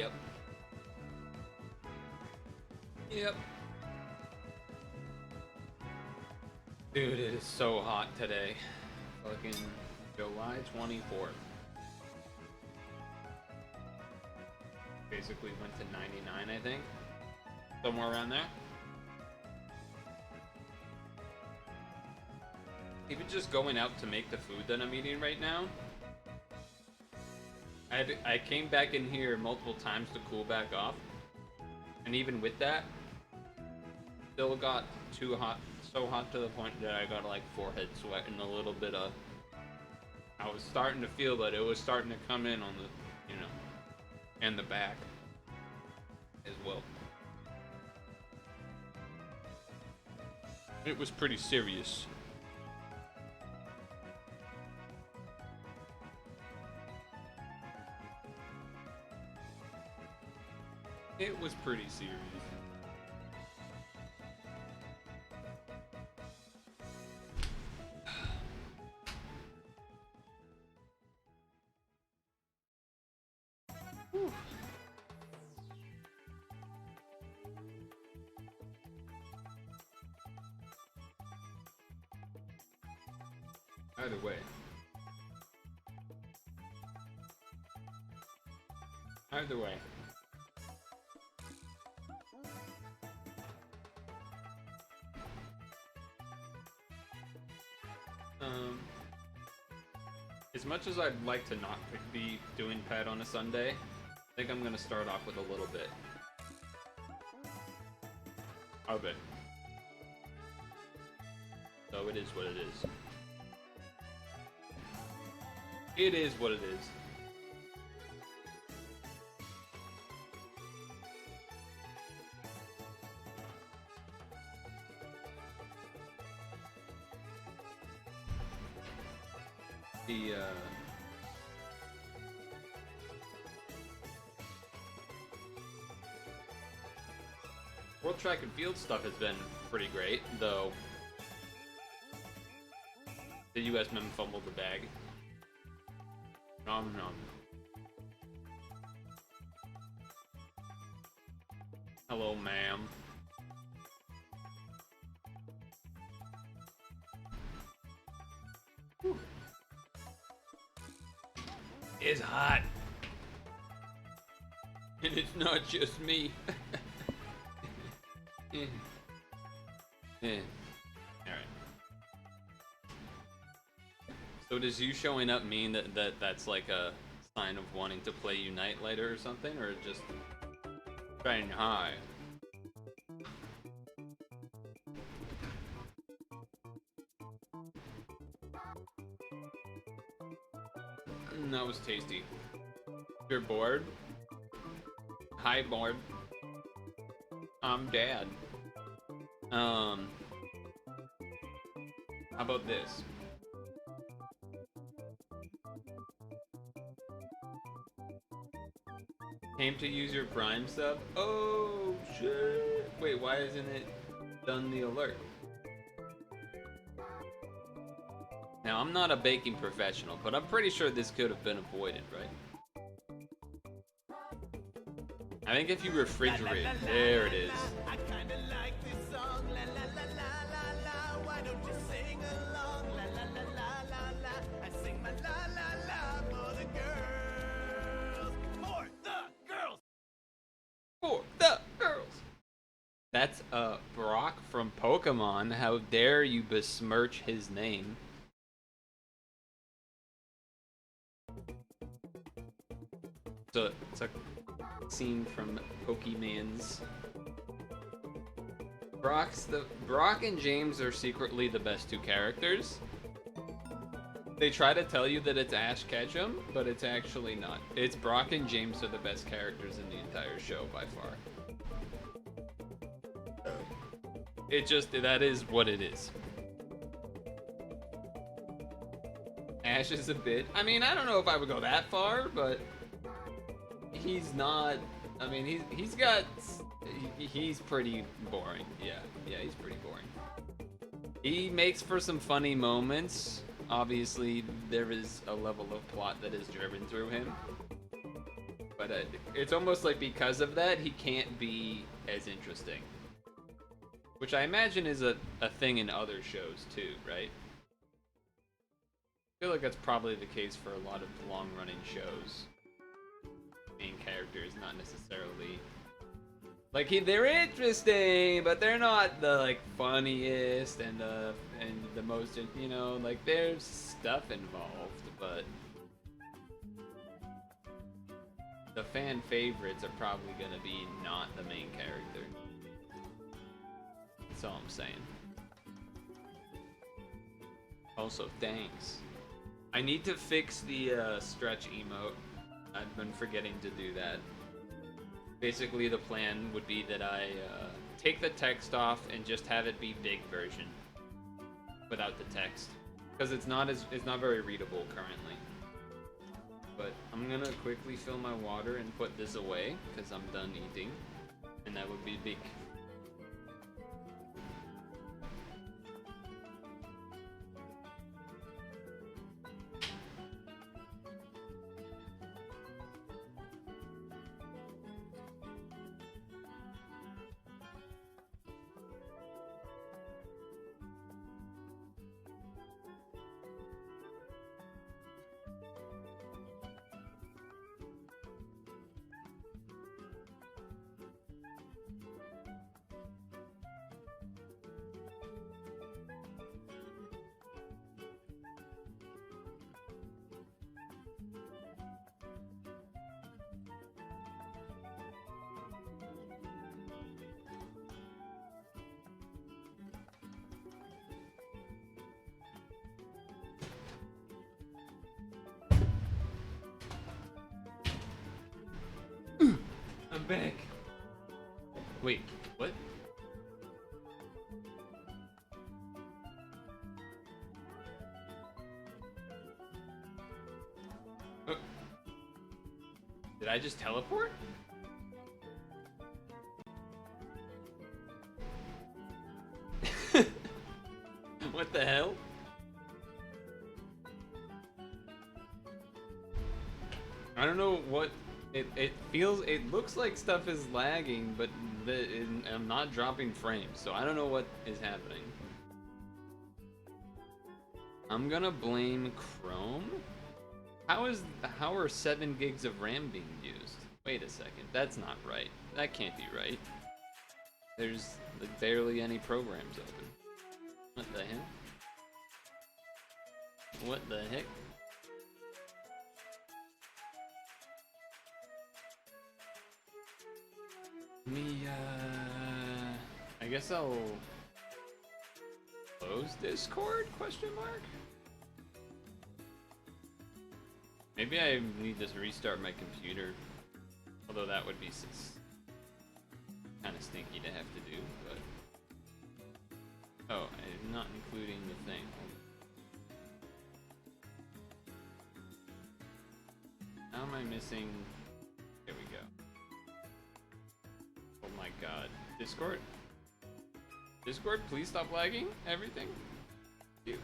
Yep. Yep. Dude, it is so hot today. Fucking July 24th. Basically went to 99, I think. Somewhere around there. Even just going out to make the food that I'm eating right now. I came back in here multiple times to cool back off. And even with that, still got too hot. So hot to the point that I got like forehead sweat and a little bit of... I was starting to feel that it was starting to come in on the, you know, and the back as well. It was pretty serious. It was pretty serious. Whew. Either way. Either way. As much as I'd like to not be doing pet on a Sunday, I think I'm gonna start off with a little bit of it. So it is what it is. It is what it is. The World Track and Field stuff has been pretty great, though the US men fumbled the bag. Nom nom. Hello, ma'am. It's hot. And it's not just me. Yeah. Yeah. Alright. So does you showing up mean that's like a sign of wanting to play Unite later or something? Or just trying high? That was tasty. You're bored? Hi, bored. I'm Dad. How about this? Came to use your Prime sub? Oh, shit. Wait, why isn't it done the alert? Now, I'm not a baking professional, but I'm pretty sure this could have been avoided, right? I think if you refrigerate, there it is. I kinda like this song, la la la la la la. Why don't you sing along, la la la la la la. I sing my la la la for the girls, for the girls, for the girls. That's Brock from Pokemon. How dare you besmirch his name? So it's a scene from Pokemon's. Brock and James are secretly the best two characters. They try to tell you that it's Ash Ketchum, but it's actually not. It's Brock and James are the best characters in the entire show by far. That is what it is. Ash is a bit, I mean, I don't know if I would go that far, but he's not, I mean, he's pretty boring. Yeah, he's pretty boring. He makes for some funny moments. Obviously, there is a level of plot that is driven through him. But it's almost like because of that, he can't be as interesting. Which I imagine is a thing in other shows too, right? I feel like that's probably the case for a lot of long-running shows. Main characters not necessarily like they're interesting, but they're not the like funniest and the most, you know, like there's stuff involved, but the fan favorites are probably gonna be not the main character. That's all I'm saying. Also, thanks. I need to fix the stretch emote. I've been forgetting to do that. Basically, the plan would be that I take the text off and just have it be big version without the text, because it's not very readable currently. But I'm gonna quickly fill my water and put this away because I'm done eating, and that would be big. I'm back. Wait, what? Did I just teleport? What the hell? I don't know what it looks like stuff is lagging, but I'm not dropping frames, so I don't know what is happening. I'm gonna blame Chrome. How are 7 gigs of RAM being used? Wait a second, that's not right. That can't be right. There's like, barely any programs open. What the hell? What the heck? I guess I'll close Discord, question mark? Maybe I need to restart my computer, although that would be kind of stinky to have to do, but... Oh, I'm not including the thing. How am I missing... There we go. Oh my god. Discord? Discord, please stop lagging everything. Thank you.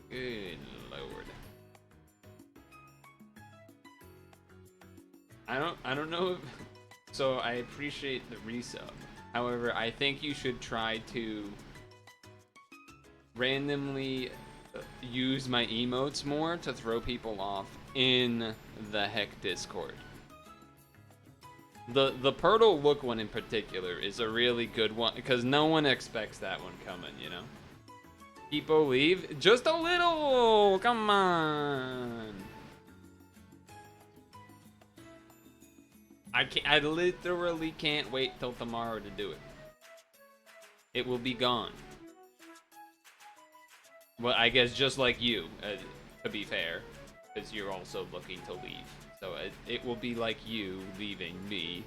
Good lord. I don't know if, so I appreciate the resub. However, I think you should try to randomly use my emotes more to throw people off in the heck Discord. The Purtle look one in particular is a really good one because no one expects that one coming, you know? People leave just a little. Come on. I literally can't wait till tomorrow to do it. It will be gone. Well, I guess just like you, to be fair, because you're also looking to leave. So it will be like you leaving me,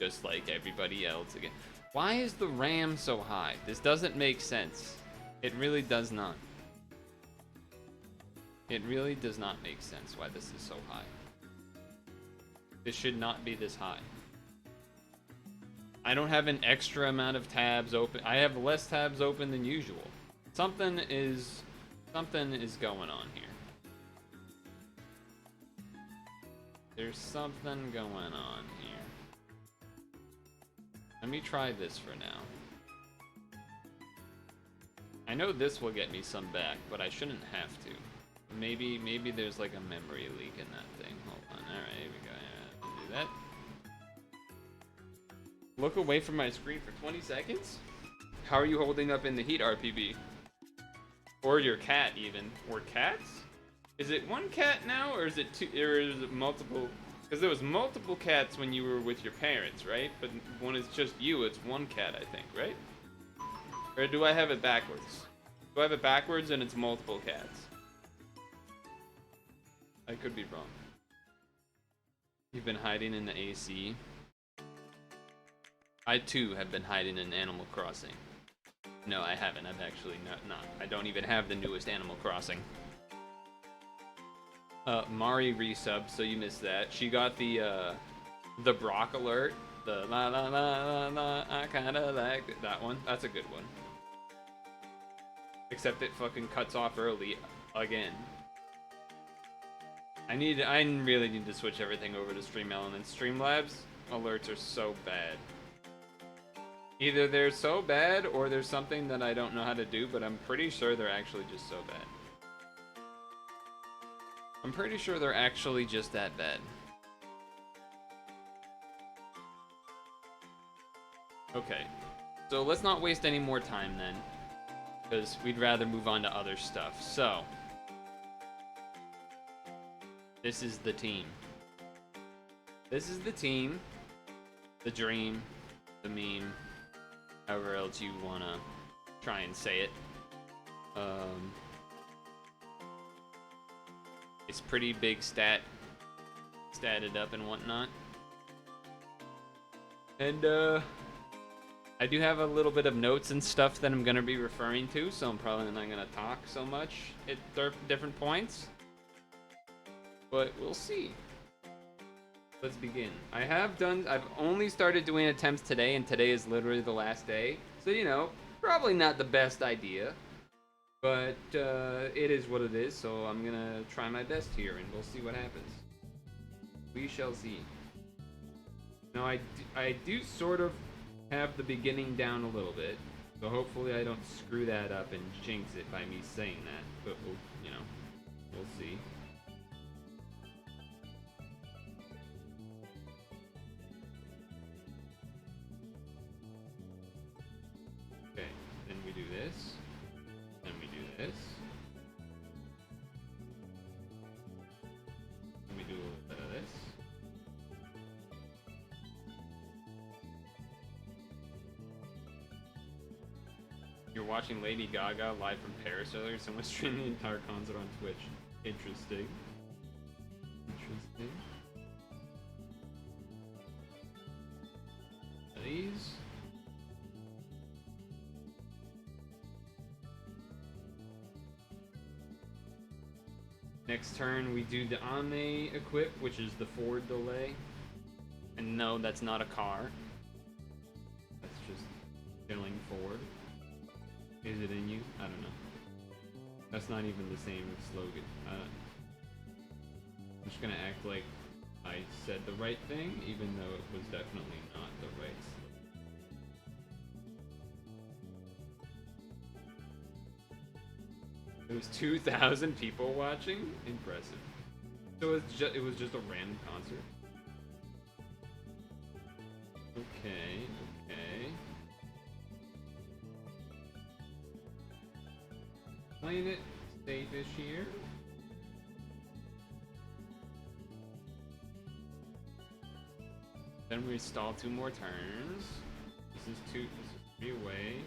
just like everybody else again. Why is the RAM so high? This doesn't make sense. It really does not. It really does not make sense why this is so high. This should not be this high. I don't have an extra amount of tabs open. I have less tabs open than usual. Something is going on here. There's something going on here. Let me try this for now. I know this will get me some back, but I shouldn't have to. Maybe there's like a memory leak in that thing. Hold on. Alright, here we go. Yeah, do that. Look away from my screen for 20 seconds? How are you holding up in the heat, RPB? Or your cat, even. Or cats? Is it one cat now, or is it two, or is it multiple? Because there was multiple cats when you were with your parents, right? But when it's just you, it's one cat, I think, right? Or do I have it backwards? Do I have it backwards and it's multiple cats? I could be wrong. You've been hiding in the AC. I too have been hiding in Animal Crossing. No, I haven't. I've actually not. I don't even have the newest Animal Crossing. Mari resub, so you missed that. She got the Brock alert. The la la la la la, I kinda like it. That one. That's a good one. Except it fucking cuts off early again. I really need to switch everything over to Stream Elements. Streamlabs alerts are so bad. Either they're so bad or there's something that I don't know how to do, but I'm pretty sure they're actually just so bad. I'm pretty sure they're actually just that bad. Okay, so let's not waste any more time then, because we'd rather move on to other stuff. So, this is the team. This is the team, the dream, the meme, however else you wanna try and say it. It's pretty big statted up and whatnot. And I do have a little bit of notes and stuff that I'm gonna be referring to, so I'm probably not gonna talk so much at different points. But we'll see. Let's begin. I've only started doing attempts today, and today is literally the last day. So, you know, probably not the best idea. But it is what it is, so I'm gonna try my best here, and we'll see what happens. We shall see. Now, I do sort of have the beginning down a little bit, so hopefully I don't screw that up and jinx it by me saying that. But we'll, you know, we'll see. Okay, then we do this. Then we do this. Then we do a little bit of this. You're watching Lady Gaga live from Paris earlier. Someone streamed the entire concert on Twitch. Interesting. Interesting. These. Next turn we do the Ame equip, which is the forward delay. And no, that's not a car. That's just going forward. Is it in you? I don't know. That's not even the same slogan. I'm just gonna act like I said the right thing, even though it was definitely not the right slogan. It was 2,000 people watching? Impressive. So it was just a random concert? Okay, okay. Playing it safe-ish here. Then we stall 2 more turns. This is 3 away.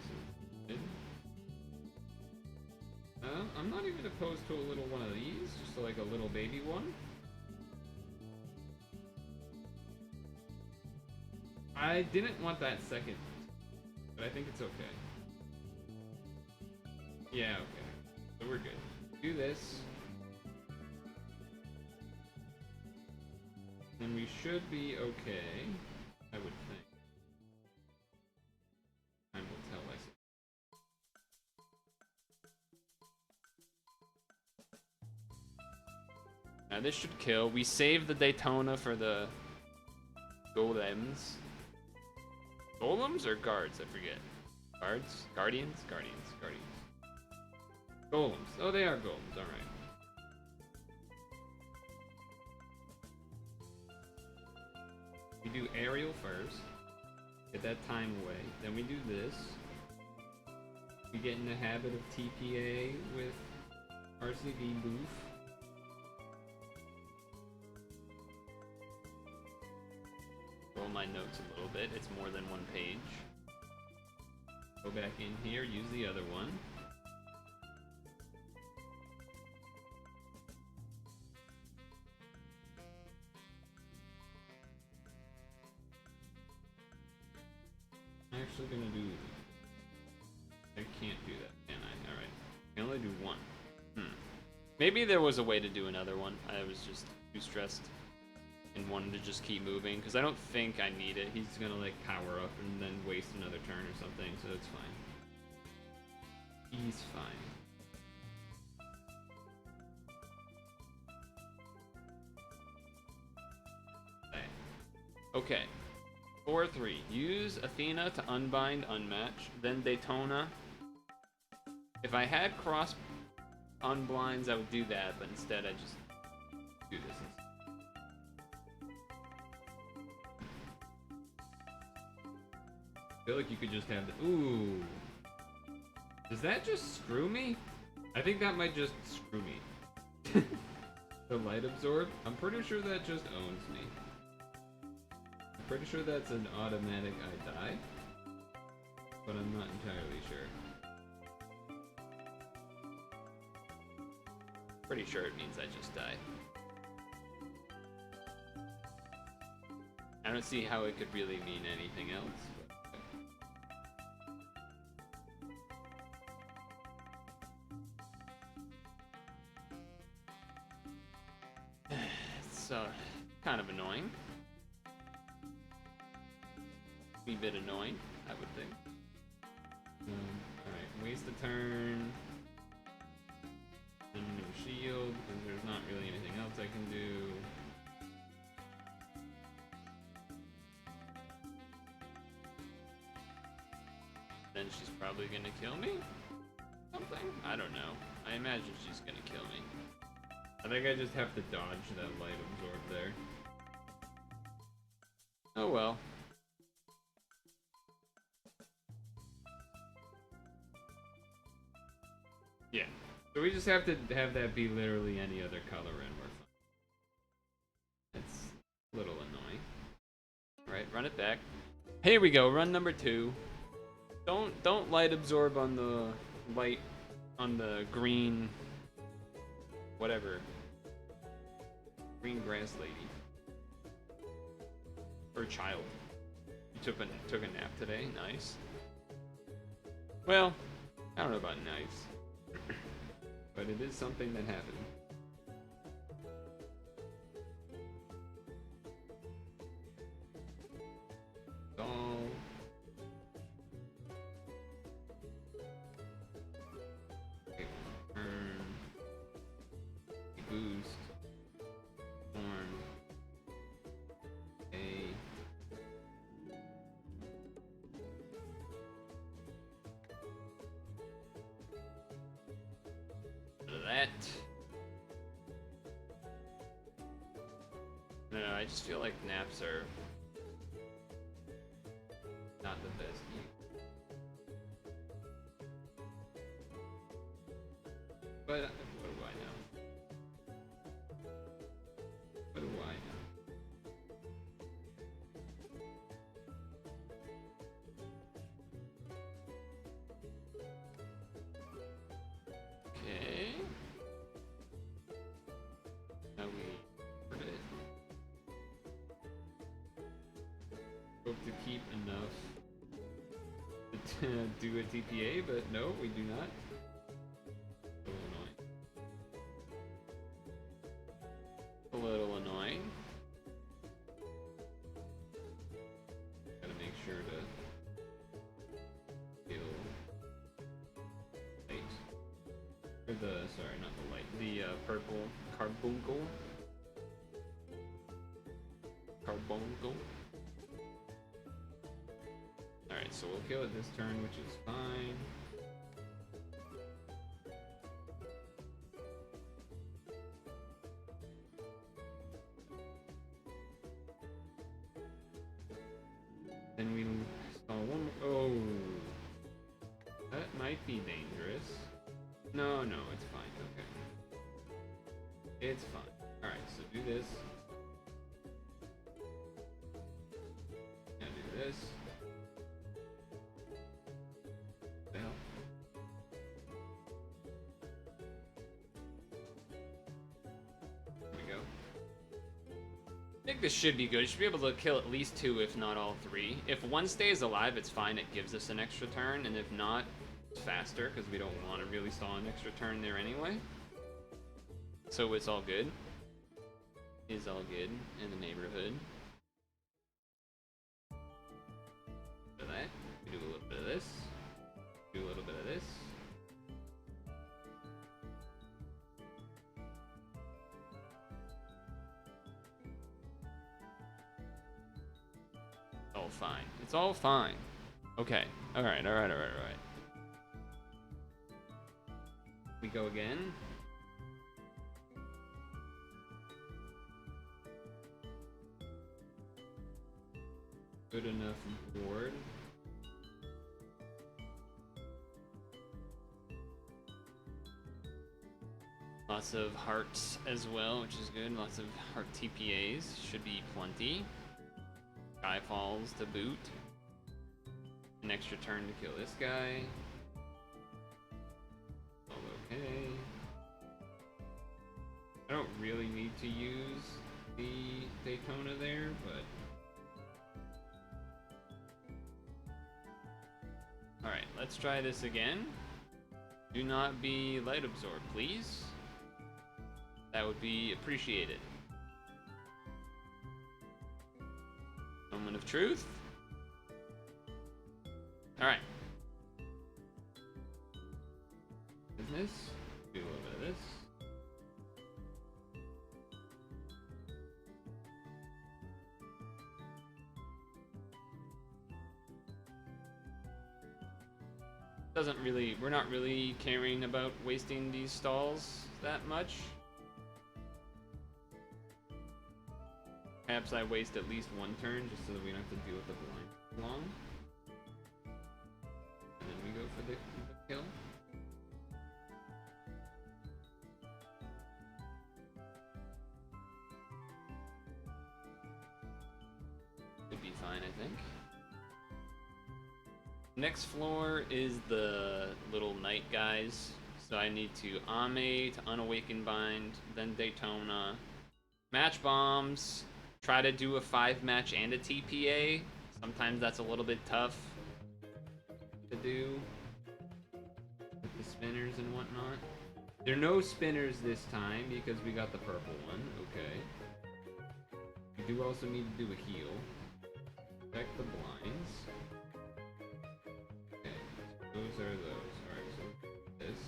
So I'm not even opposed to a little one of these, just like a little baby one. I didn't want that second, but I think it's okay. Yeah, okay. So we're good. Do this. And we should be okay, I would think. Time will tell, I see. Now this should kill. We saved the Daytona for the golems. Golems or guards? I forget. Guards? Guardians? Guardians. Golems. Oh, they are golems. Alright. We do aerial first. Get that time away. Then we do this. We get in the habit of TPA with RCB boof. Roll my notes a little bit. It's more than one page. Go back in here, use the other one. I'm actually gonna do... I can't do that, can I? Alright. I can only do one. Maybe there was a way to do another one. I was just too stressed and wanted to just keep moving, because I don't think I need it. He's gonna like power up and then waste another turn or something, so it's fine. He's fine. Okay. 4-3. Use Athena to unbind, unmatch, then Daytona. If I had cross unblinds, I would do that, but instead I just do this. I feel like you could just have the... Ooh. Does that just screw me? I think that might just screw me. The light absorb? I'm pretty sure that just owns me. I'm pretty sure that's an automatic I die. But I'm not entirely sure. Pretty sure it means I just die. I don't see how it could really mean anything else. It's kind of annoying. A bit annoying, I would think. Alright, waste a turn. And no shield, because there's not really anything else I can do. Then she's probably gonna kill me? Something? I don't know. I imagine she's gonna kill me. I think I just have to dodge that light absorb there. Oh well. Yeah. So we just have to have that be literally any other color and we're fine. It's a little annoying. Alright, run it back. Here we go, run number 2. Don't light absorb on the light on the green whatever. Green grass lady. Or child. You took a nap today, nice. Well, I don't know about nice. But it is something that happened. All okay, turn. Boost. Form. A. That. No, I just feel like naps are not the best. But what do I know? What do I know? Okay. Now we put it. Hope to keep enough to do a TPA, but no, we do not. So annoying. A little annoying. Gotta make sure to heal light. Or the, sorry, not the light, the purple carbuncle bongo. Alright, so we'll kill it this turn, which is fine. Then we saw one. Oh, that might be dangerous. No, no, it's fine. Okay, it's fine. All right, so do this. Now do this. Well. There we go. I think this should be good. You should be able to kill at least 2, if not all 3. If one stays alive, it's fine. It gives us an extra turn, and if not, it's faster, because we don't want to really stall an extra turn there anyway. So it's all good. Is all good in the neighborhood. For that, we do a little bit of this. Do a little bit of this. All fine. It's all fine. Okay. Alright. We go again. Good enough board. Lots of hearts as well, which is good. Lots of heart TPAs. Should be plenty. Sky falls to boot. An extra turn to kill this guy. All okay. I don't really need to use the Daytona there, but... Alright, let's try this again. Do not be light absorbed, please. That would be appreciated. Moment of truth. Alright. Business. Do a little bit of this. Doesn't really, we're not really caring about wasting these stalls that much. Perhaps I waste at least 1 turn just so that we don't have to deal with the blind long. And then we go for the kill. Should be fine, I think. Next floor is the little knight guys. So I need to Ame to Unawakened Bind, then Daytona. Match bombs. Try to do a 5-match and a TPA. Sometimes that's a little bit tough to do with the spinners and whatnot. There are no spinners this time because we got the purple one. Okay. We do also need to do a heal. Check the blinds. Okay, those are those. Alright, so this.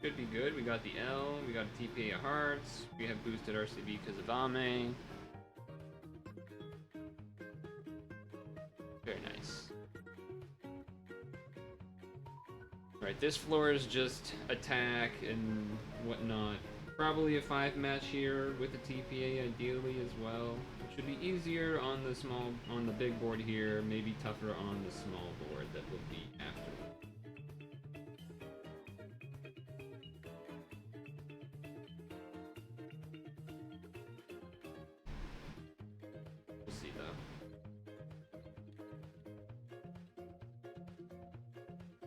Should be good. We got the L, we got a TPA of hearts, we have boosted RCB because of Ame. Very nice. Right, this floor is just attack and whatnot. Probably a 5-match here with a TPA ideally as well. It should be easier on the big board here, maybe tougher on the small board that will be after.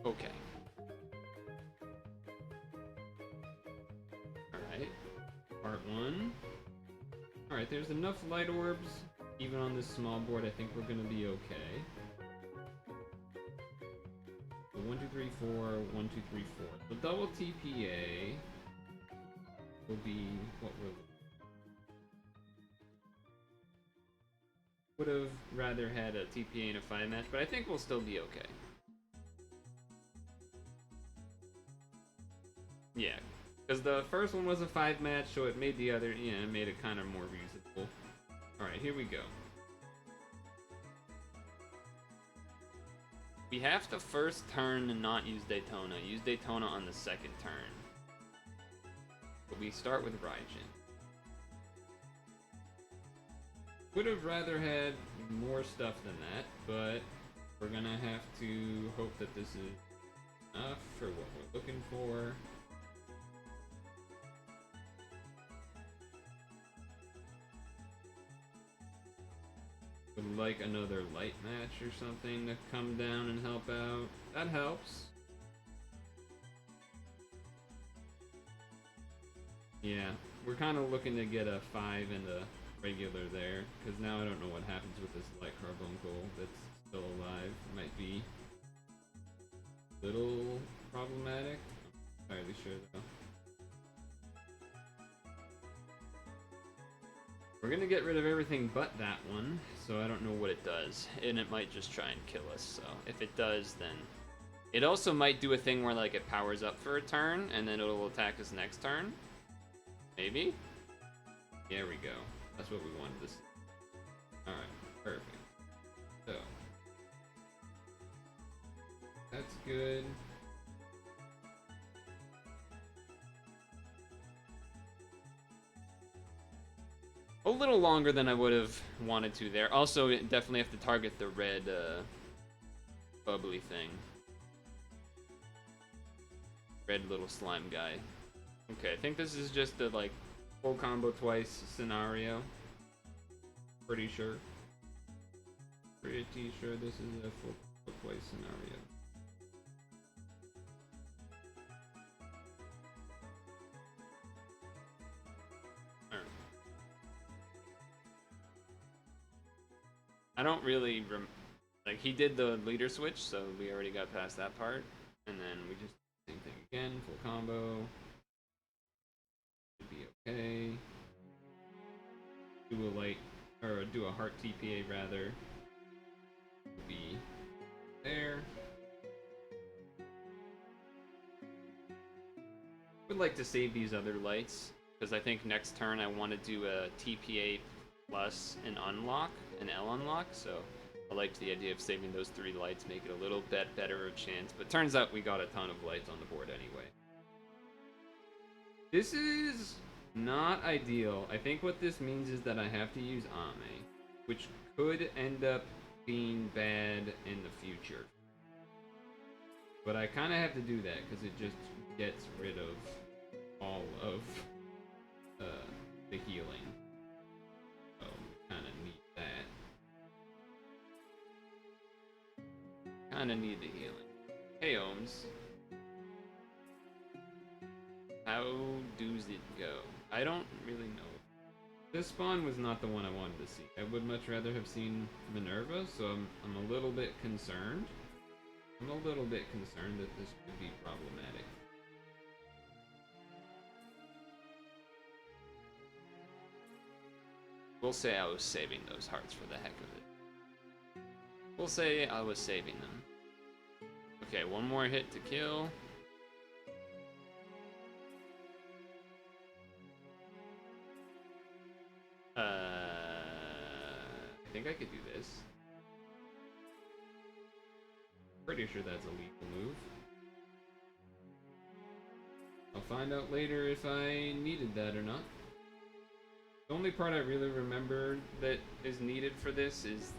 Okay. Alright. Part 1. Alright, there's enough light orbs. Even on this small board, I think we're gonna be okay. So 1, 2, 3, 4, 1, 2, 3, 4. The double TPA will be what we're... Would have rather had a TPA in a 5-match, but I think we'll still be okay. Because the first one was a 5 match, so it made the other, it made it kind of more reasonable. Alright, here we go. We have to first turn and not use Daytona. Use Daytona on the second turn. But we start with Raijin. Would have rather had more stuff than that, but we're gonna have to hope that this is enough for what we're looking for. Would like another light match or something to come down and help out. That helps. Yeah, we're kind of looking to get a 5 and a regular there, because now I don't know what happens with this light carbuncle that's still alive. Might be a little problematic. I'm not entirely sure though. We're gonna get rid of everything but that one, so I don't know what it does. And it might just try and kill us, so if it does, then... It also might do a thing where like it powers up for a turn, and then it'll attack us next turn. Maybe? There we go. That's what we wanted to see. Alright, perfect. So. That's good. A little longer than I would have wanted to there. Also, definitely have to target the red, bubbly thing. Red little slime guy. Okay, I think this is just a, like, full combo twice scenario. Pretty sure. Pretty sure this is a full combo twice scenario. I don't really like, he did the leader switch, so we already got past that part, and then we just same thing again, full combo. Should be okay. Do a light, or do a heart TPA rather. Be there. Would like to save these other lights, because I think next turn I want to do a TPA plus an unlock, an L unlock, so I liked the idea of saving those 3 lights, make it a little bit better of a chance, but turns out we got a ton of lights on the board anyway. This is not ideal. I think what this means is that I have to use Ame, which could end up being bad in the future. But I kind of have to do that, because it just gets rid of all of the healing. So, kind of need that. Kind of need the healing. Hey, Ohms. How does it go? I don't really know. This spawn was not the one I wanted to see. I would much rather have seen Minerva, so I'm a little bit concerned. I'm a little bit concerned that this could be problematic. We'll say I was saving those hearts for the heck of it. We'll say I was saving them. Okay, one more hit to kill. I think I could do this. Pretty sure that's a lethal move. I'll find out later if I needed that or not. The only part I really remember that is needed for this is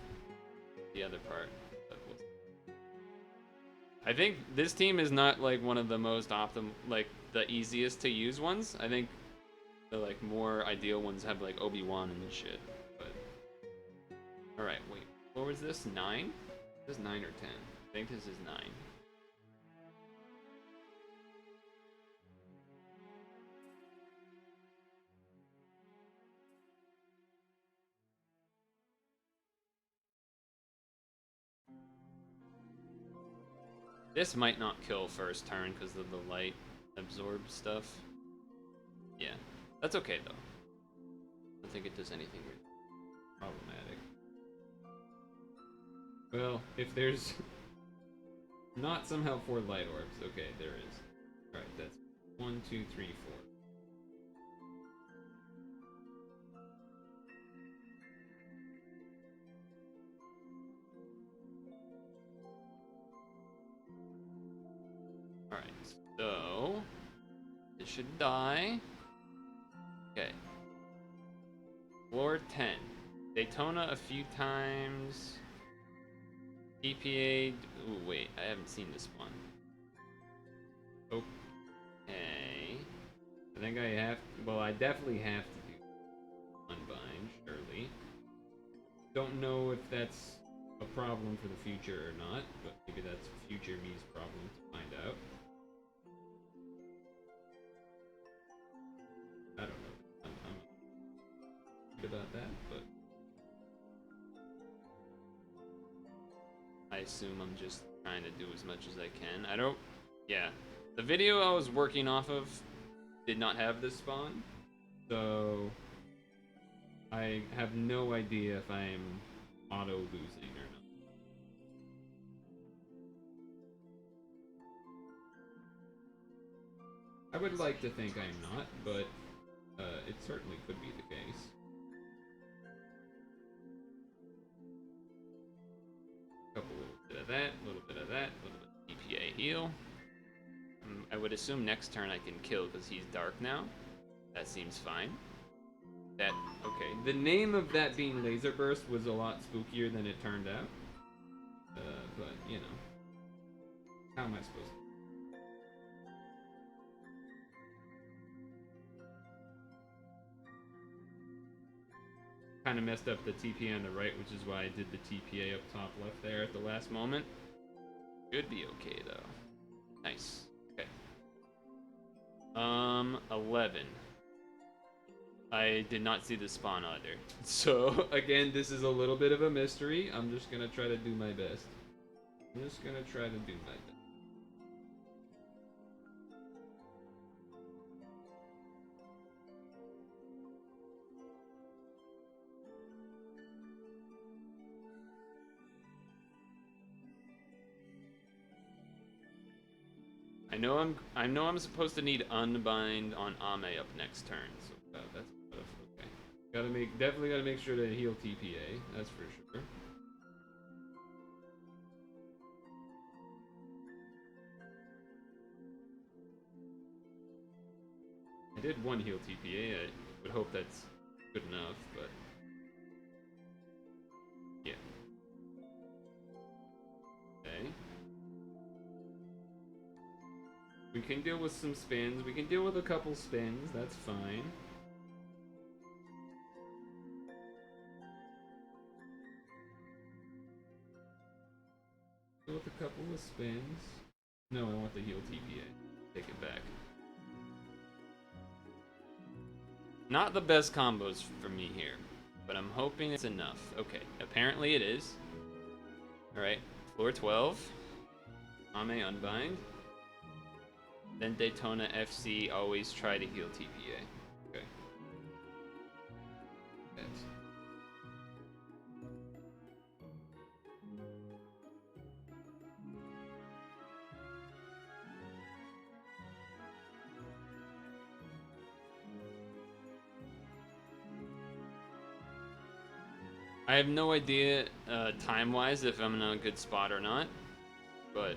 the other part. I think this team is not like one of the most like the easiest to use ones. I think the like more ideal ones have like Obi-Wan and shit. But all right, wait, what was this? 9? This is 9 or 10. I think this is 9. This might not kill first turn because of the light absorb stuff. Yeah, that's okay though. I don't think it does anything really problematic. Well, if there's not somehow 4 light orbs, okay, there is. Alright, that's 1, 2, 3, 4. so it should die. Okay. Floor 10. Daytona a few times. EPA. Ooh, wait, I haven't seen this one. Okay. I think I have. Well, I definitely have to do Unbind, surely. Don't know if that's a problem for the future or not, but maybe that's future me's problem to find out. I don't know. I'm good about that, but I assume I'm just trying to do as much as I can. I don't. Yeah, the video I was working off of did not have this spawn, so I have no idea if I'm auto losing or not. I would like to think I'm not, but it certainly could be the case. Couple little bit of that, a little bit of that, a little bit of EPA heal. I would assume next turn I can kill because he's dark now. That seems fine. That, okay. The name of that being Laser Burst was a lot spookier than it turned out. But, you know. How am I supposed to? Kind of messed up the TPA on the right, which is why I did the TPA up top left there at the last moment. Should be okay, though. Nice. Okay. 11. I did not see the spawn either. So, again, this is a little bit of a mystery. I'm just gonna try to do my best. I know I'm supposed to need Unbind on Ame up next turn, so that's okay. Definitely gotta make sure to heal TPA, that's for sure. I did one heal TPA, I would hope that's good enough, but yeah. Okay. We can deal with some spins. We can deal with a couple spins. That's fine. Deal with a couple of spins. No, I want the heal TPA. Take it back. Not the best combos for me here, but I'm hoping it's enough. Okay, apparently it is. Alright, floor 12. Ame Unbind. Then Daytona FC, always try to heal TPA. Okay. That's... I have no idea time-wise if I'm in a good spot or not, but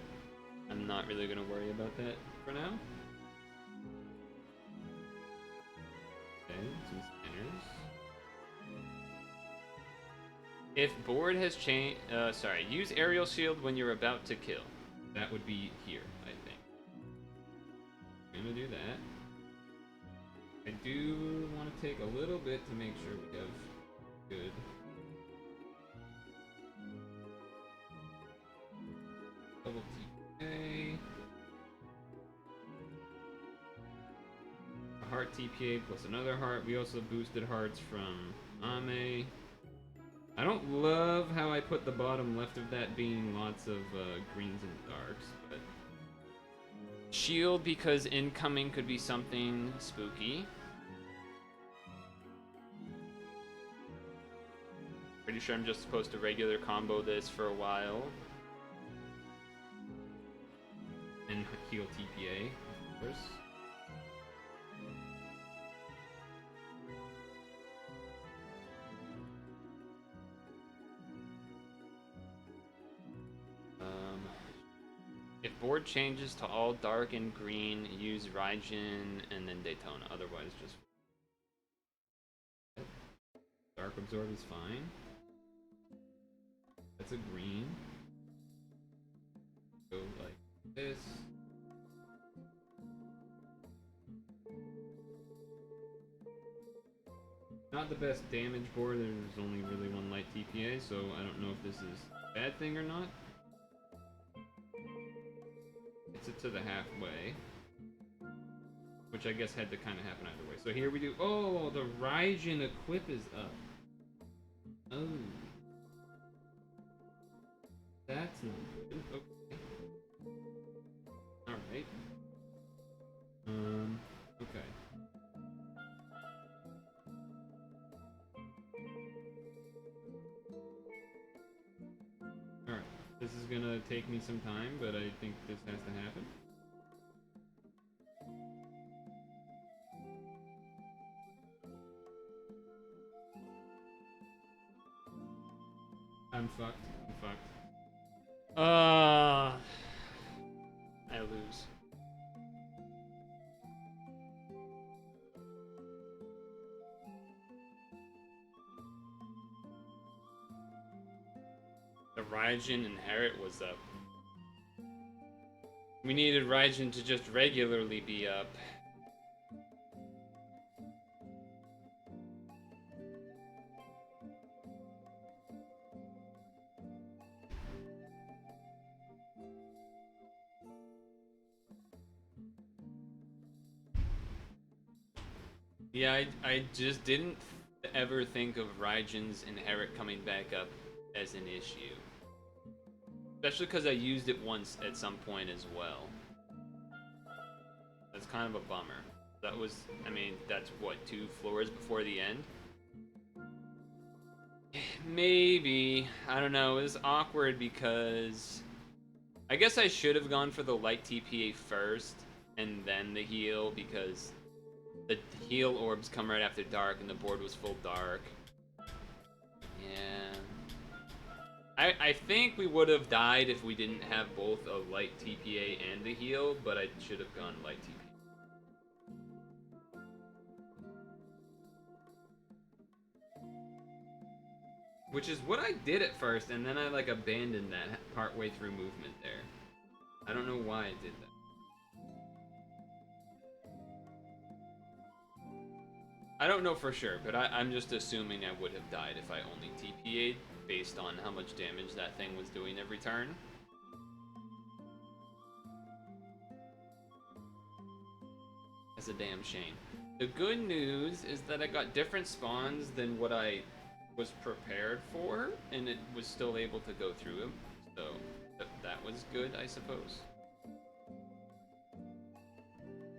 I'm not really going to worry about that for now. Okay, some spinners. If board has changed, use aerial shield when you're about to kill. That would be here, I think. I'm gonna do that. I do want to take a little bit to make sure we have good. Double TPA. A heart TPA plus another heart. We also boosted hearts from Ame. I don't love how I put the bottom left of that being lots of greens and darks, but shield because incoming could be something spooky. Pretty sure I'm just supposed to regular combo this for a while. And heal TPA, of course. If board changes to all dark and green, use Raijin and then Daytona. Otherwise, just Dark Absorb is fine. That's a green. Go like this. Not the best damage board. There's only really one light TPA, so I don't know if this is a bad thing or not. It's it to the halfway, which I guess had to kind of happen either way. So here we do. Oh, the Raijin equip is up. Oh, that's not good. Okay. All right. Okay. All right. This is gonna take me some time, but I think this has to happen. I'm fucked. I'm fucked. I lose. The Raijin Inherit was up. We needed Raijin to just regularly be up. Yeah, I just didn't ever think of Raijin's Inherit coming back up as an issue. Especially because I used it once at some point as well. That's kind of a bummer. That was, I mean, that's what, 2 floors before the end? Maybe. I don't know. It was awkward because I guess I should have gone for the light TPA first and then the heal, because the heal orbs come right after dark and the board was full dark. Yeah. I think we would have died if we didn't have both a light TPA and a heal, but I should have gone light TPA. Which is what I did at first, and then I like abandoned that partway through movement there. I don't know why I did that. I don't know for sure, but I'm just assuming I would have died if I only TPA'd based on how much damage that thing was doing every turn. That's a damn shame. The good news is that I got different spawns than what I was prepared for, and it was still able to go through them, so that was good, I suppose.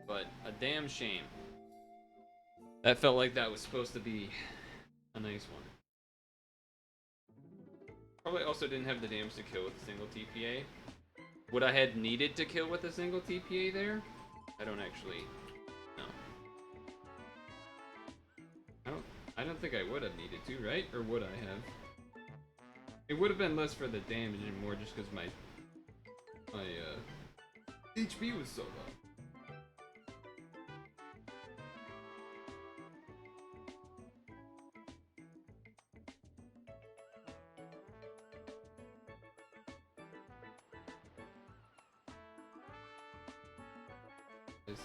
But a damn shame. That felt like that was supposed to be a nice one. Probably also didn't have the damage to kill with a single TPA. Would I had needed to kill with a single TPA there? I don't actually know. I don't think I would have needed to, right? Or would I have? It would have been less for the damage and more just because my HP was so low. This.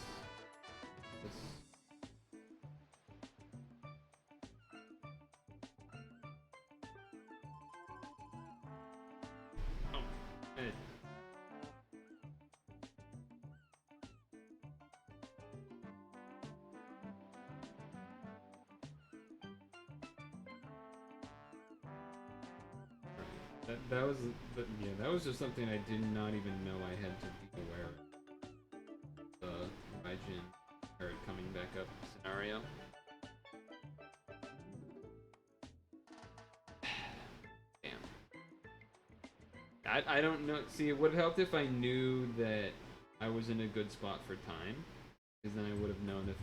Oh, hey. That was, yeah, that was just something I did not even know I had to be aware of. The Raijin or coming back up scenario. Damn. I don't know. See, it would have helped if I knew that I was in a good spot for time, because then I would have known if.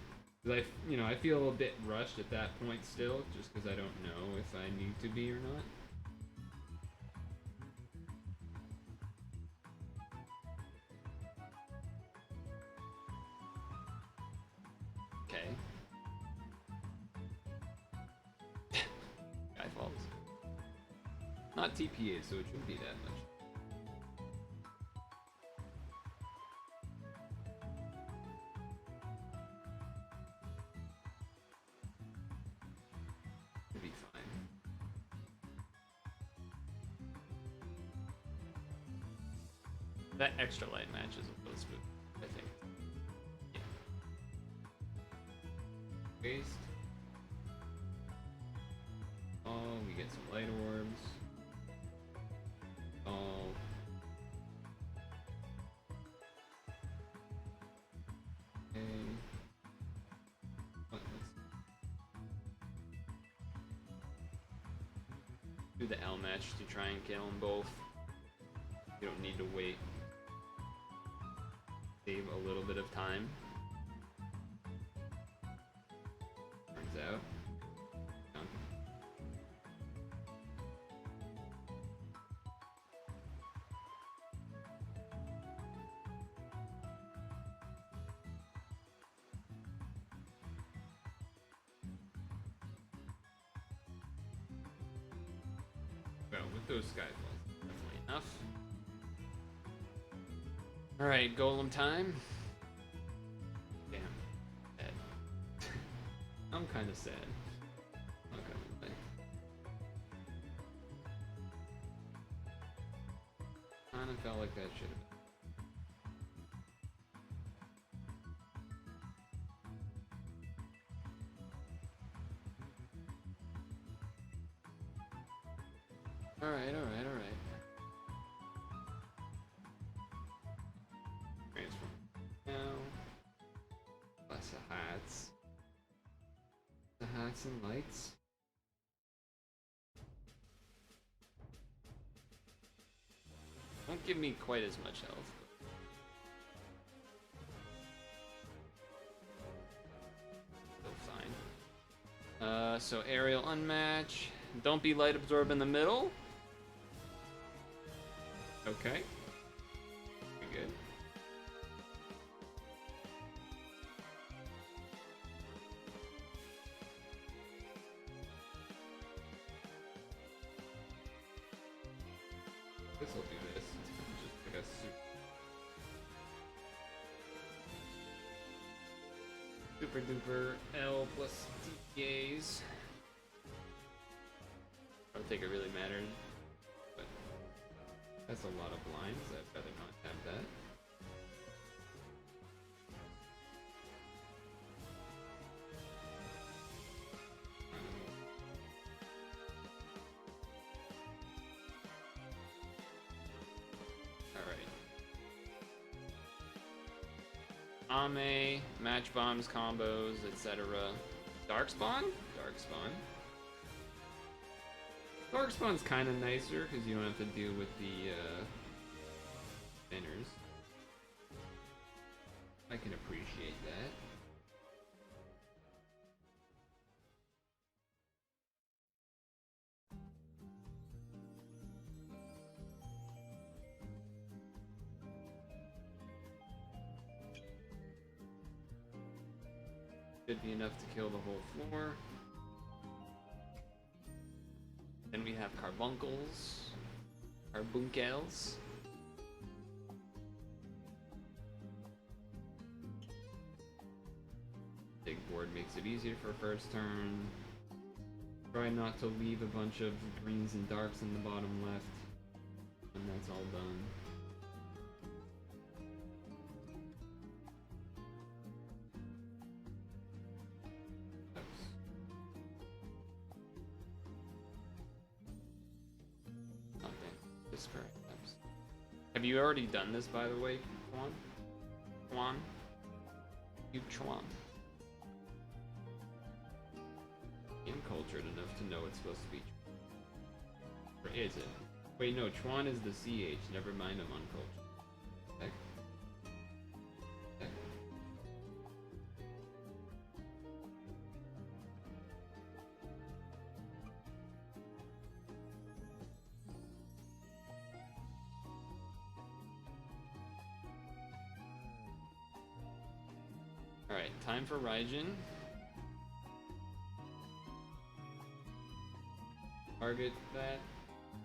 Because I feel a bit rushed at that point still, just because I don't know if I need to be or not. not TPA, so it shouldn't be that much. Should be fine. That extra light match is a little smooth, I think. Yeah. Waste. Oh, we get some light orbs. Oh. Okay. Let's do the L match to try and kill them both. You don't need to wait. Save a little bit of time. Turns out. No. Well, with those sky balls, definitely enough. Alright, golem time. Damn. Sad. I'm kinda sad. Not gonna lie. Kinda felt like that should have been. Alright. Transform now. Lots of hats. The hats and lights. Won't give me quite as much health. Still fine. So aerial unmatch. Don't be light absorb in the middle. Okay. Pretty good. This will do this. Just like a super duper L plus TPAs. I don't think it really mattered, but that's a lot of blinds. I'd rather not have that. Ame, match bombs, combos, etc. Darkspawn? Darkspawn. Darkspawn's kind of nicer because you don't have to deal with the spinners. I can appreciate that. Should be enough to kill the whole floor. Then we have carbuncles, carbuncles. Big board makes it easier for first turn. Try not to leave a bunch of greens and darks in the bottom left. And that's all done. Have you already done this, by the way, Chuan? Chuan? You Chuan. I'm cultured enough to know it's supposed to be Chuan. Or is it? Wait, no, Chuan is the CH. Never mind, I'm uncultured. Heck. Heck. Alright, time for Raijin. Target that.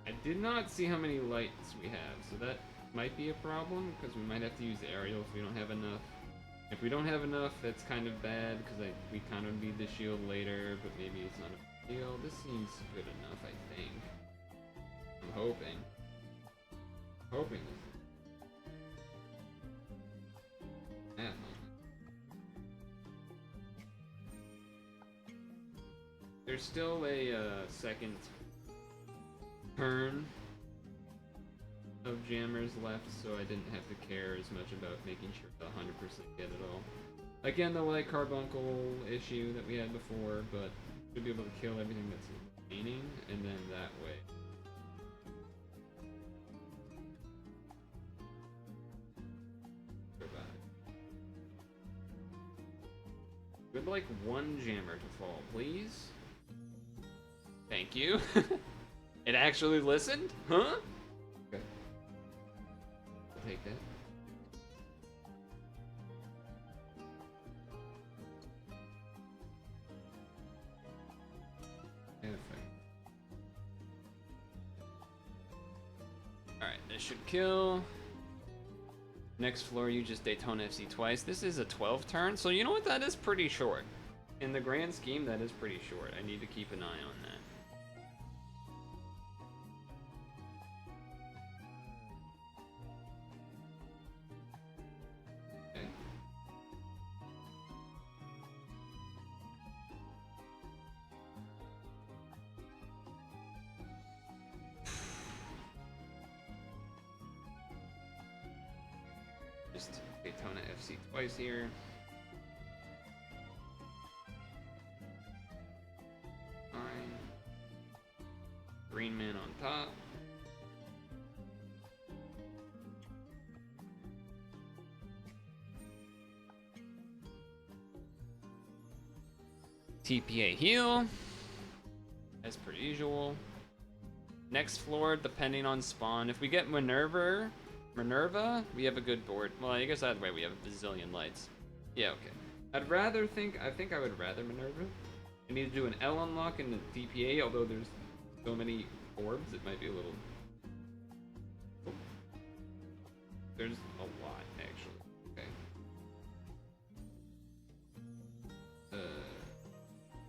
I did not see how many lights we have, so that might be a problem, because we might have to use the aerial if we don't have enough. If we don't have enough, that's kind of bad, because we kind of need the shield later, but maybe it's not a big deal. This seems good enough, I think. I'm hoping. Hoping. Yeah. There's still a second turn of jammers left, so I didn't have to care as much about making sure to 100% get it all. Again, the light carbuncle issue that we had before, but should be able to kill everything that's remaining, and then that way. Would like one jammer to fall, please. Thank you. It actually listened? Huh? Okay. I'll take that. Alright, this should kill. Next floor, you just Daytona FC twice. This is a 12 turn, so you know what? That is pretty short. In the grand scheme, that is pretty short. I need to keep an eye on that. Okay. Just Daytona FC twice here. Green man on top. TPA heal, as per usual. Next floor, depending on spawn. If we get Minerva, we have a good board. Well, I guess either way, we have a bazillion lights. Yeah, okay. I think I would rather Minerva. I need to do an L unlock in the TPA, although there's so many orbs, it might be a little... Oh. There's a lot, actually. Okay.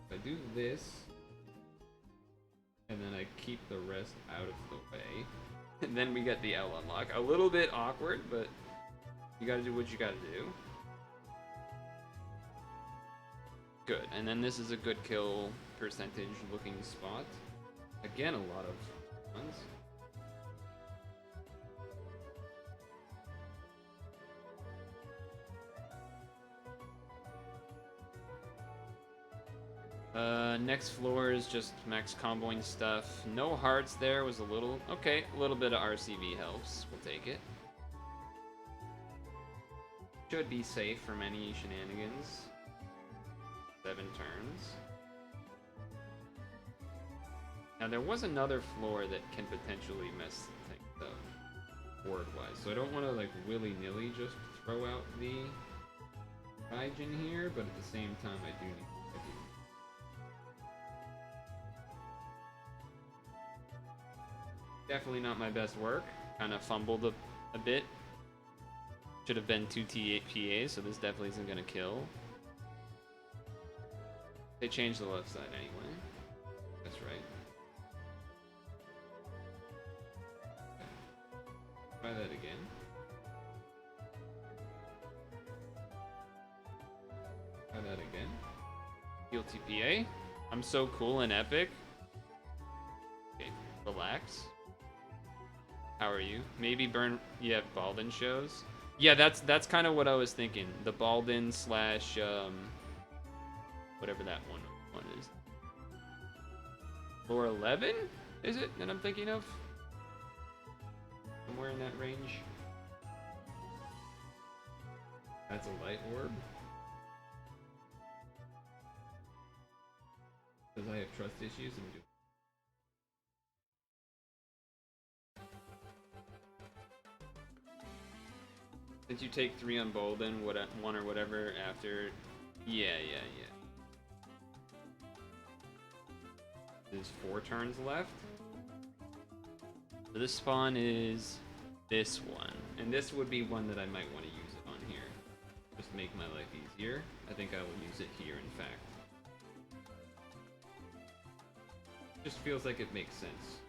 If I do this, and then I keep the rest out of the way, and then we get the L unlock. A little bit awkward, but you gotta do what you gotta do. Good, and then this is a good kill percentage looking spot. Again, a lot of ones. Next floor is just max comboing stuff. No hearts there was a little... Okay, a little bit of RCV helps. We'll take it. Should be safe from any shenanigans. 7 turns. Now there was another floor that can potentially mess things up board-wise, so I don't want to like willy-nilly just throw out the Gaijin here, but at the same time I do need to do. Definitely not my best work. Kind of fumbled a bit. Should have been 2 TPAs, so this definitely isn't going to kill. They changed the left side anyway. That's right. Try that again. Try that again. Heal TPA. I'm so cool and epic. Okay, relax. How are you? Maybe burn. Yeah, Balden shows. Yeah, that's kind of what I was thinking. The Balden slash whatever that one is. Floor 11? Is it that I'm thinking of? Somewhere in that range. That's a light orb. Because I have trust issues and do. Since you take 3 on Bolden, 1 or whatever after. Yeah. There's 4 turns left. So this spawn is this one. And this would be one that I might want to use it on here. Just to make my life easier. I think I will use it here, in fact. Just feels like it makes sense.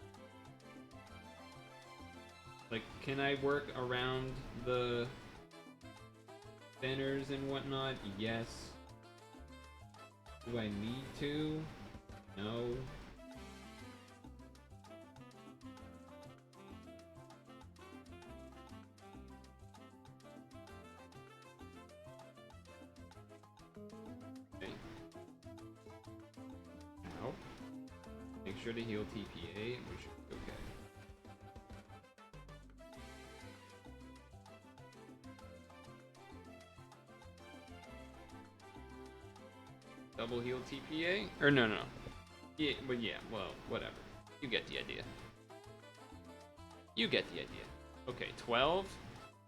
Like, can I work around the spinners and whatnot? Yes. Do I need to? No. Okay. Ow. Make sure to heal TPA. We should be okay. Double heal TPA? Or no. Yeah, but yeah, well, whatever. You get the idea. You get the idea. Okay, 12.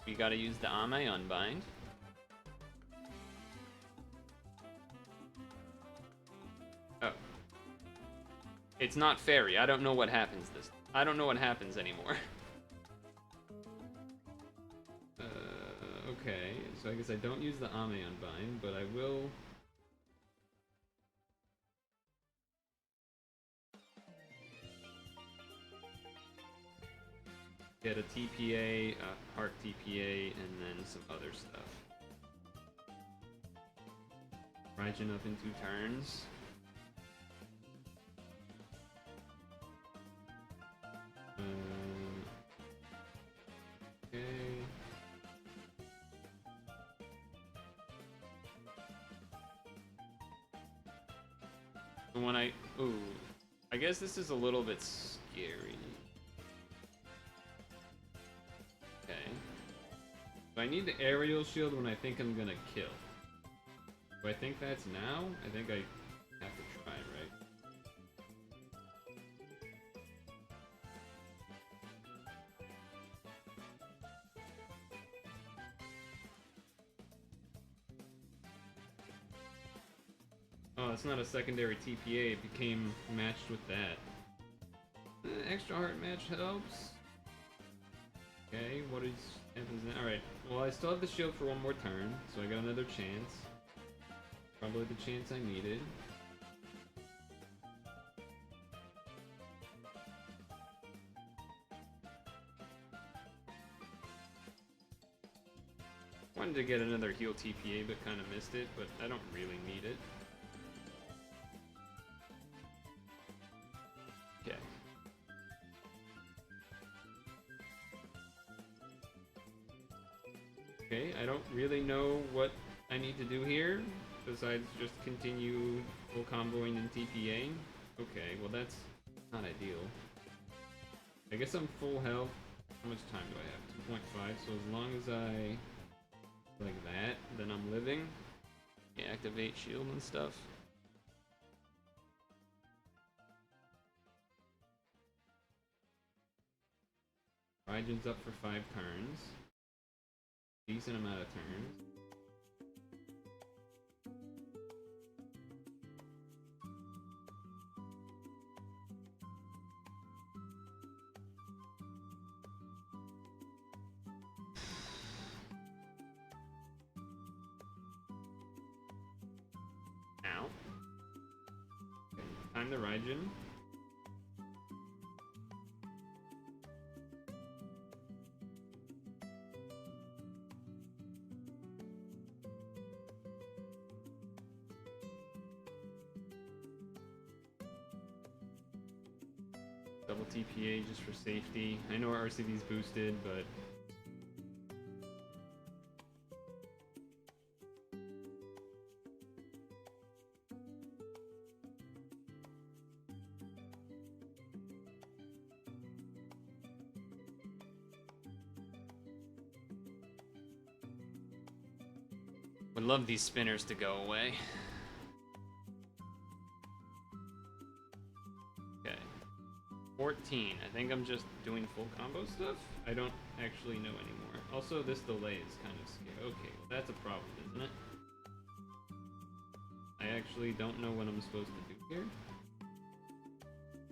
We gotta use the Ame Unbind. Oh. It's not fairy. I don't know what happens this. I don't know what happens anymore. Okay, so I guess I don't use the Ame Unbind, but I will... get a TPA, a heart TPA, and then some other stuff. Raijin up in 2 turns. Okay. When I... Ooh. I guess this is a little bit scary. Okay. So I need the aerial shield when I think I'm gonna kill. Do I think that's now? I think I have to try, right? Oh, it's not a secondary TPA, it became matched with that. Extra heart match helps. Okay, what happens now? Alright, well I still have the shield for one more turn, so I got another chance. Probably the chance I needed. Wanted to get another heal TPA, but kind of missed it, but I don't really need it. Okay. Okay, I don't really know what I need to do here, besides just continue full comboing and TPAing. Okay, well that's not ideal. I guess I'm full health. How much time do I have? 2.5, so as long as I... like that, then I'm living. Yeah, activate shield and stuff. Raijin's up for 5 turns. Decent amount of turns. Ow. Okay, time to Raijin. Double TPA just for safety. I know our RCD's boosted, but... would love these spinners to go away. Okay. 14. I think I'm just doing full combo stuff. I don't actually know anymore. Also, this delay is kind of scary. Okay, well that's a problem, isn't it? I actually don't know what I'm supposed to do here.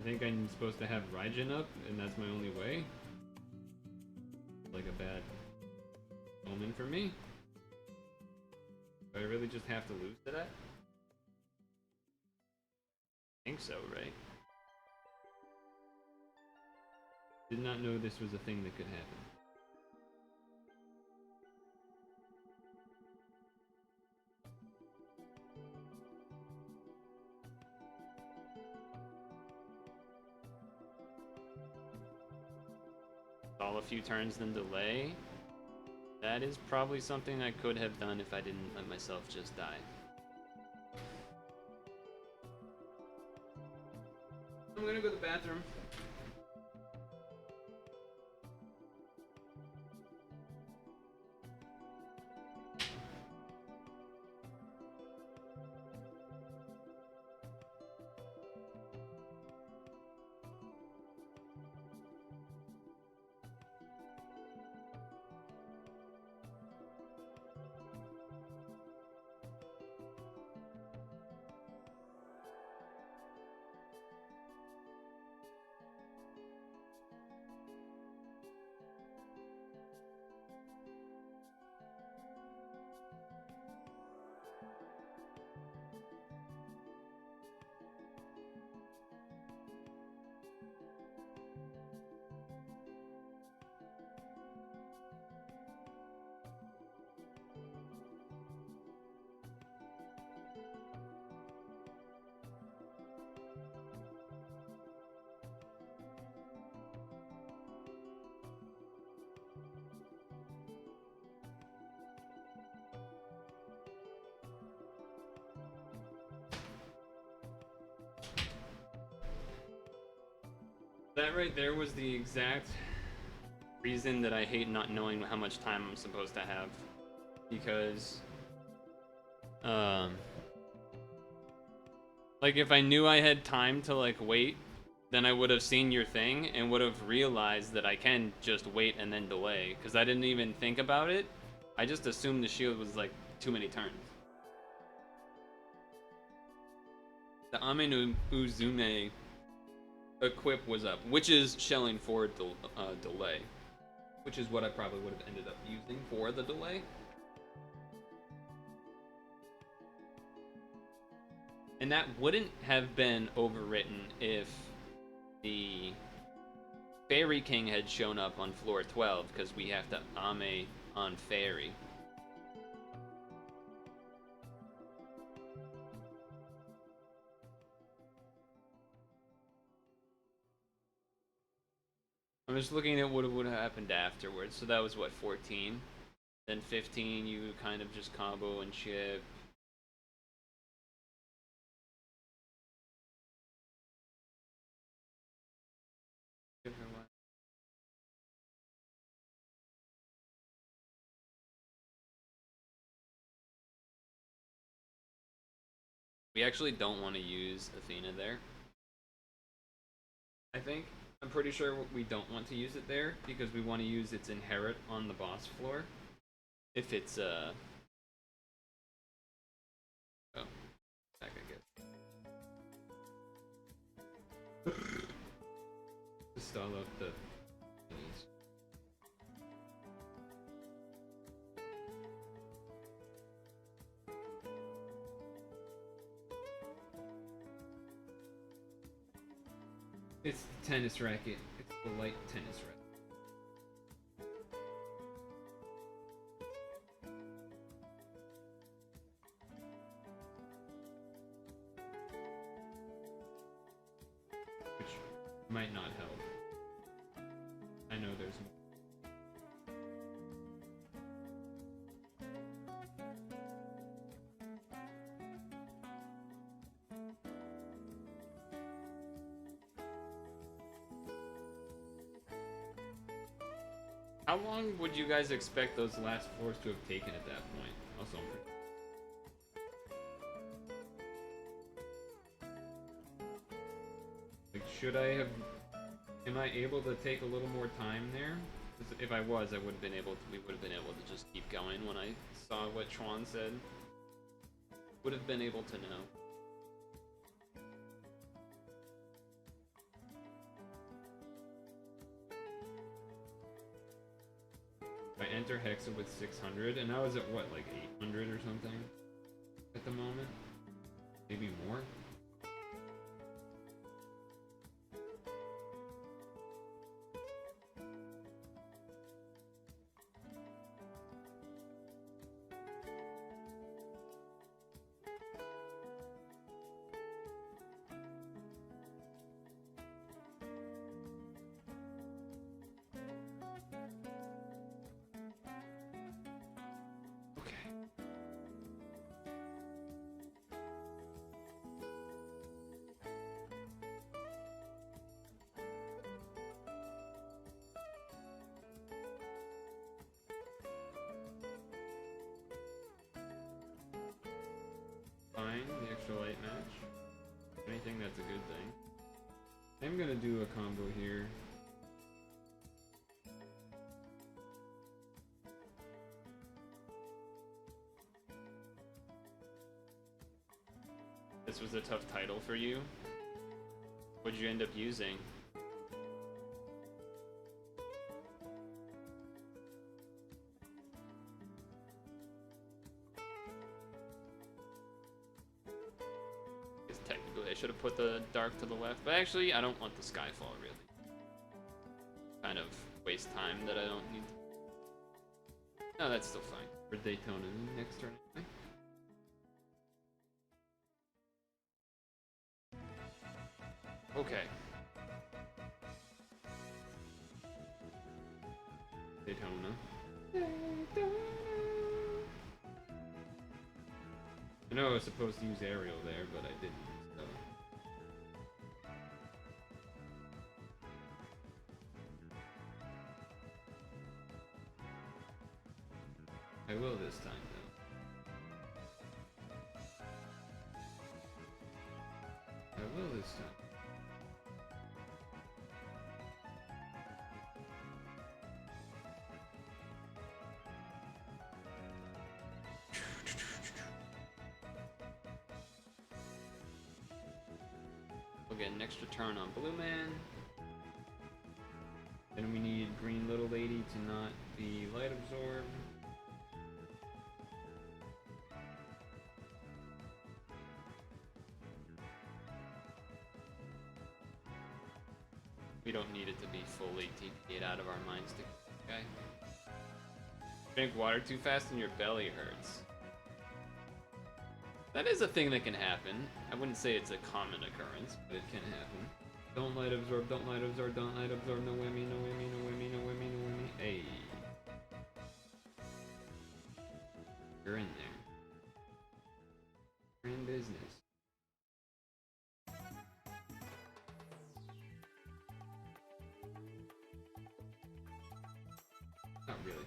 I think I'm supposed to have Raijin up, and that's my only way. Like a bad omen for me. Do I really just have to lose to that? I think so, right? Did not know this was a thing that could happen. All a few turns then delay. That is probably something I could have done if I didn't let myself just die. I'm gonna go to the bathroom. That right there was the exact reason that I hate not knowing how much time I'm supposed to have. Because, like if I knew I had time to like wait, then I would have seen your thing and would have realized that I can just wait and then delay. Because I didn't even think about it. I just assumed the shield was like too mame turns. The Ame no Uzume equip was up, which is shelling for delay, which is what I probably would have ended up using for the delay. And that wouldn't have been overwritten if the Fairy King had shown up on floor 12, because we have to Ame on Fairy. I'm just looking at what would have happened afterwards. So that was what, 14? Then 15, you kind of just combo and chip. We actually don't want to use Athena there. I think. I'm pretty sure we don't want to use it there because we want to use its inherit on the boss floor. If it's oh, back I guess. To stall out the thingies. It's the tennis racket. It's the light tennis racket. Which might not help. I know there's more. How long would you guys expect those last floors to have taken at that point? Also, like, should I have? Am I able to take a little more time there? 'Cause if I was, I would have been able to. We would have been able to just keep going. When I saw what Chuan said, would have been able to know. enter Hexa with 600, and I was at what, like 800 or something at the moment? Maybe more? Fine, the extra light match. If anything, that's a good thing. I'm gonna do a combo here. This was a tough title for you. What'd you end up using? Technically, I should have put the dark to the left, but actually, I don't want the Skyfall, really. Kind of waste time that I don't need. No, that's still fine. For Daytona next turn, anyway. Okay. Daytona. I know I was supposed to use aerial there, but I didn't, so. I will this time, though. I will this time. We'll get an extra turn on Blue Man. Then we need Green Little Lady to not be light absorbed. We don't need it to be fully TP'd out of our minds to okay. Drink water too fast and your belly hurts. That is a thing that can happen. I wouldn't say it's a common occurrence, but it can happen. Don't light absorb, don't light absorb, don't light absorb, no whammy, no whammy, no whammy, no whammy, no whammy. Hey. You're in there. You're in business. Not really.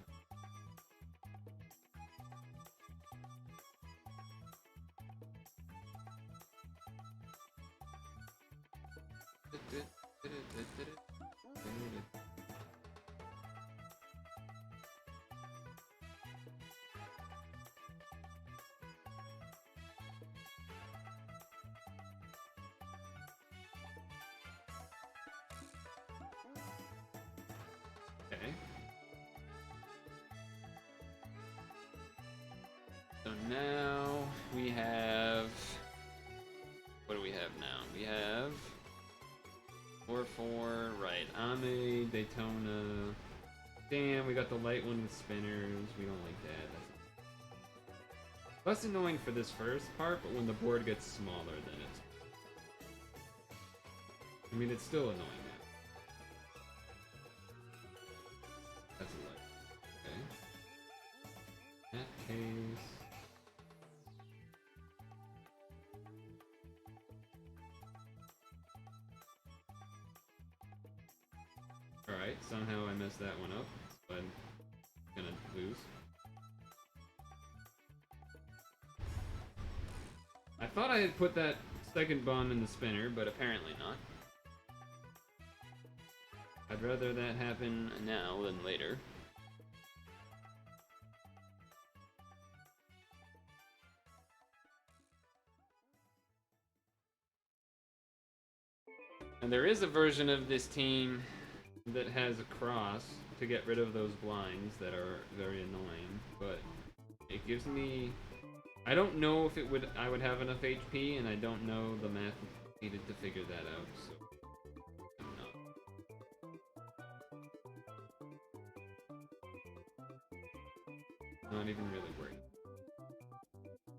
Okay. So now we have. What do we have now? We have 4-4, right? Ame, Daytona. Damn, we got the light one with spinners. We don't like that. That's less annoying for this first part, but when the board gets smaller, then it's. I mean, it's still annoying now. That's a light. Okay. In that case. Alright, somehow I messed that one up, but I'm gonna lose. I thought I had put that second bomb in the spinner, but apparently not. I'd rather that happen now than later. And there is a version of this team that has a cross to get rid of those blinds that are very annoying, but it gives me... I don't know if I would have enough HP, and I don't know the math needed to figure that out, so I'm not even really worried.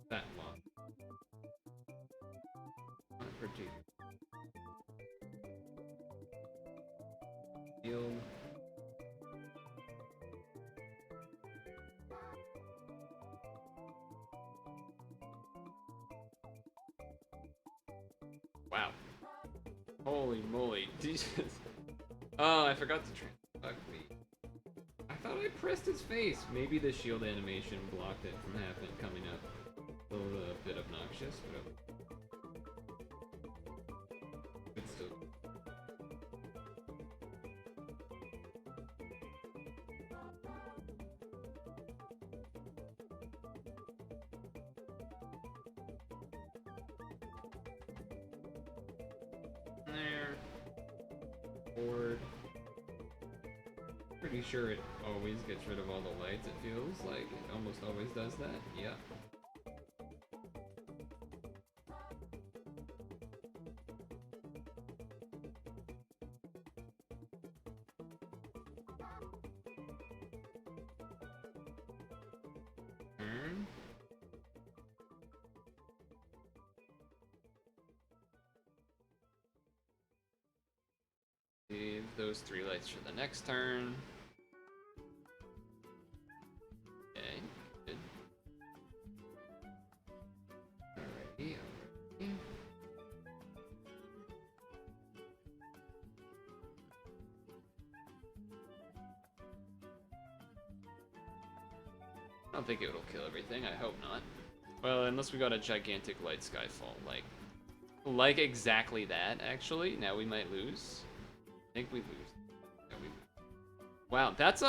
That long. Not for G. Heal. Wow. Holy moly. Jesus. Oh, I forgot to transfuck me. I thought I pressed his face. Maybe the shield animation blocked it from coming up. A little bit obnoxious, but it's still. There. Board. Pretty sure it always gets rid of all the lights, it feels like. It almost always does that. Yeah. Turn. Save those 3 lights for the next turn. Okay, good. Alrighty, alrighty. I don't think it will kill everything, I hope not. Well, unless we got a gigantic light skyfall, like exactly that, actually. Now we might lose. I think we lose. Yeah, we lose. Wow, that's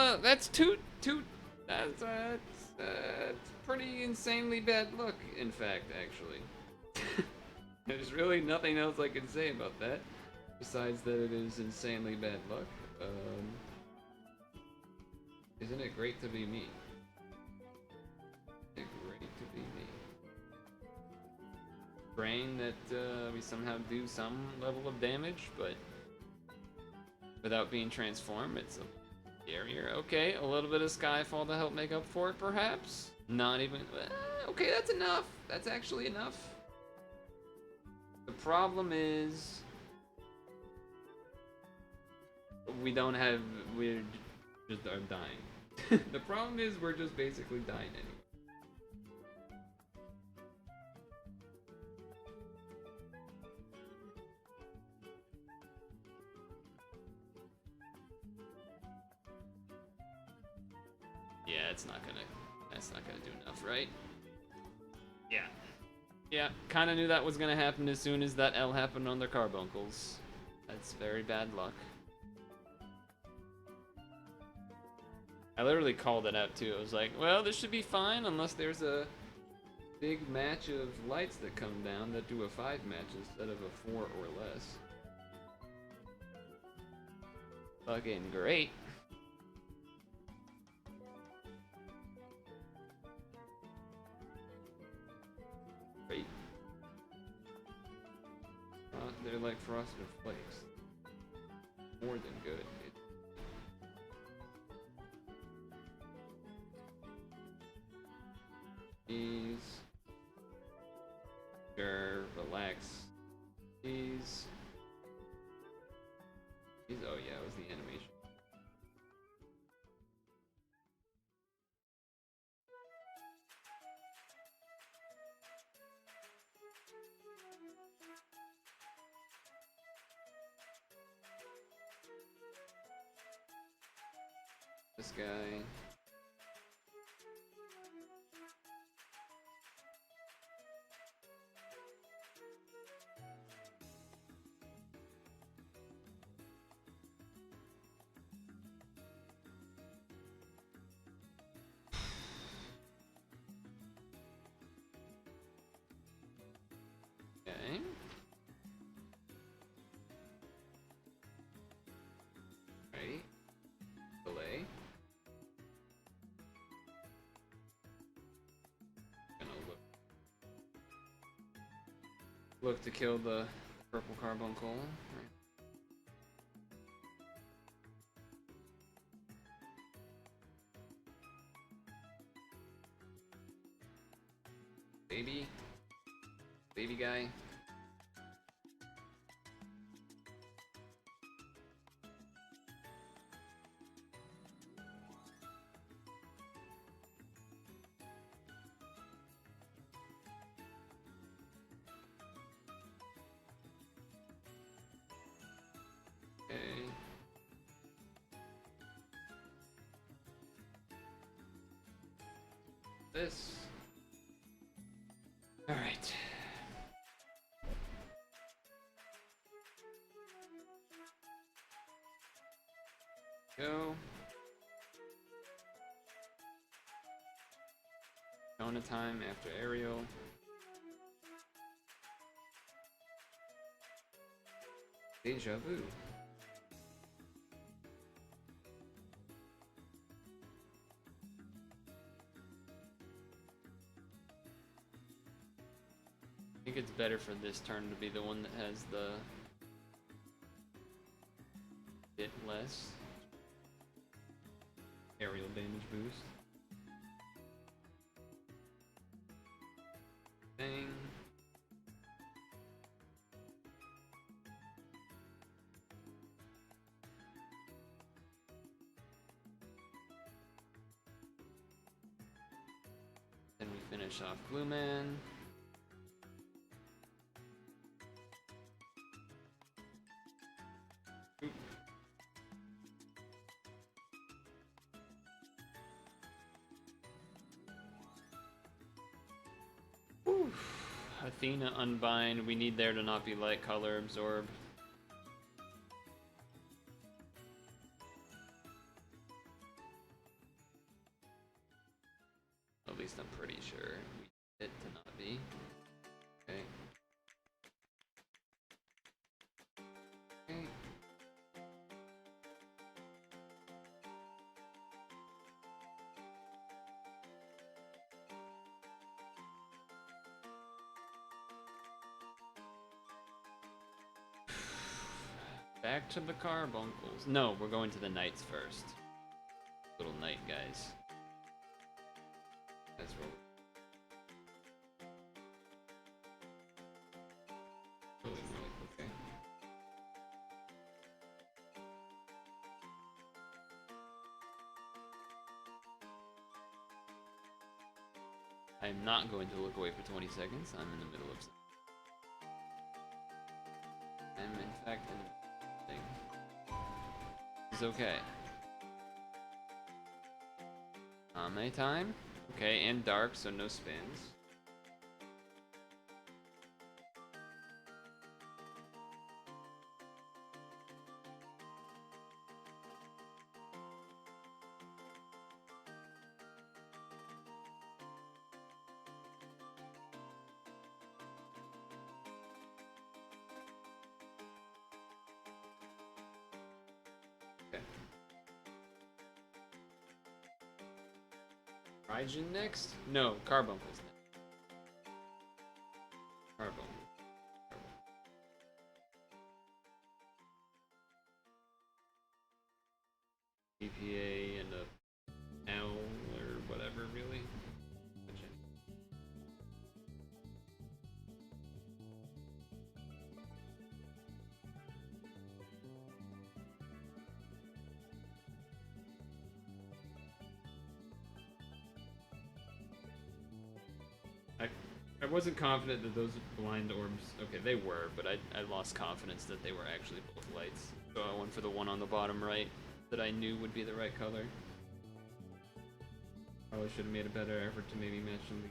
pretty insanely bad luck, in fact, actually. There's really nothing else I can say about that, besides that it is insanely bad luck. Isn't it great to be me? Isn't it great to be me? Praying that we somehow do some level of damage, but without being transformed, it's a scarier. Okay, a little bit of Skyfall to help make up for it, perhaps? Not even... okay, that's enough. That's actually enough. The problem is... we just are dying. The problem is we're just basically dying anyway. Yeah, that's not gonna do enough, right? Yeah. Yeah, kinda knew that was gonna happen as soon as that L happened on their carbuncles. That's very bad luck. I literally called it out too. I was like, well, this should be fine unless there's a big match of lights that come down that do a 5 match instead of a 4 or less. Fucking great. Great. They're like frosted flakes. More than good. Ease. Sure, relax. Ease. Ease. Oh yeah, it was the animation. This guy. Okay. Right. Delay. look to kill the purple carbuncle. Baby guy. Okay. This. All right. Go. Kona time after aerial. Deja vu. I think it's better for this turn to be the one that has the bit less aerial damage boost. Thing. Then we finish off Glue Man. Athena Unbind, we need there to not be light color absorb. At least I'm pretty sure we need it to not be. Okay. Okay. Back to the carbuncles. No, we're going to the knights first. Little knight guys. That's where we're... Okay. I'm not going to look away for 20 seconds. I'm in the middle of something. I'm in fact in the is okay. Ame time. Okay, and dark, so no spins. Raijin next? No, Carbuncle's next. Carbuncle. EPA and a L or whatever, really. I wasn't confident that those blind orbs... Okay, they were, but I lost confidence that they were actually both lights. So I went for the one on the bottom right that I knew would be the right color. Probably should have made a better effort to maybe match them.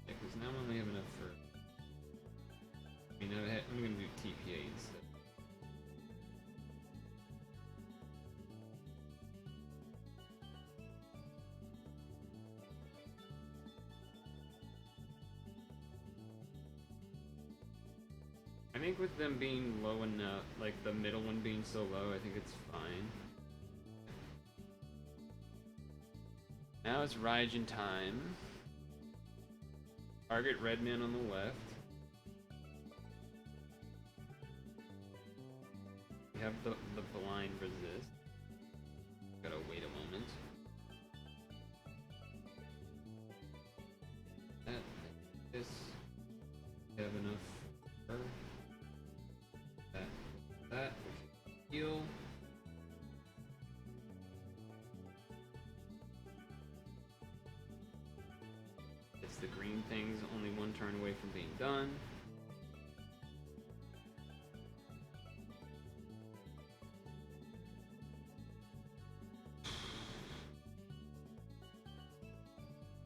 Yeah, because now I only have enough for... I mean, I'm going to do TPA instead. I think with them being low enough, like the middle one being so low, I think it's fine. Now it's Raijin time. Target red man on the left. We have the blind resist. Gotta wait a moment. This. We have enough for that. Heal. It's the green things only one turn away from being done.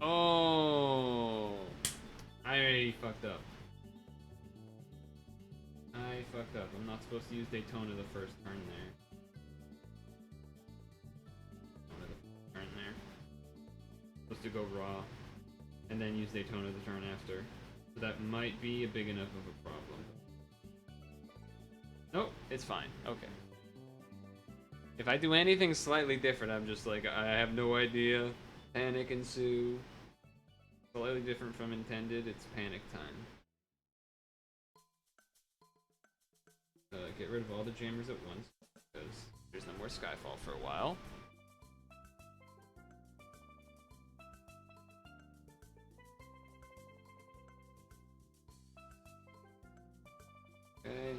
Oh, I fucked up. I'm not supposed to use Daytona the first turn there. Supposed to go raw, and then use Daytona the turn after. So that might be a big enough of a problem. Nope, it's fine. Okay. If I do anything slightly different, I'm just like, I have no idea. Panic ensue. Slightly different from intended, it's panic time. Get rid of all the jammers at once, because there's no more Skyfall for a while. Okay.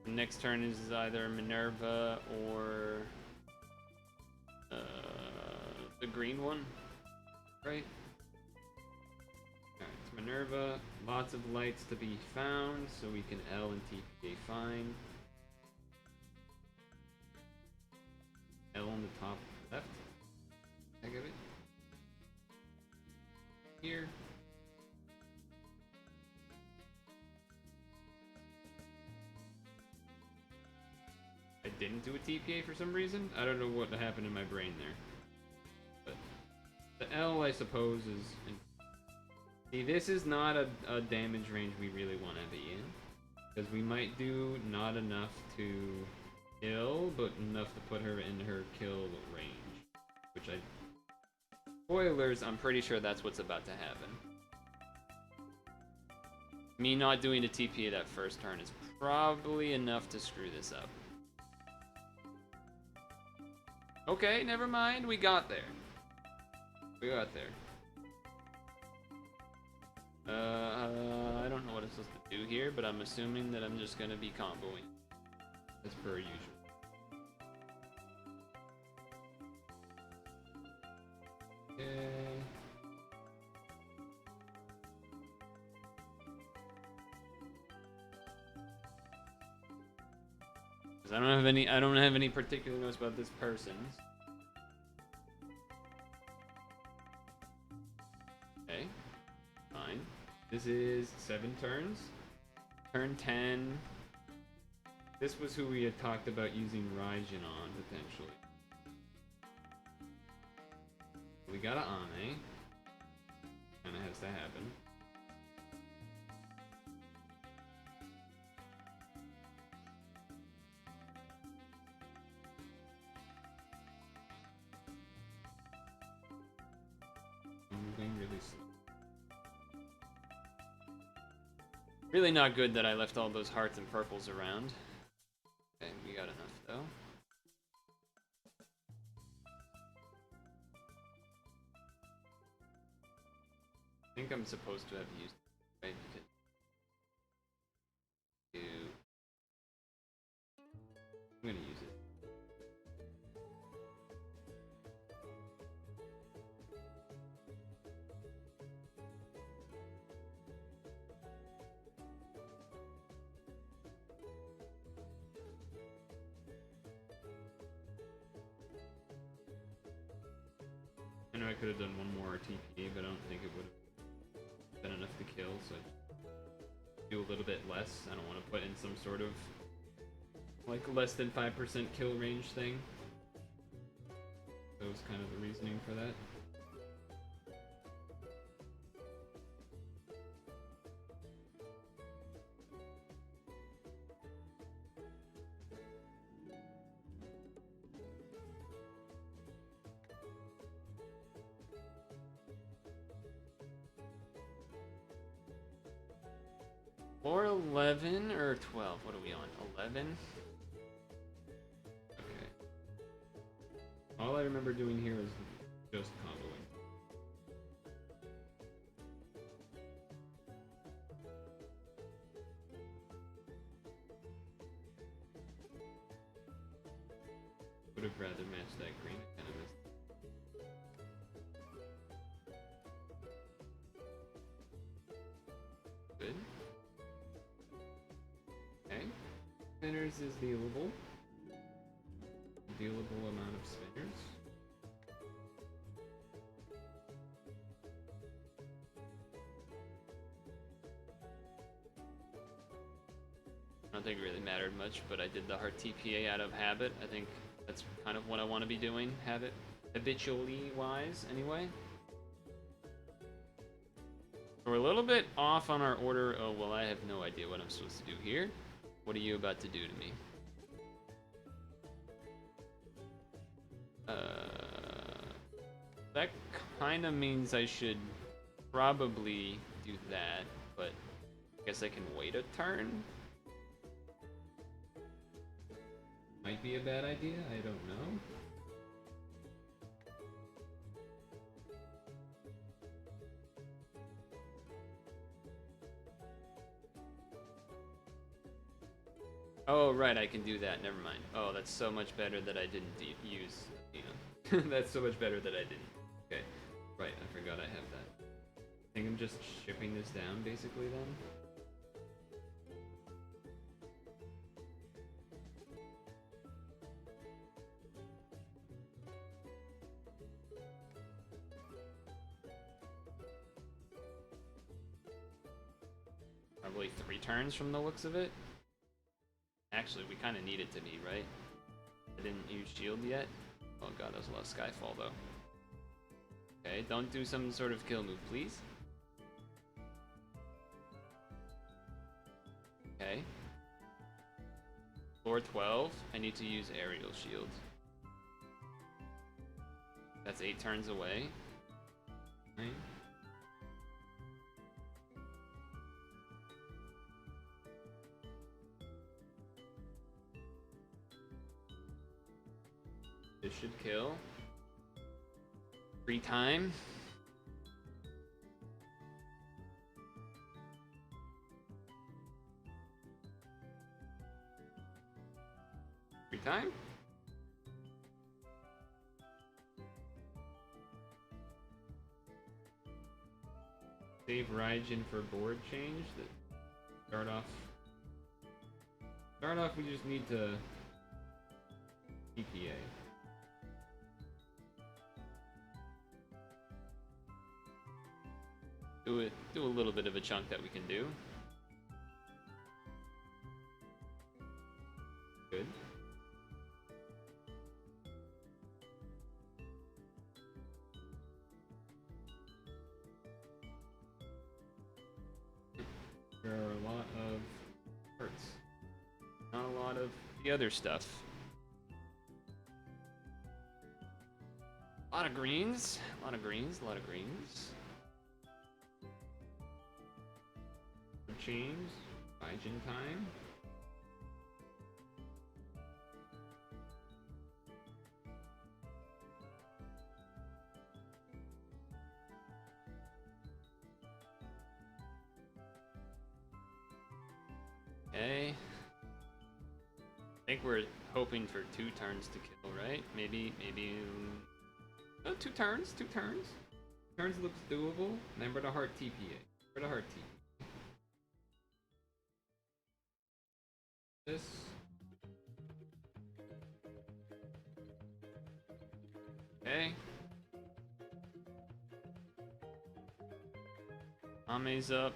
Next turn is either Minerva or the green one, right? Alright, it's Minerva. Lots of lights to be found, so we can L and TPA fine. L on the top left. I get it. Here. I didn't do a TPA for some reason. I don't know what happened in my brain there. But the L, I suppose, is... See, this is not a damage range we really want to be in. Because we might do not enough to kill, but enough to put her in her kill range. Which I... Spoilers, I'm pretty sure that's what's about to happen. Me not doing a TPA that first turn is probably enough to screw this up. Okay, never mind. We got there. I don't know what I'm supposed to do here, but I'm assuming that I'm just gonna be comboing as per usual. Okay. I don't have any particular notes about this person's. Okay. Fine. This is 7 turns. Turn 10. This was who we had talked about using Raijin on, potentially. We got an Ame. Kinda has to happen. Really not good that I left all those hearts and purples around. Okay, we got enough though. I think I'm supposed to have used it, right? I'm gonna use it. I know I could have done one more TP, but I don't think it would have been enough to kill, so I do a little bit less. I don't want to put in some sort of like less than 5% kill range thing. was kind of the reasoning for that. Floor 11 or 12? What are we on? 11? Okay. All I remember doing here is just comboing. Would have rather matched that green. I kind of missed. Good. Okay. Spinners is dealable. Dealable amount of spinners. I don't think it really mattered much, but I did the heart TPA out of habit. I think that's kind of what I want to be doing, habitually wise, anyway. We're a little bit off on our order. Oh, well, I have no idea what I'm supposed to do here. What are you about to do to me? That kind of means I should probably do that, but I guess I can wait a turn. Might be a bad idea, I don't know. Oh, right, I can do that. Never mind. Oh, that's so much better that I didn't use, you know. That's so much better that I didn't. Okay. Right, I forgot I have that. I think I'm just shipping this down, basically, then. Probably 3 turns from the looks of it. Actually, we kind of need it to be, right? I didn't use shield yet. Oh god, that was a lot of Skyfall, though. Okay, don't do some sort of kill move, please. Okay. Floor 12, I need to use aerial shield. That's 8 turns away. 9. This should kill. Free time. Free time. Save Raijin for board change. Start off. We just need to TPA. Do a little bit of a chunk that we can do. Good. There are a lot of hurts. Not a lot of the other stuff. A lot of greens. A lot of greens. A lot of greens. Change. Raijin time. Okay. I think we're hoping for 2 turns to kill, right? Maybe. Oh, 2 turns. 2 turns. Turns looks doable. Remember the heart TPA. Remember the heart TPA. This. Okay. Ame's up.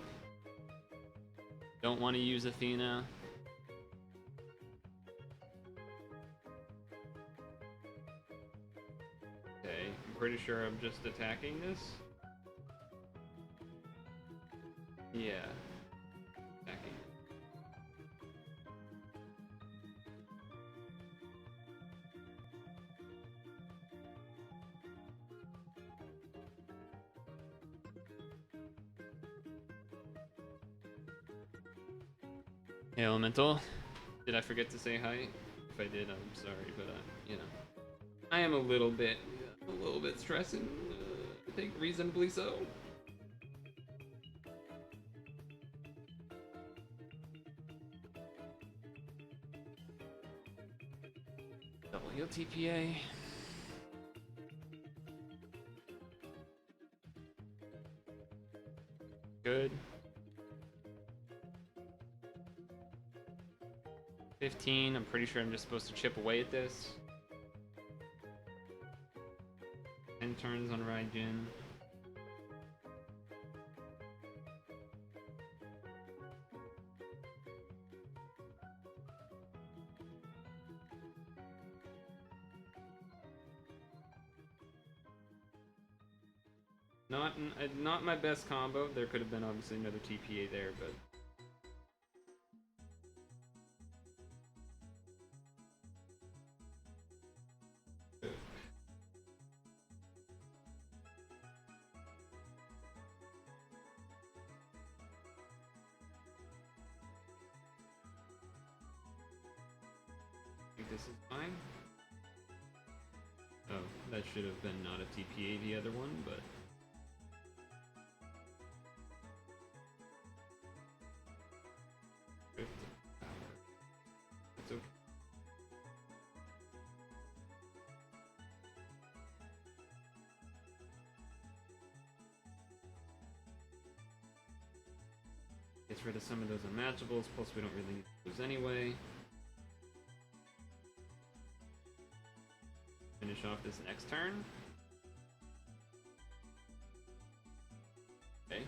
Don't want to use Athena. Okay. pretty sure I'm just attacking this. Yeah. Attacking. Hey, Elemental. Did I forget to say hi? If I did, I'm sorry, but you know, I am a little bit stressed, and I think reasonably so. Double heal TPA. Good. 15. I'm pretty sure I'm just supposed to chip away at this. 10 turns on Raijin. Not my best combo. There could have been obviously another TPA there, but I think this is fine. Oh, that should have been not a TPA, the other one, but it's okay. Gets rid of some of those unmatchables, plus we don't really need those anyway. Finish off this next turn. Okay.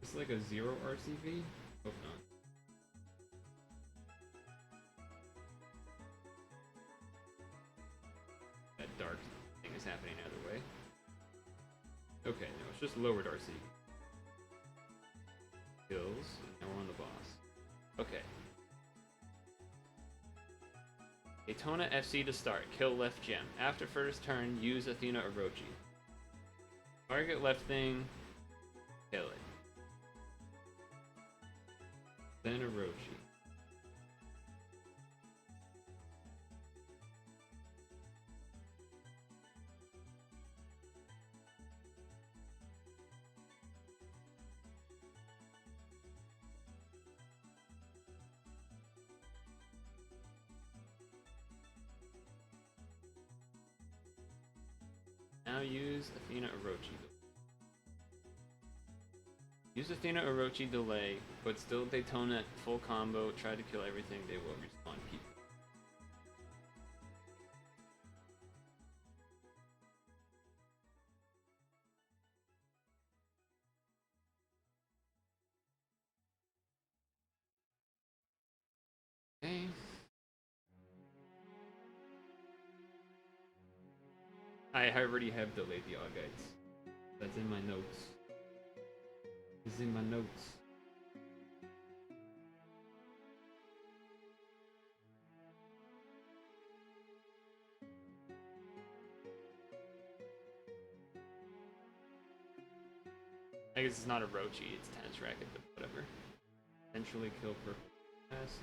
It's like a 0 RCV? Hope not. That dark thing is happening either way. Okay, no, it's just lowered RC. Kills. Now we're on the boss. Okay. Daytona FC to start. Kill left gem. After first turn, use Athena Orochi. Target left thing. Kill it. Then Orochi. Now use Athena Orochi. Use Athena Orochi delay, but still Daytona full combo. Try to kill everything. They will respawn people. Okay. I already have delayed the Augites. That's in my notes. It's in my notes. I guess it's not a Rochi, it's Tennis Racket, but whatever. Eventually kill Purple fast.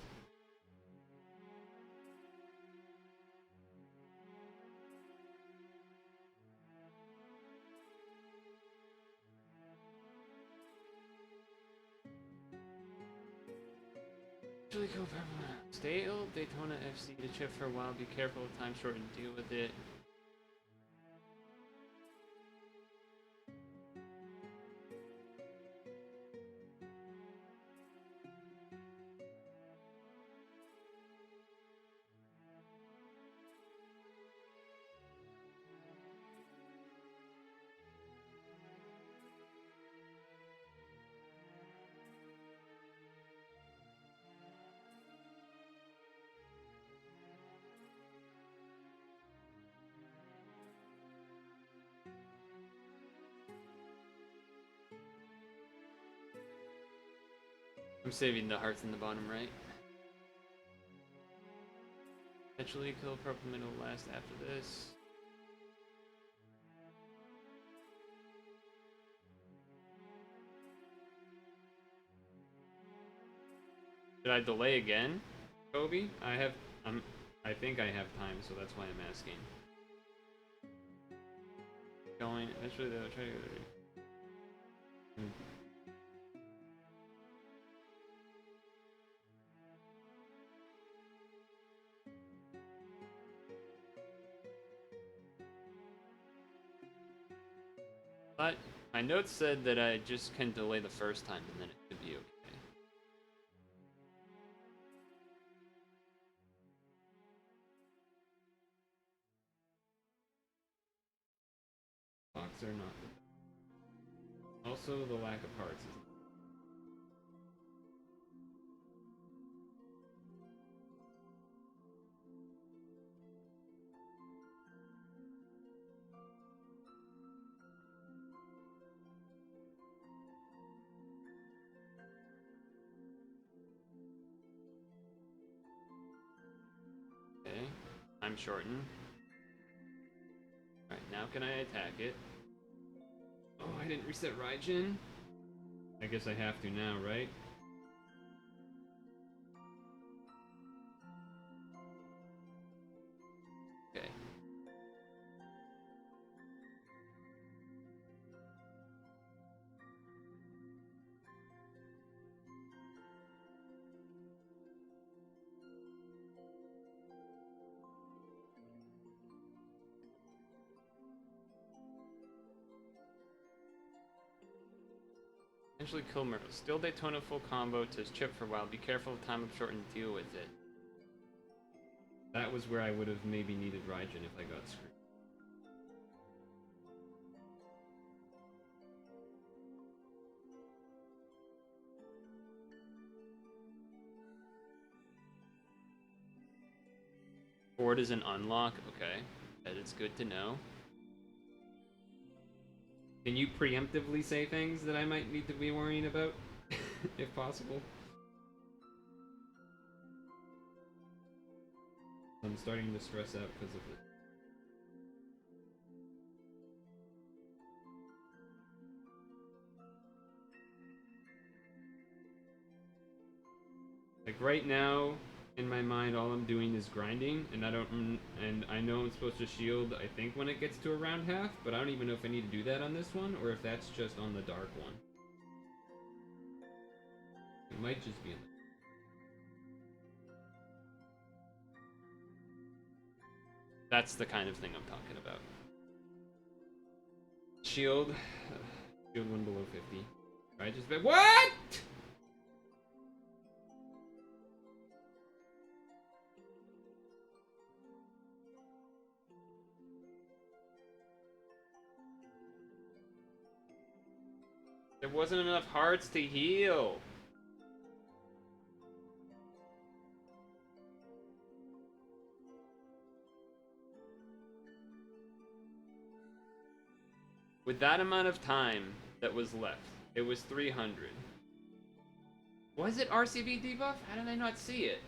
Eventually kill Purple. Stay ill, Daytona FC to chip for a while. Be careful with time short and deal with it. I'm saving the hearts in the bottom right. Eventually, kill purple middle last after this. Did I delay again, Kobe? I think I have time, so that's why I'm asking. Going. Eventually, they'll try to. But my notes said that I just can delay the first time, and then it should be okay. Clocks are not the best. Also, the lack of hearts is. Okay, I'm shortened. Alright, now can I attack it? Oh, I didn't reset Raijin? I guess I have to now, right? Okay. Eventually kill Myrtle. Still Daytona full combo to chip for a while. Be careful of time of short and deal with it. That was where I would have maybe needed Raijin if I got screwed. Ford is an unlock. Okay. That is good to know. Can you preemptively say things that I might need to be worrying about? If possible. I'm starting to stress out because of it. Like right now, in my mind, all I'm doing is grinding, and I know I'm supposed to shield, I think, when it gets to around half, but I don't even know if I need to do that on this one, or if that's just on the dark one. It might just be in the... That's the kind of thing I'm talking about. Shield. Shield one below 50. Right, just... What?! There wasn't enough hearts to heal. With that amount of time that was left, it was 300. Was it RCB debuff? How did I not see it?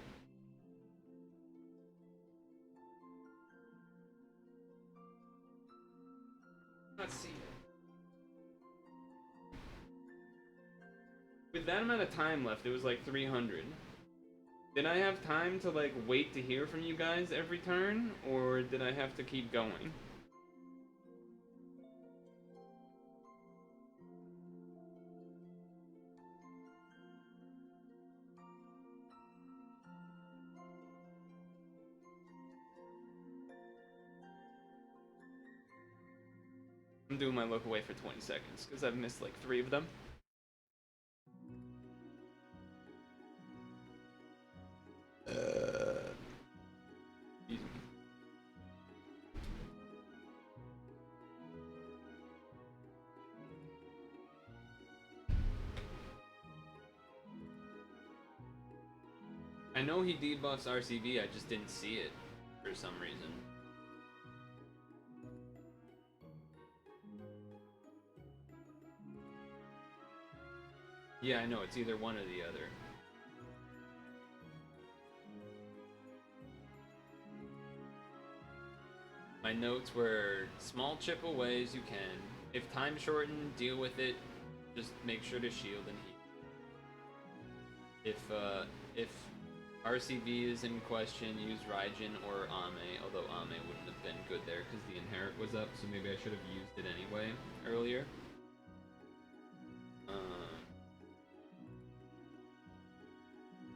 Not see it. With that amount of time left, it was like 300. Did I have time to like wait to hear from you guys every turn, or did I have to keep going? I'm doing my look away for 20 seconds because I've missed like 3 of them. Excuse me. I know he debuffs RCB, I just didn't see it for some reason. Yeah, I know, it's either one or the other. notes were small chip away as you can. If time shortened, deal with it. Just make sure to shield and heal. If RCV is in question, use Raijin or Ame, although Ame wouldn't have been good there because the inherit was up, so maybe I should have used it anyway earlier.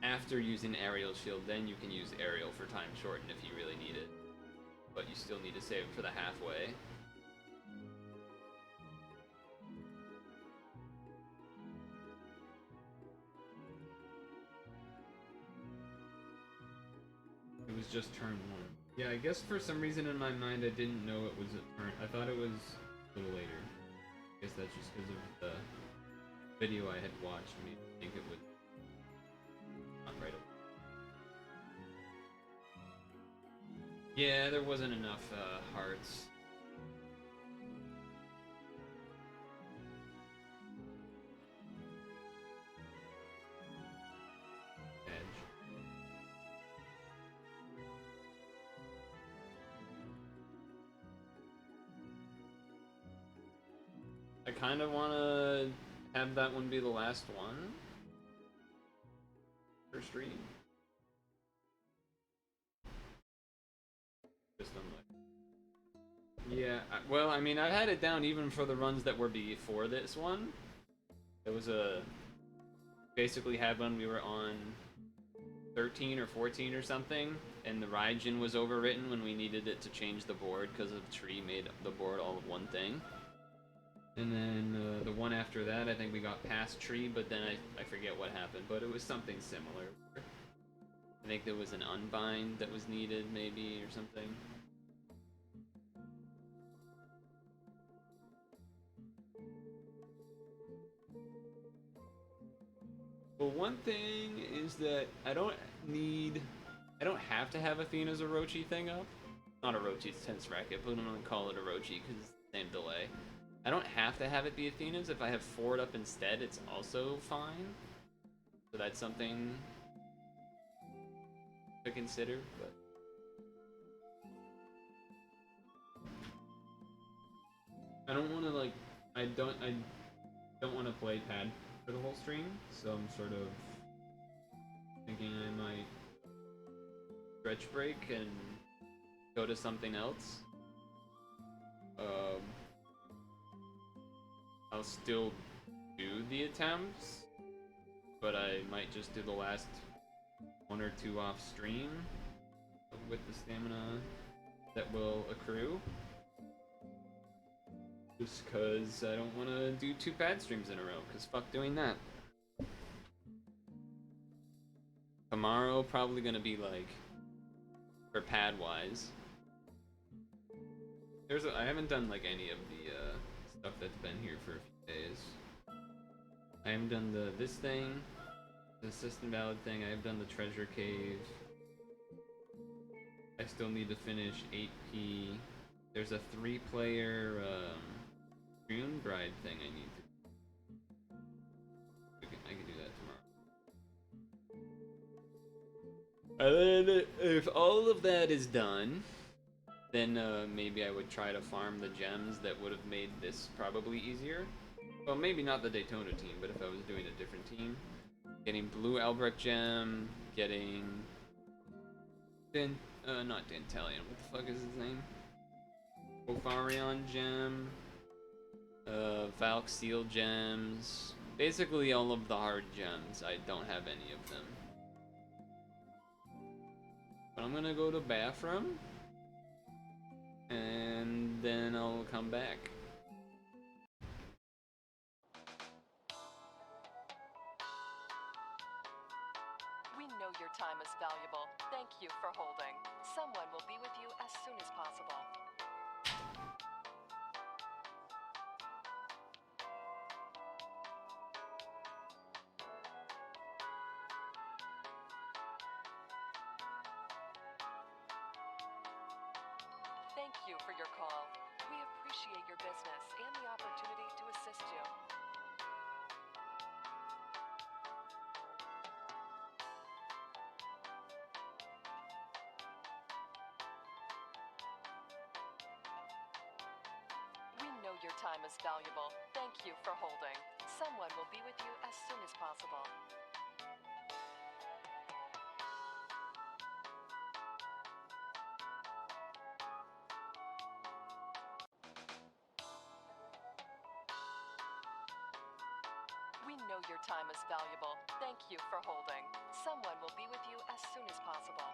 After using Aerial Shield, then you can use Aerial for time shorten if you really need it. But you still need to save it for the halfway. It was just turn 1. Yeah, I guess for some reason in my mind I didn't know it was a turn. I thought it was a little later. I guess that's just because of the video I had watched me think it was not right away. Yeah, there wasn't enough hearts. I kind of want to have that one be the last one for stream. Just yeah, well, I mean, I had it down even for the runs that were before this one. It was basically had one we were on 13 or 14 or something, and the Raijin was overwritten when we needed it to change the board because of tree made the board all of one thing. And then the one after that, I think we got past tree, but then I forget what happened, but it was something similar. I think there was an unbind that was needed, maybe, or something. Well, one thing is that I don't have to have Athena's Orochi thing up. Not Orochi's tense racket, but I'm gonna call it Orochi because it's the same delay. I don't have to have it be Athena's. If I have Ford up instead, it's also fine. So that's something to consider, but I don't want to I don't want to play pad for the whole stream, so I'm sort of thinking I might stretch break and go to something else. I'll still do the attempts, but I might just do the last 1 or 2 off stream with the stamina that will accrue. Just cause I don't want to do 2 pad streams in a row, cause fuck doing that. Tomorrow probably gonna be like, for pad wise. I haven't done like any of the stuff that's been here for a few days. I haven't done this thing, the system valid thing. I have done the treasure cave. I still need to finish 8P. There's a 3-player June Bride thing I need to. I can do that tomorrow. And then if all of that is done, then maybe I would try to farm the gems that would have made this probably easier. Well, maybe not the Daytona team, but if I was doing a different team. Getting blue Albrecht gem, getting not Dantalion, what the fuck is his name? Opharion gem, Valk Seal gems, basically all of the hard gems. I don't have any of them. But I'm gonna go to bathroom, and then I'll come back. We know your time is valuable. Thank you for holding. Someone will be with you as soon as possible. Thank you for your call. We appreciate your business and the opportunity to assist you. time is valuable. Thank you for holding. Someone will be with you as soon as possible. We know your time is valuable. Thank you for holding. Someone will be with you as soon as possible.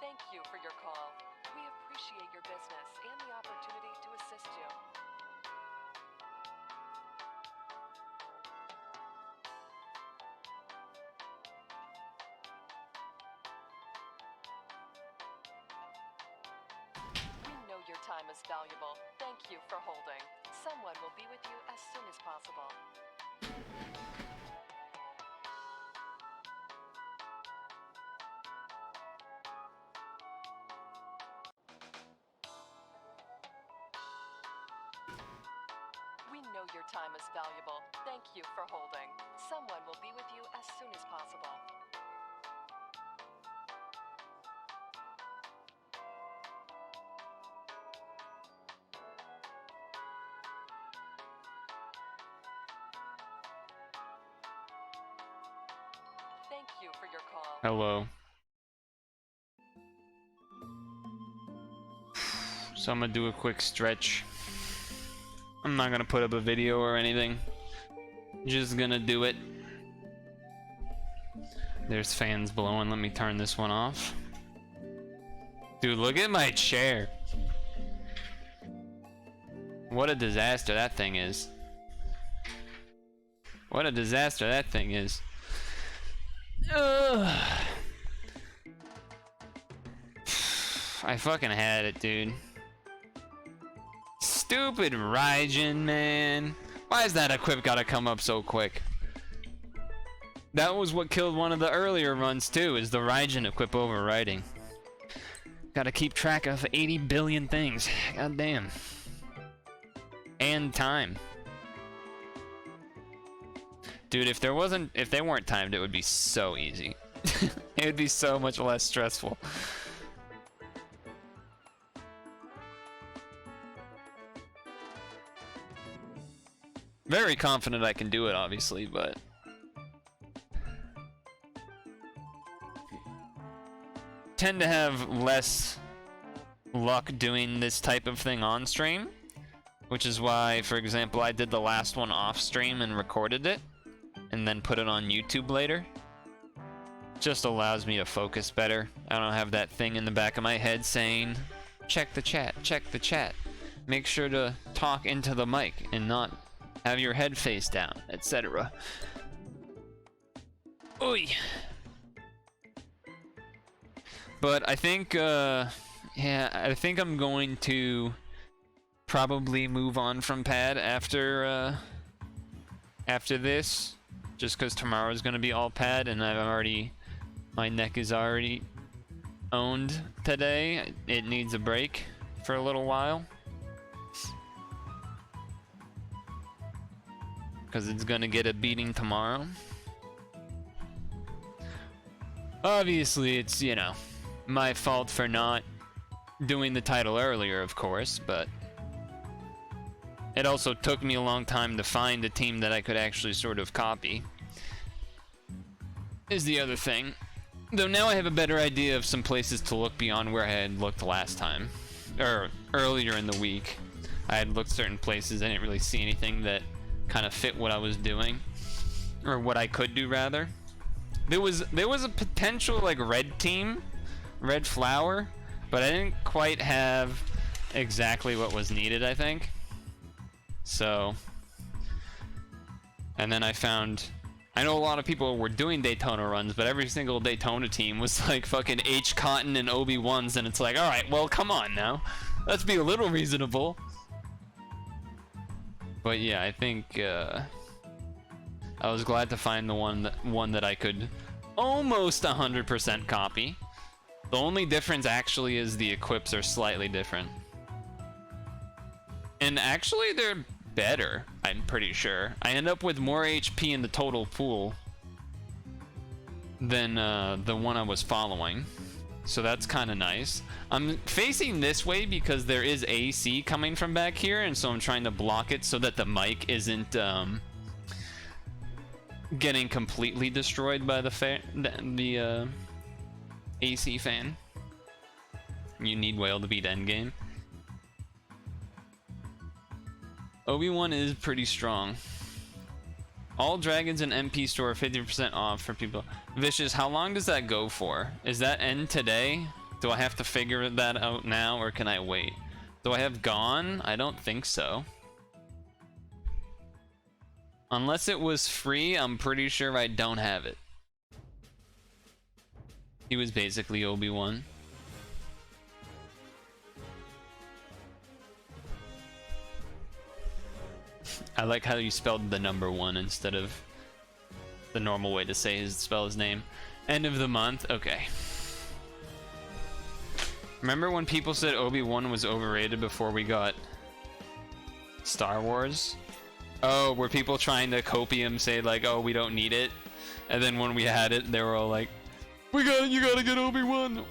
Thank you for your call. We appreciate your business and the opportunity to assist you. We know your time is valuable. Thank you for holding. Someone will be with you as soon as possible. We know your time is valuable. Thank you for holding. Someone will be with you as soon as possible. Thank you for your call. Hello. So I'm gonna do a quick stretch. I'm not gonna put up a video or anything. Just gonna do it. There's fans blowing. Let me turn this one off. Dude, look at my chair. What a disaster that thing is. What a disaster that thing is. Ugh. I fucking had it, dude. Stupid Raijin, man. Why is that equip gotta come up so quick? That was what killed one of the earlier runs too, is the Raijin equip overriding. Gotta keep track of 80 billion things. God damn. And time. Dude, if they weren't timed, it would be so easy. It would be so much less stressful. Very confident I can do it, obviously, but tend to have less luck doing this type of thing on stream, which is why, for example, I did the last one off stream and recorded it and then put it on YouTube later. Just allows me to focus better. I don't have that thing in the back of my head saying, check the chat, check the chat. Make sure to talk into the mic and not have your head face down, etc. Oi. But I think, yeah, I think I'm going to probably move on from pad after this, just because tomorrow's gonna be all pad, and my neck is already owned today. It needs a break for a little while. Because it's gonna get a beating tomorrow. Obviously, it's, you know, my fault for not doing the title earlier, of course, but it also took me a long time to find a team that I could actually sort of copy. Is the other thing. Though now I have a better idea of some places to look beyond where I had looked last time. Or earlier in the week. I had looked certain places, I didn't really see anything that kind of fit what I was doing, or what I could do rather. There was a potential like red team, red flower, but I didn't quite have exactly what was needed, I think. So, and then I know a lot of people were doing Daytona runs, but every single Daytona team was like fucking H Cotton and Obi-Wans, and it's like, all right, well, come on now, let's be a little reasonable. But yeah, I think I was glad to find the one that I could almost 100% copy. The only difference actually is the equips are slightly different. And actually they're better, I'm pretty sure. I end up with more HP in the total pool than the one I was following. So that's kind of nice. I'm facing this way because there is AC coming from back here, and so I'm trying to block it so that the mic isn't getting completely destroyed by the AC fan. You need whale to beat endgame. Obi-Wan is pretty strong. All dragons in MP store 50% off for people. Vicious, how long does that go for? Is that end today? Do I have to figure that out now, or can I wait? Do I have gone? I don't think so. Unless it was free, I'm pretty sure I don't have it. He was basically Obi-Wan. I like how you spelled the number 1 instead of the normal way to spell his name. End of the month? Okay. Remember when people said Obi-Wan was overrated before we got Star Wars? Oh, were people trying to copium say like, oh, we don't need it? And then when we had it, they were all like, you gotta get Obi-Wan.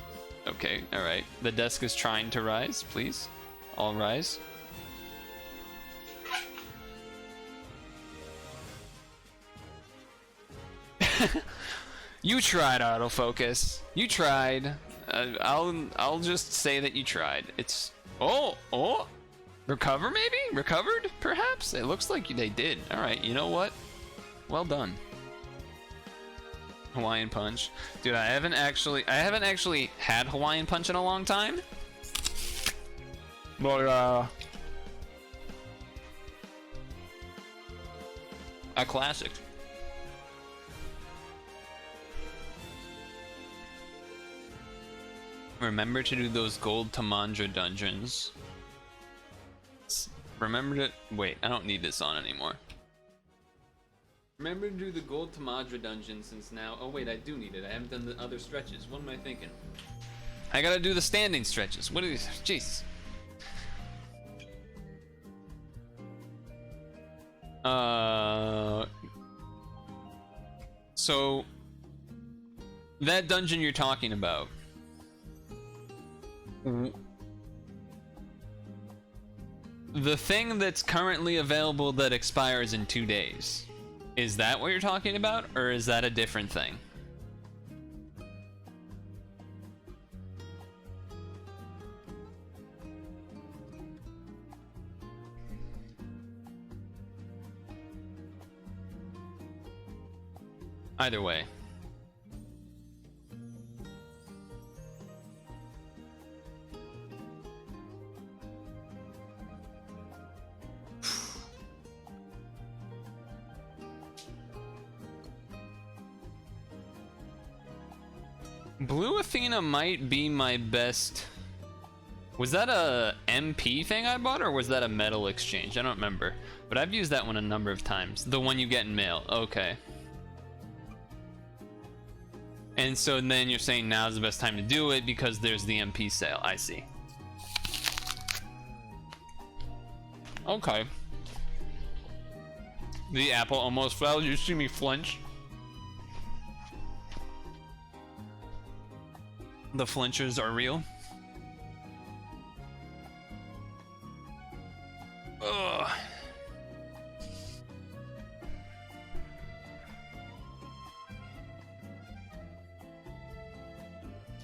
Okay, alright. The desk is trying to rise, please. All rise. You tried, autofocus. You tried. I'll just say that you tried. It's oh, recover maybe? Recovered perhaps? It looks like they did. All right, you know what? Well done. Hawaiian Punch, dude. I haven't actually had Hawaiian Punch in a long time. But a classic. Remember to do those gold Tamandra dungeons. Remember to... Wait, I don't need this on anymore. Remember to do the gold Tamandra dungeon since now... Oh wait, I do need it. I haven't done the other stretches. What am I thinking? I gotta do the standing stretches. What are these? Jeez. So... That dungeon you're talking about... The thing that's currently available that expires in 2 days. Is that what you're talking about? Or is that a different thing? Either way. Blue Athena might be my best. Was that a MP thing I bought, or was that a metal exchange? I don't remember, but I've used that one a number of times. The one you get in mail. Okay. And so then you're saying now's the best time to do it because there's the MP sale. I see. Okay. The apple almost fell. You see me flinch? The flinchers are real. Ugh.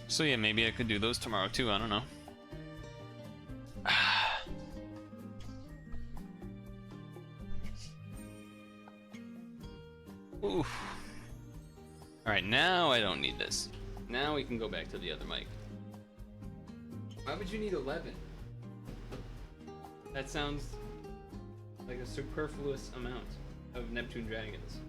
So yeah, maybe I could do those tomorrow too. I don't know. Oof. All right, now I don't need this. Now we can go back to the other mic. Why would you need 11? That sounds like a superfluous amount of Neptune Dragons.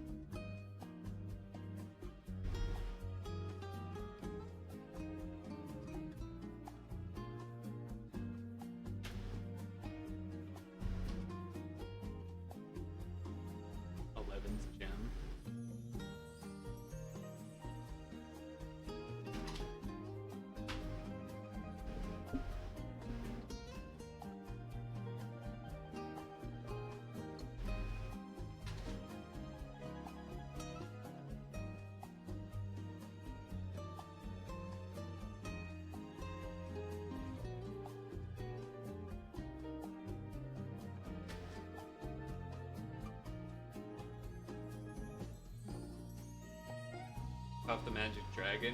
Puff the Magic Dragon.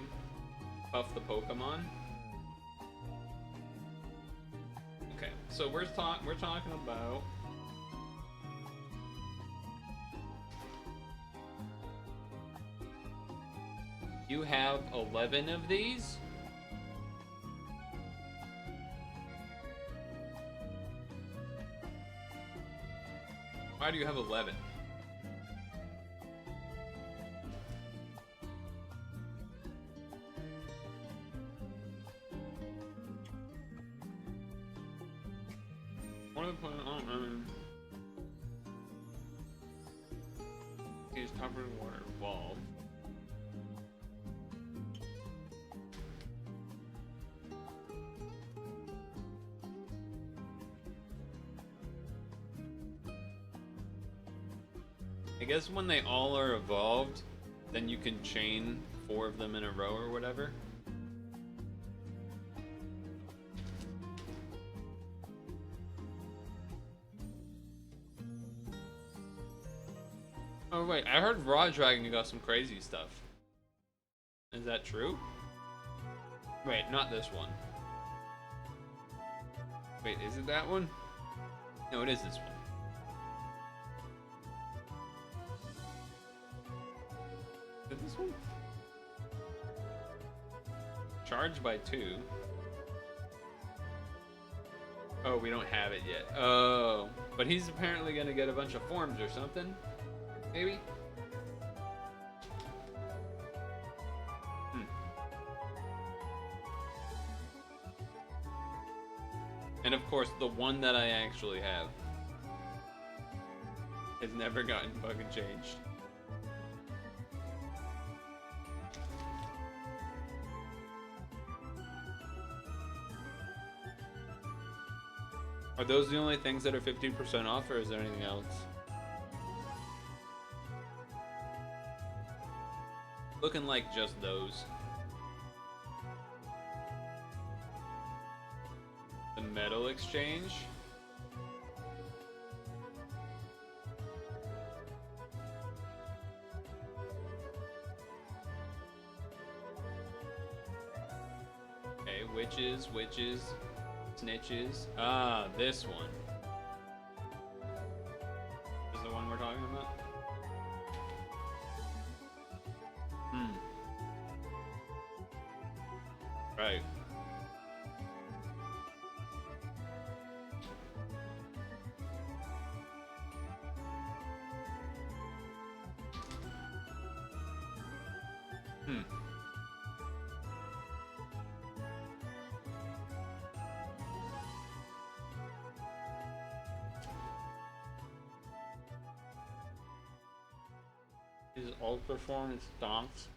Puff the Pokemon. Okay, so we're talking about you have 11 of these. Why do you have 11? One of the players, I don't remember. He's covered in water. Evolve. I guess when they all are evolved, then you can chain 4 of them in a row or whatever. Oh wait, I heard Raw Dragon got some crazy stuff. Is that true? Wait, not this one. Wait, is it that one? No, it is this one. Is it this one? Charged by 2. Oh, we don't have it yet. Oh, but he's apparently gonna get a bunch of forms or something. Maybe? And of course, the one that I actually have has never gotten fucking changed. Are those the only things that are 15% off, or is there anything else? Looking like just those. The metal exchange. Okay, witches, snitches. Ah, this one. Is the one we're talking about? Right. Is all performance stonks?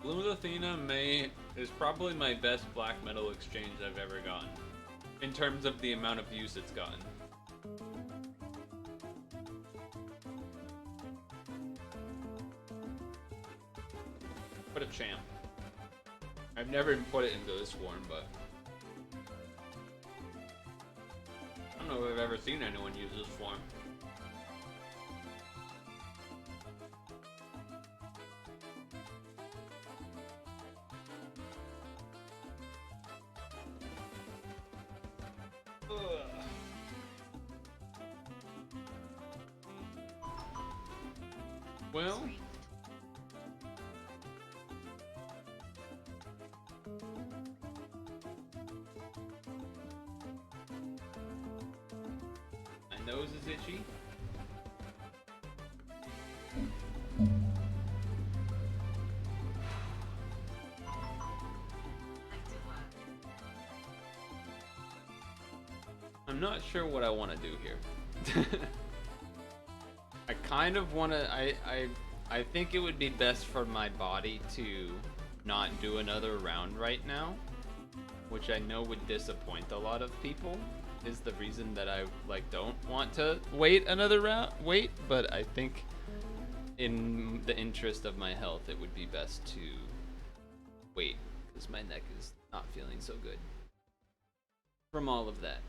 Bloom of Athena is probably my best black metal exchange I've ever gotten, in terms of the amount of use it's gotten. What a champ. I've never put it into this form, but I don't know if I've ever seen anyone use this form. Well, my nose is itchy. I'm not sure what I want to do here. I kind of want to. I think it would be best for my body to not do another round right now, which I know would disappoint a lot of people. Is the reason that I don't want to wait another round. But I think in the interest of my health, it would be best to wait because my neck is not feeling so good from all of that.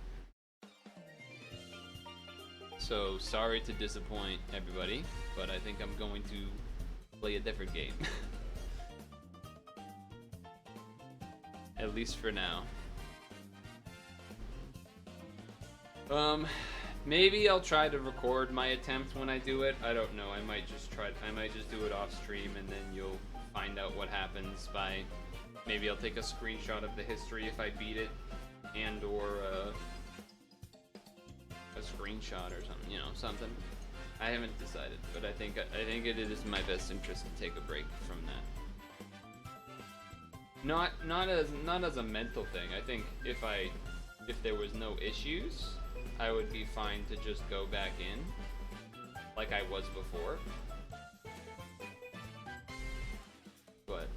So sorry to disappoint everybody, but I think I'm going to play a different game. At least for now. Maybe I'll try to record my attempt when I do it. I don't know. I might just do it off stream, and then you'll find out what happens by. Maybe I'll take a screenshot of the history if I beat it, and or a screenshot or something. You know, something. I haven't decided, but I think it is in my best interest to take a break from that. Not as a mental thing. I think if there was no issues, I would be fine to just go back in like I was before. But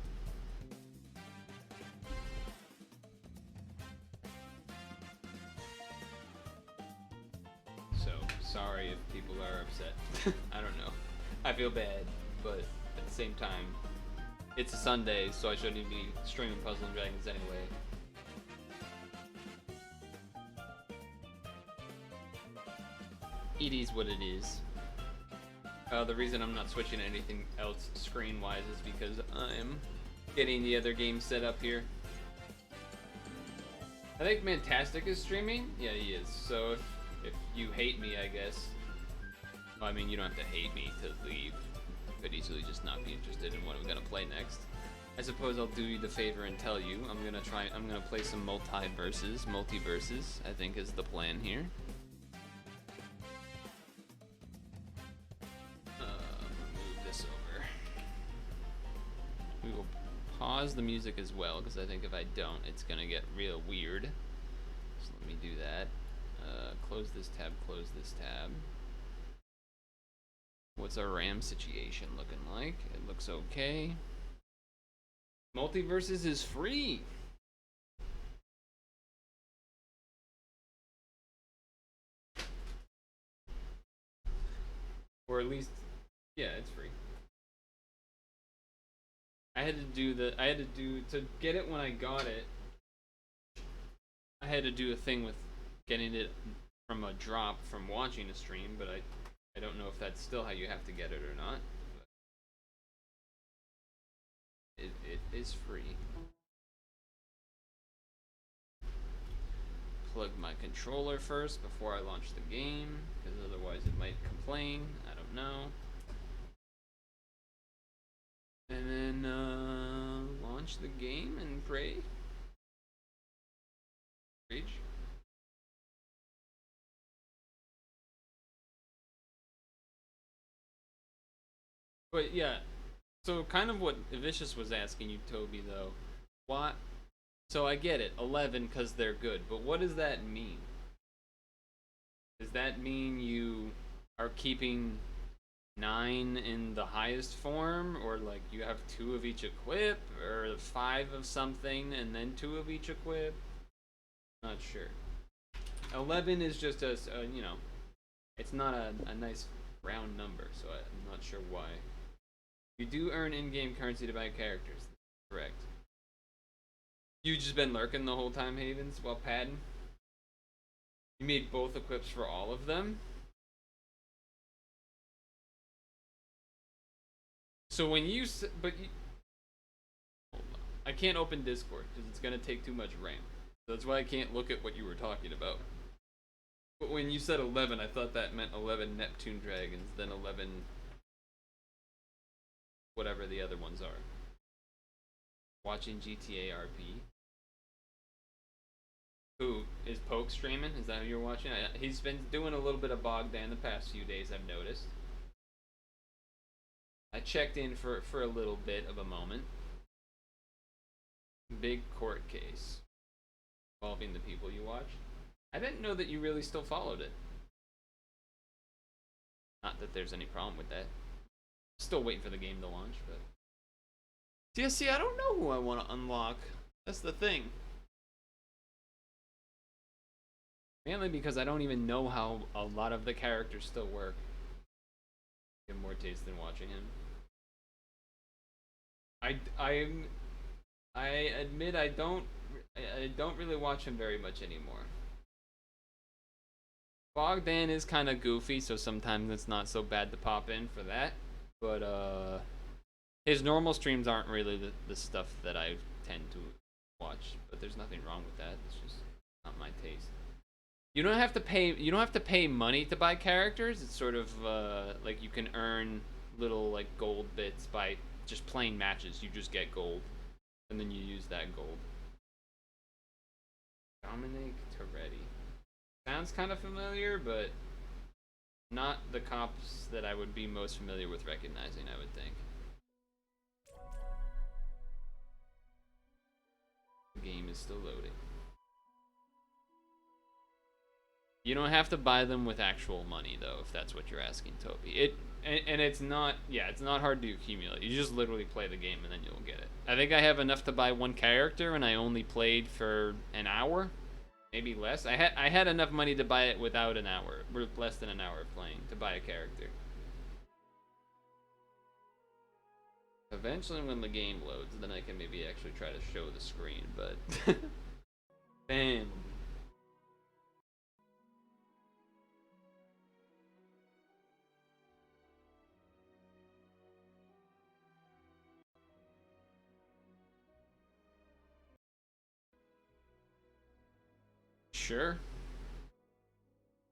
so sorry if people are upset. I don't know. I feel bad, but at the same time, it's a Sunday, so I shouldn't even be streaming Puzzle and Dragons anyway. It is what it is. The reason I'm not switching to anything else screen-wise is because I'm getting the other game set up here. I think Mantastic is streaming? Yeah, he is. So if you hate me, I guess. Well, I mean, you don't have to hate me to leave. You could easily just not be interested in what I'm gonna play next. I suppose I'll do you the favor and tell you. I'm gonna play some Multiversus. I think is the plan here. Move this over. We will pause the music as well, because I think if I don't, it's gonna get real weird. So let me do that. Close this tab, close this tab. What's our RAM situation looking like? It looks okay. Multiversus is free! Or at least, yeah, it's free. To get it when I got it, I had to do a thing with getting it from a drop from watching a stream, but I don't know if that's still how you have to get it or not. But it is free. Plug my controller first before I launch the game, because otherwise it might complain. I don't know. And then launch the game and pray. Rage. But yeah, so kind of what Vicious was asking you, Toby, though. Why? So I get it, 11 because they're good, but what does that mean? Does that mean you are keeping 9 in the highest form, or like you have 2 of each equip, or 5 of something and then 2 of each equip? Not sure. 11 is just a you know, it's not a nice round number, so I'm not sure why. You do earn in-game currency to buy characters. Correct. You just been lurking the whole time, Havens, while padding? You made both equips for all of them? So when you hold on. I can't open Discord because it's gonna take too much RAM. So that's why I can't look at what you were talking about. But when you said 11, I thought that meant 11 Neptune dragons, then 11 whatever the other ones are. Watching GTA RP. Who is Poke streaming? Is that who you're watching? He's been doing a little bit of Bogdan the past few days, I've noticed. I checked in for a little bit of a moment. Big court case involving the people you watch. I didn't know that you really still followed it. Not that there's any problem with that. Still waiting for the game to launch, but... Yeah, see, I don't know who I want to unlock. That's the thing. Mainly because I don't even know how a lot of the characters still work. I have more taste than watching him. I admit I don't really watch him very much anymore. Bogdan is kind of goofy, so sometimes it's not so bad to pop in for that. But his normal streams aren't really the stuff that I tend to watch. But there's nothing wrong with that. It's just not my taste. You don't have to pay. You don't have to pay money to buy characters. It's sort of like you can earn little like gold bits by just playing matches. You just get gold, and then you use that gold. Dominic Toretti. Sounds kind of familiar, but not the cops that I would be most familiar with recognizing, I would think. The game is still loading. You don't have to buy them with actual money, though, if that's what you're asking, Toby. And it's not, yeah, it's not hard to accumulate. You just literally play the game and then you'll get it. I think I have enough to buy one character, and I only played for an hour, maybe less. I had enough money to buy it without an hour, or less than an hour of playing to buy a character. Eventually, when the game loads, then I can maybe actually try to show the screen. But bam. Sure.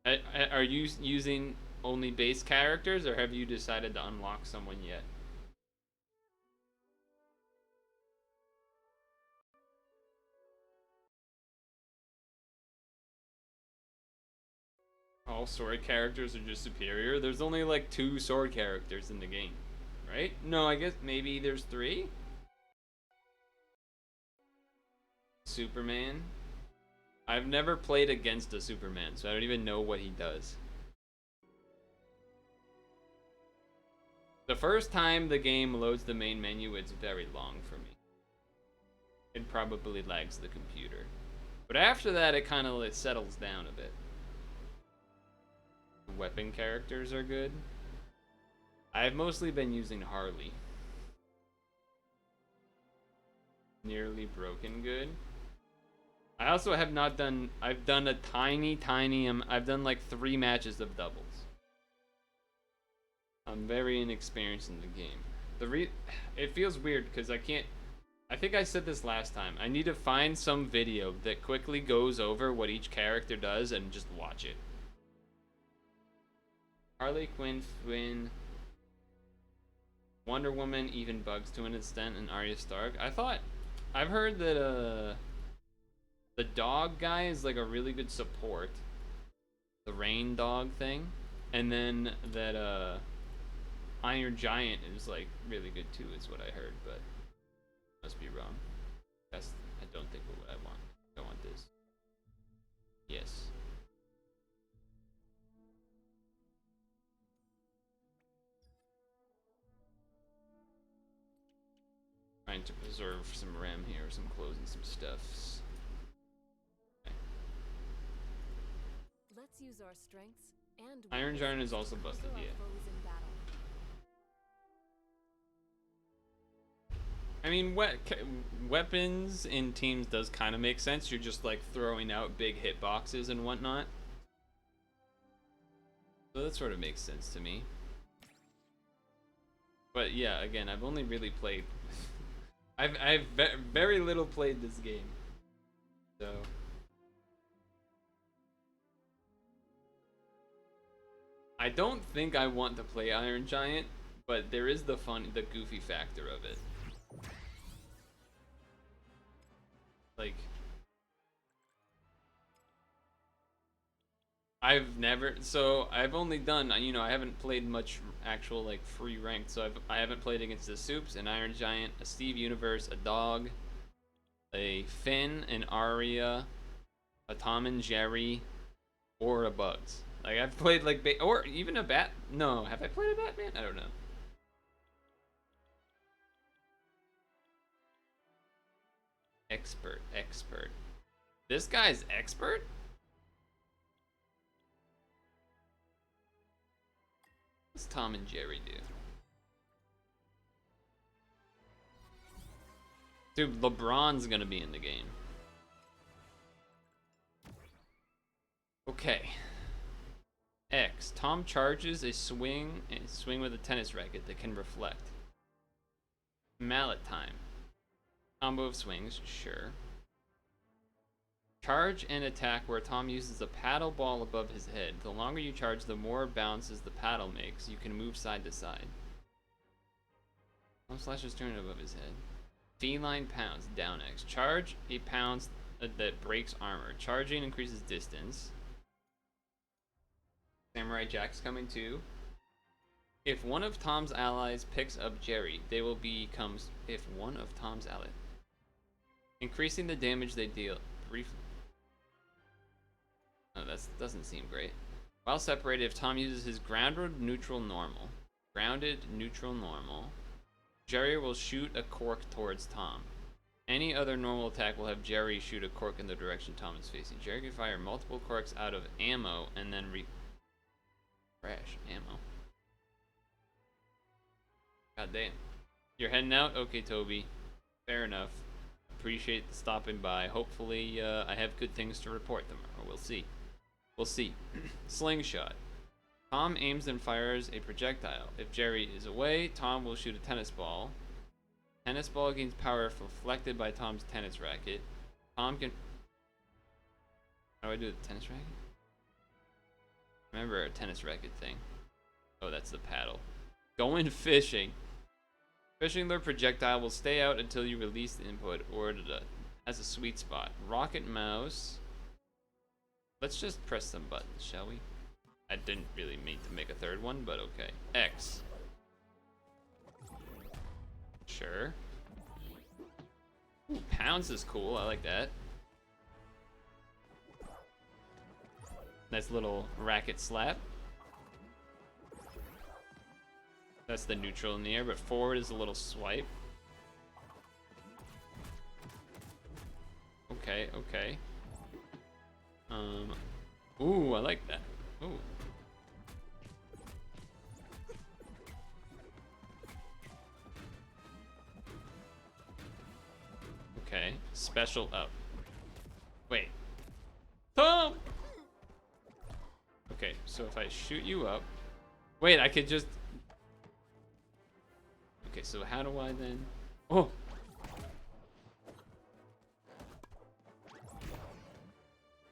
Are you using only base characters, or have you decided to unlock someone yet? All sword characters are just superior? There's only like 2 sword characters in the game, right? No, I guess maybe there's 3? Superman? I've never played against a Superman, so I don't even know what he does. The first time the game loads the main menu, it's very long for me. It probably lags the computer. But after that, it kind of settles down a bit. Weapon characters are good. I've mostly been using Harley. Nearly broken good. I also have not done, I've done a tiny, I've done like 3 matches of doubles. I'm very inexperienced in the game. It feels weird because I think I said this last time. I need to find some video that quickly goes over what each character does and just watch it. Harley Quinn, Finn, Wonder Woman, even Bugs to an extent, and Arya Stark. I've heard that the dog guy is like a really good support. The rain dog thing. And then that Iron Giant is like really good too, is what I heard, but must be wrong. I don't think what I want. I want this. Yes. Trying to preserve some RAM here, some closing some stuffs. Okay. Let's use our strengths and Iron Giant is also busted, yeah. I mean, weapons in teams does kind of make sense. You're just like throwing out big hitboxes and whatnot. So that sort of makes sense to me. But yeah, again, I've only really played... I've very little played this game. So... I don't think I want to play Iron Giant, but there is the goofy factor of it. Like, I've only done, I haven't played much actual like free ranked, so I haven't played against the Soups, an Iron Giant, a Steve Universe, a Dog, a Finn, an Arya, a Tom and Jerry, or a Bugs. Like, I've played like or even a Bat. No, have I played a Batman? I don't know. Expert. This guy's expert? What's Tom and Jerry do? Dude, LeBron's gonna be in the game. Okay. X. Tom charges a swing with a tennis racket that can reflect. Mallet time. Combo of swings, sure. Charge and attack where Tom uses a paddle ball above his head. The longer you charge, the more bounces the paddle makes. You can move side to side. Tom slashes turn above his head. Feline pounds, down X. Charge a pounce that breaks armor. Charging increases distance. Samurai Jack's coming too. If one of Tom's allies picks up Jerry, they will become. If one of Tom's allies. Increasing the damage they deal. Briefly. Oh, that doesn't seem great. While separated, if Tom uses his grounded neutral normal. Jerry will shoot a cork towards Tom. Any other normal attack will have Jerry shoot a cork in the direction Tom is facing. Jerry can fire multiple corks out of ammo and then crash ammo. God damn. You're heading out? Okay, Toby. Fair enough. Appreciate stopping by. Hopefully, I have good things to report tomorrow. We'll see. We'll see. Slingshot. Tom aims and fires a projectile. If Jerry is away, Tom will shoot a tennis ball. Tennis ball gains power reflected by Tom's tennis racket. Tom can... How do I do the tennis racket? Remember a tennis racket thing. Oh, that's the paddle. Going fishing. Fishing lure projectile will stay out until you release the input or it has a sweet spot. Rocket mouse. Let's just press some buttons, shall we? I didn't really mean to make a third one, but okay. X. Sure. Ooh, pounds is cool. I like that. Nice little racket slap. That's the neutral in the air, but forward is a little swipe. Okay, okay. Ooh, I like that. Ooh. Okay, special up. Wait. Tom! Okay, so if I shoot you up... Wait, I could just... Okay, so how do I then... Oh!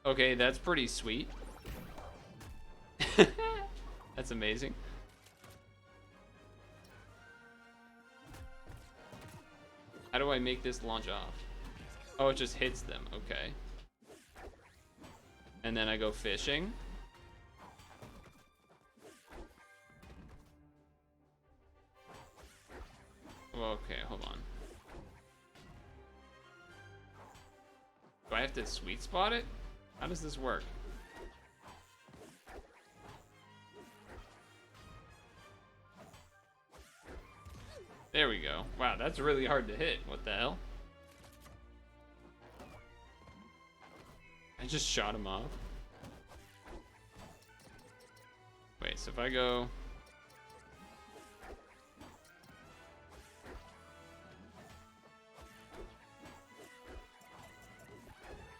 Okay, that's pretty sweet. That's amazing. How do I make this launch off? Oh, it just hits them. Okay. And then I go fishing. Okay, hold on. Do I have to sweet spot it? How does this work? There we go. Wow, that's really hard to hit. What the hell? I just shot him off. Wait, so if I go...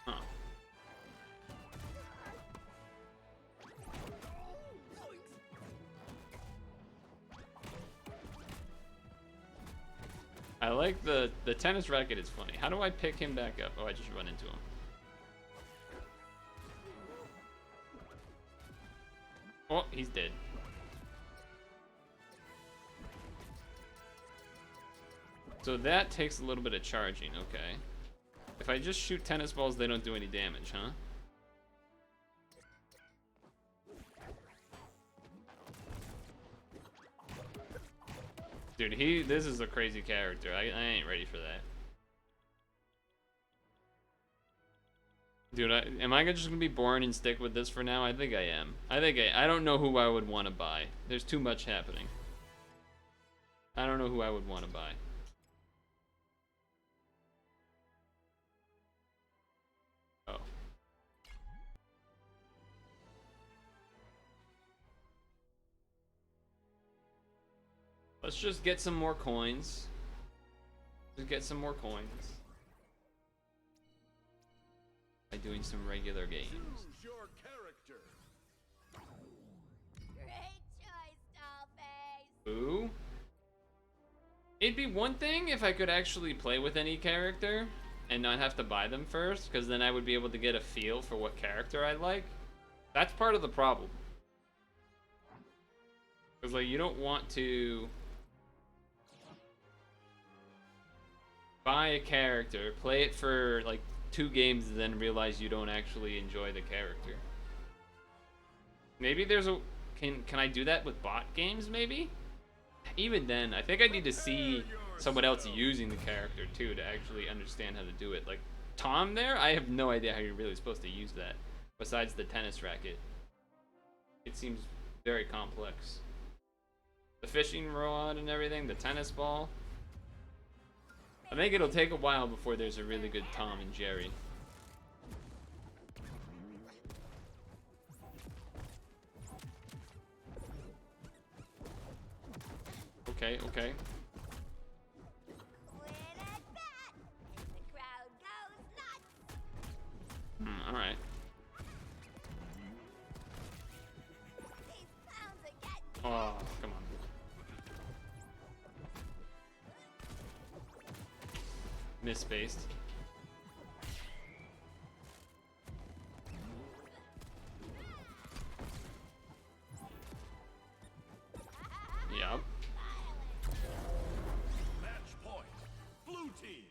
Huh. I like the tennis racket is funny. How do I pick him back up? Oh, I just run into him. Oh, he's dead. So that takes a little bit of charging, okay. If I just shoot tennis balls, they don't do any damage, huh? Dude, this is a crazy character. I ain't ready for that. Dude, am I just gonna be boring and stick with this for now? I think I am. I don't know who I would want to buy. There's too much happening. I don't know who I would want to buy. Oh. Let's just get some more coins. Just get some more coins. By doing some regular games. Choose your character. Ooh. It'd be one thing if I could actually play with any character and not have to buy them first, because then I would be able to get a feel for what character I like. That's part of the problem. Because, like, you don't want to buy a character, play it for, like, 2 games, and then realize you don't actually enjoy the character. Maybe there's a... Can I do that with bot games, maybe? Even then, I think I need to see someone else using the character, too, to actually understand how to do it. Like, Tom there? I have no idea how you're really supposed to use that, besides the tennis racket. It seems very complex. The fishing rod and everything, the tennis ball. I think it'll take a while before there's a really good Tom and Jerry. Okay, okay. Alright. Oh, come on. Misspaced. Yep. Match point. Blue team.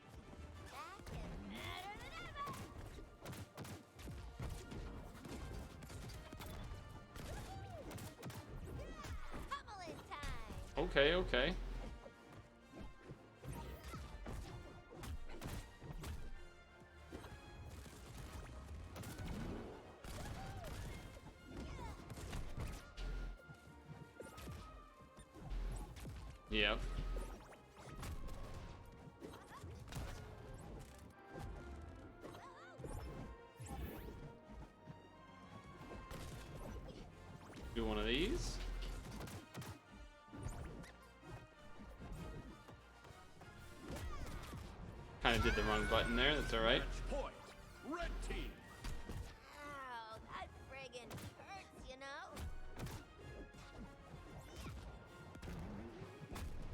Okay, okay. Yep. Do one of these. Kind of did the wrong button there. That's all right. Match point. Red team. Ow, that friggin' hurts, you know?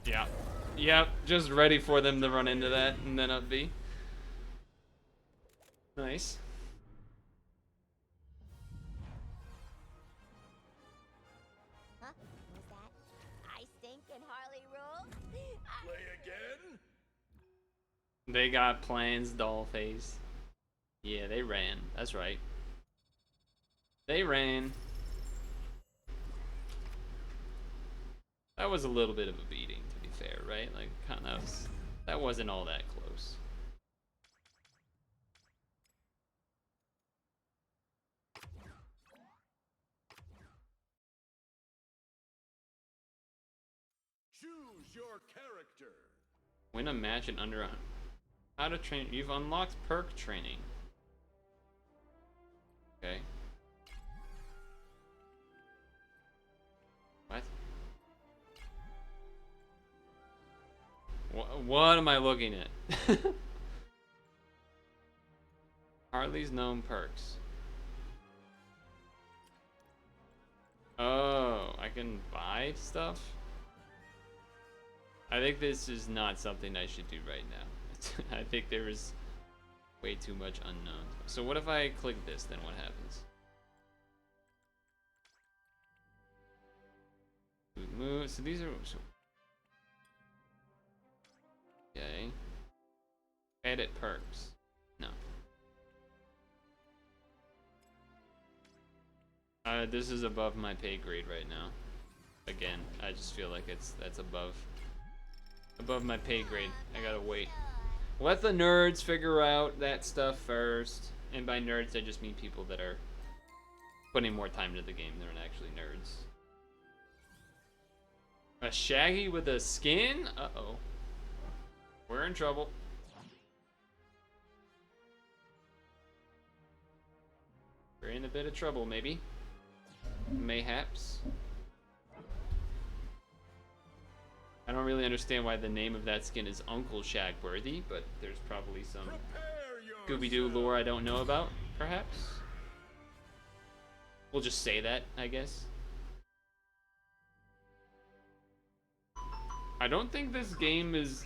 Yeah. Yep. Just ready for them to run into that and then up B. Nice. Huh? Was that? I stink and Harley rules? Play again. They got plans, doll face. Yeah, they ran. That's right. They ran. That was a little bit of a beating, to be fair, right? Like, kind of, that wasn't all that close. Choose your character. Win a match in under on. How to train. You've unlocked perk training. Okay. What am I looking at? Harley's known perks. Oh, I can buy stuff? I think this is not something I should do right now. I think there is way too much unknown. So what if I click this, then what happens? Move. So these are... Okay. Edit perks. No. This is above my pay grade right now. Again, I just feel like that's above my pay grade. I gotta wait. Let the nerds figure out that stuff first. And by nerds, I just mean people that are putting more time into the game than actually nerds. A Shaggy with a skin? Uh-oh. We're in trouble. We're in a bit of trouble, maybe. Mayhaps. I don't really understand why the name of that skin is Uncle Shagworthy, but there's probably some Scooby-Doo lore I don't know about, perhaps. We'll just say that, I guess. I don't think this game is...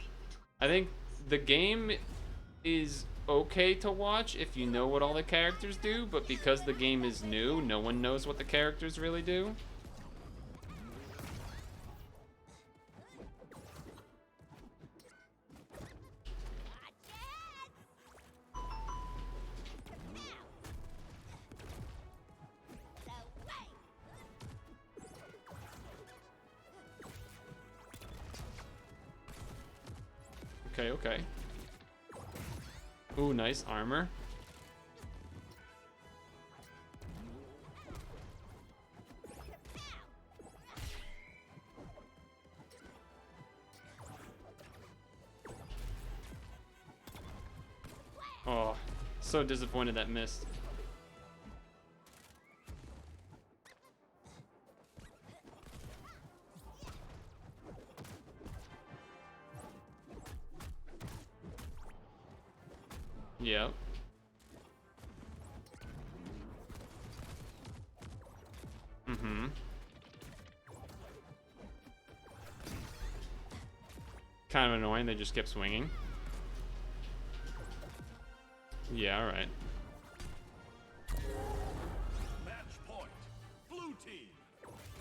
I think the game is okay to watch if you know what all the characters do, but because the game is new, no one knows what the characters really do. Okay, okay. Ooh, nice armor. Oh, so disappointed that missed. Yep. Mm-hmm. Kind of annoying, they just kept swinging. Yeah, alright. Match point. Blue team.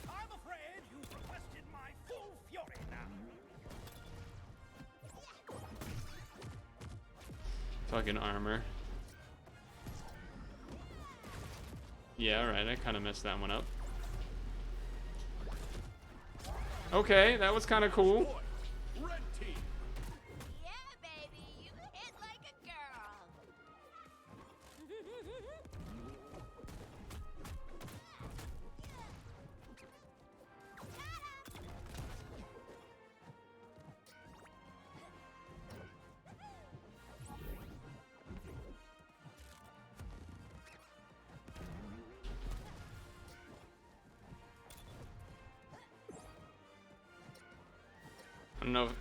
I'm afraid you've requested my full fury now. Fucking armor. Yeah, alright, I kind of messed that one up. Okay, that was kind of cool. Point. Red team. Yeah, baby, you hit like a girl.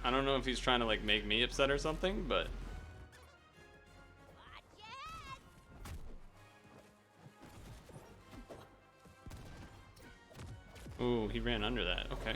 I don't know if he's trying to like make me upset or something, but ooh, he ran under that. Okay.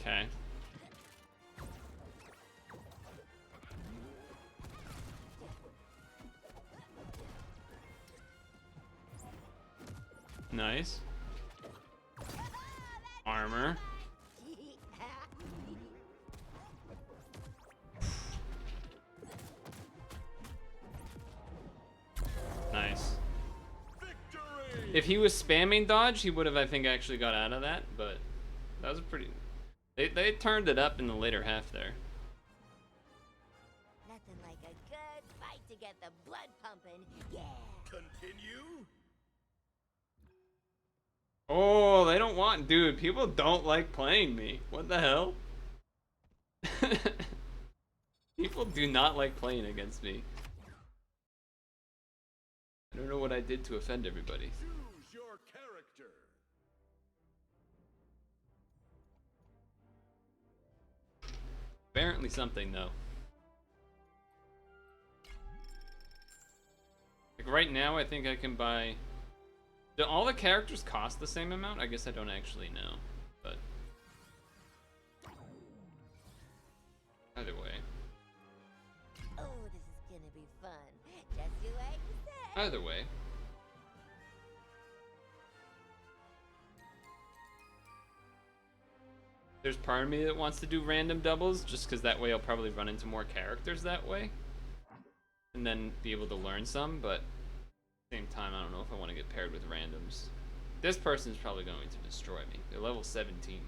Okay. Nice. Armor. Nice. Victory. If he was spamming dodge, he would have, I think, actually got out of that, but that was pretty... They turned it up in the later half there. Nothing like a good fight to get the blood pumping. Yeah. Continue. Oh, they don't want... Dude, people don't like playing me. What the hell? People do not like playing against me. I don't know what I did to offend everybody. Choose your character. Apparently something, though. Like right now, I think I can buy... Do all the characters cost the same amount? I guess I don't actually know, but... Either way. Oh, this is gonna be fun. Just you wait and see. Either way. There's part of me that wants to do random doubles, just because that way I'll probably run into more characters that way. And then be able to learn some, but... At the same time, I don't know if I want to get paired with randoms. This person's probably going to destroy me. They're level 17.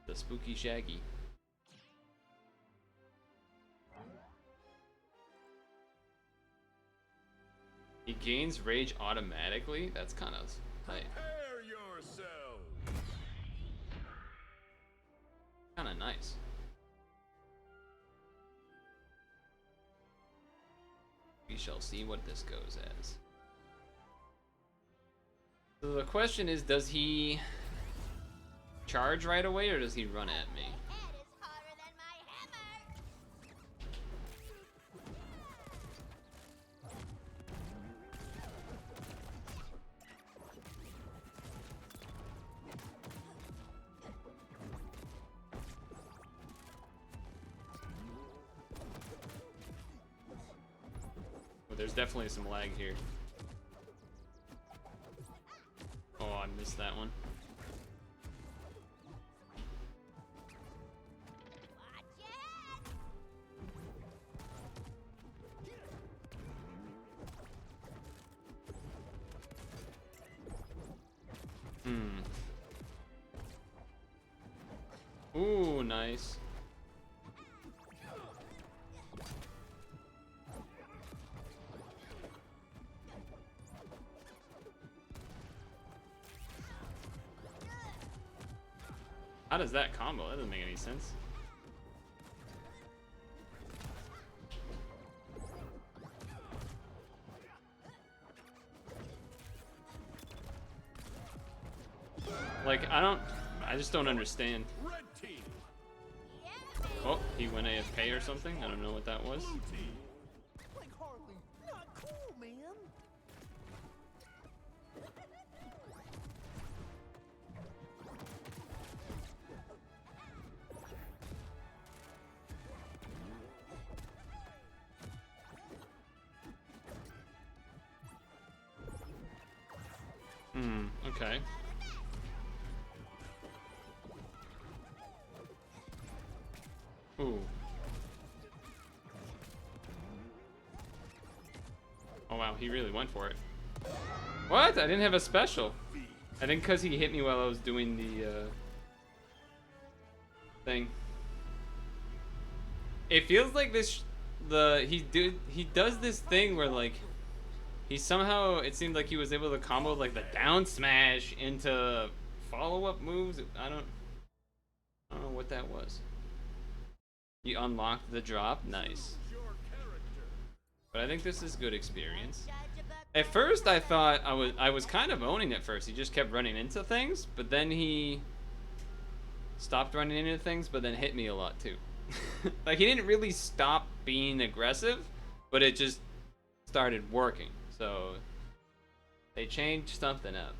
The spooky Shaggy. He gains rage automatically? That's kind of tight. Prepare yourselves. nice. We shall see what this goes as. So the question is, does he charge right away or does he run at me? My head is harder than my hammer. Well, there's definitely some lag here. Oh, I missed that one. Watch your head. Ooh, nice. How does that combo? That doesn't make any sense. Like, I just don't understand. Red team. Oh, he went AFK or something? I don't know what that was. Blue team. Like Harley. Not cool, man. Okay. Ooh. Oh wow, he really went for it. What? I didn't have a special. I think because he hit me while I was doing the thing. It feels like this. He does this thing where like he somehow, it seemed like he was able to combo like the down smash into follow-up moves. I don't know what that was. He unlocked the drop. Nice. Your character. But I think this is good experience. Judge a book At first I thought I was kind of owning it first. He just kept running into things, but then he stopped running into things, but then hit me a lot too. Like he didn't really stop being aggressive, but it just started working. So they changed something up.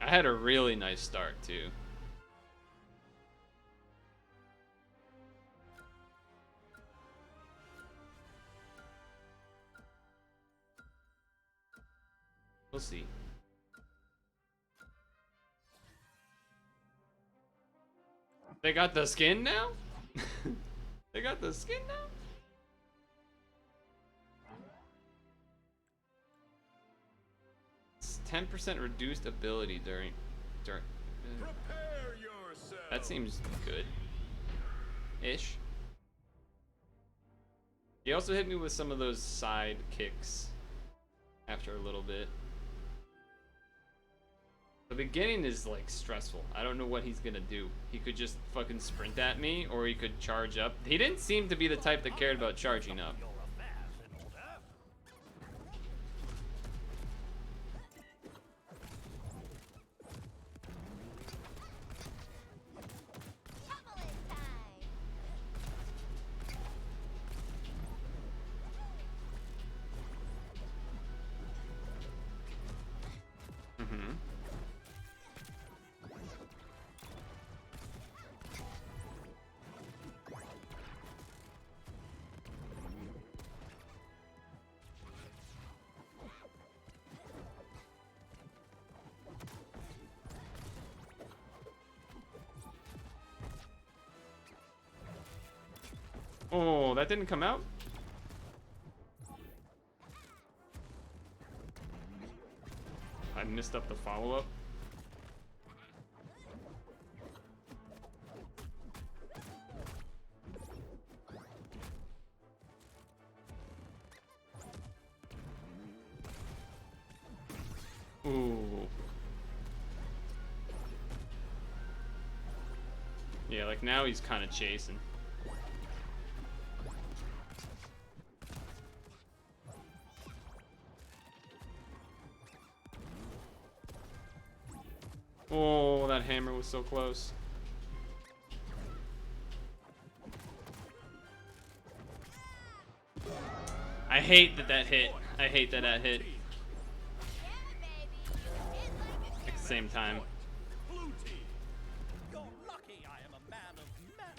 I had a really nice start too. We'll see. They got the skin now? They got the skin now? It's 10% reduced ability during Prepare yourself. that seems good. Ish. He also hit me with some of those side kicks after a little bit. The beginning is like stressful. I don't know what he's gonna do. He could just fucking sprint at me, or he could charge up. He didn't seem to be the type that cared about charging up. You're a fast and older. tumbling time. Mm-hmm. Oh, that didn't come out? I missed up the follow-up. Ooh. Yeah, like now he's kind of chasing. Oh, that hammer was so close. I hate that that hit. I hate that that hit. At the same time. Blue team. You're lucky I am a man of manners.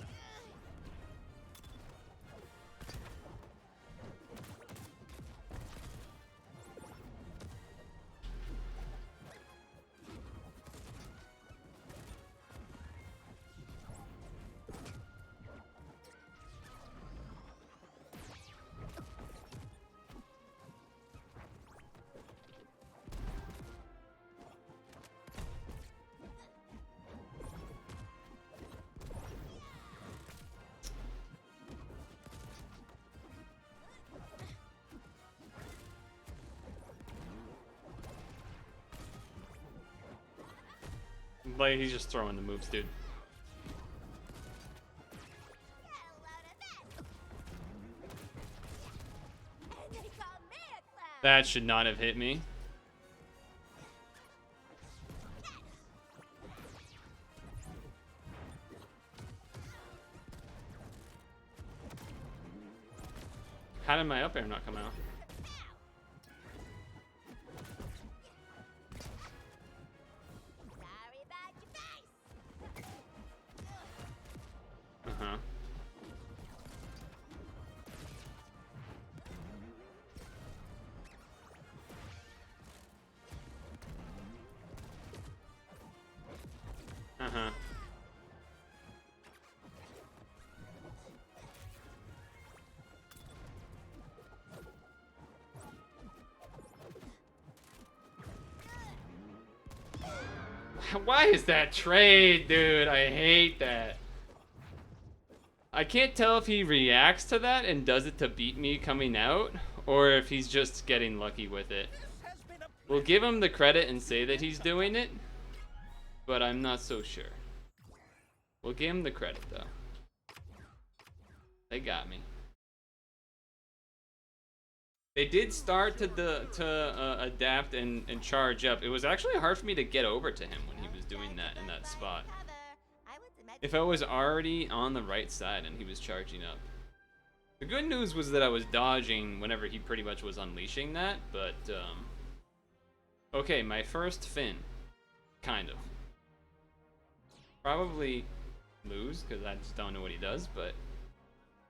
Like, he's just throwing the moves, dude. That should not have hit me. How did my up air not come out? Uh-huh. Uh-huh. Why is that trade, dude? I hate that. I can't tell if he reacts to that and does it to beat me coming out, or if he's just getting lucky with it. We'll give him the credit and say that he's doing it, but I'm not so sure. We'll give him the credit, though. They got me. They did start to adapt and charge up. It was actually hard for me to get over to him when he was doing that in that spot. If I was already on the right side and he was charging up. The good news was that I was dodging whenever he pretty much was unleashing that, but, okay, my first Finn. Kind of. Probably lose, because I just don't know what he does, but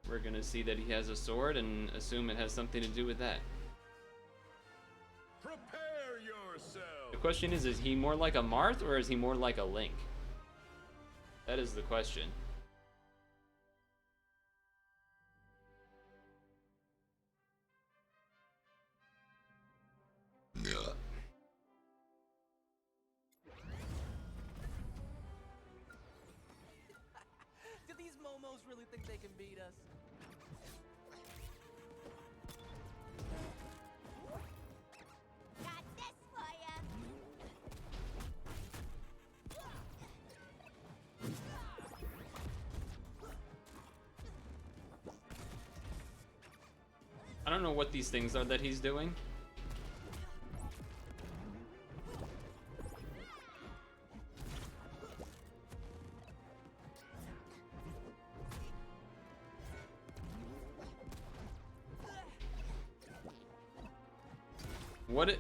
we're gonna see that he has a sword and assume it has something to do with that. Prepare yourself. The question is he more like a Marth or is he more like a Link? That is the question. Do these momos really think they can beat us? Got this for ya. I don't know what these things are that he's doing.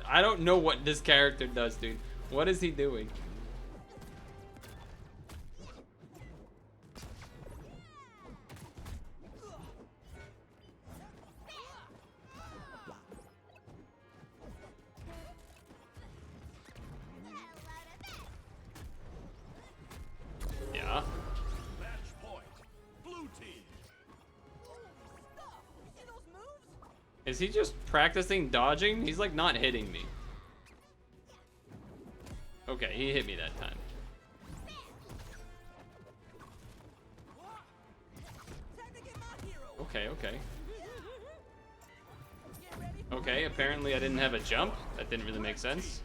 I don't know what this character does, dude. What is he doing? Yeah. Match point. Blue team. See those moves? Is he just practicing dodging? He's like not hitting me. Okay, he hit me that time. Time to get my hero. Okay, okay. Get ready for Okay, apparently I didn't have a jump. That didn't really make sense.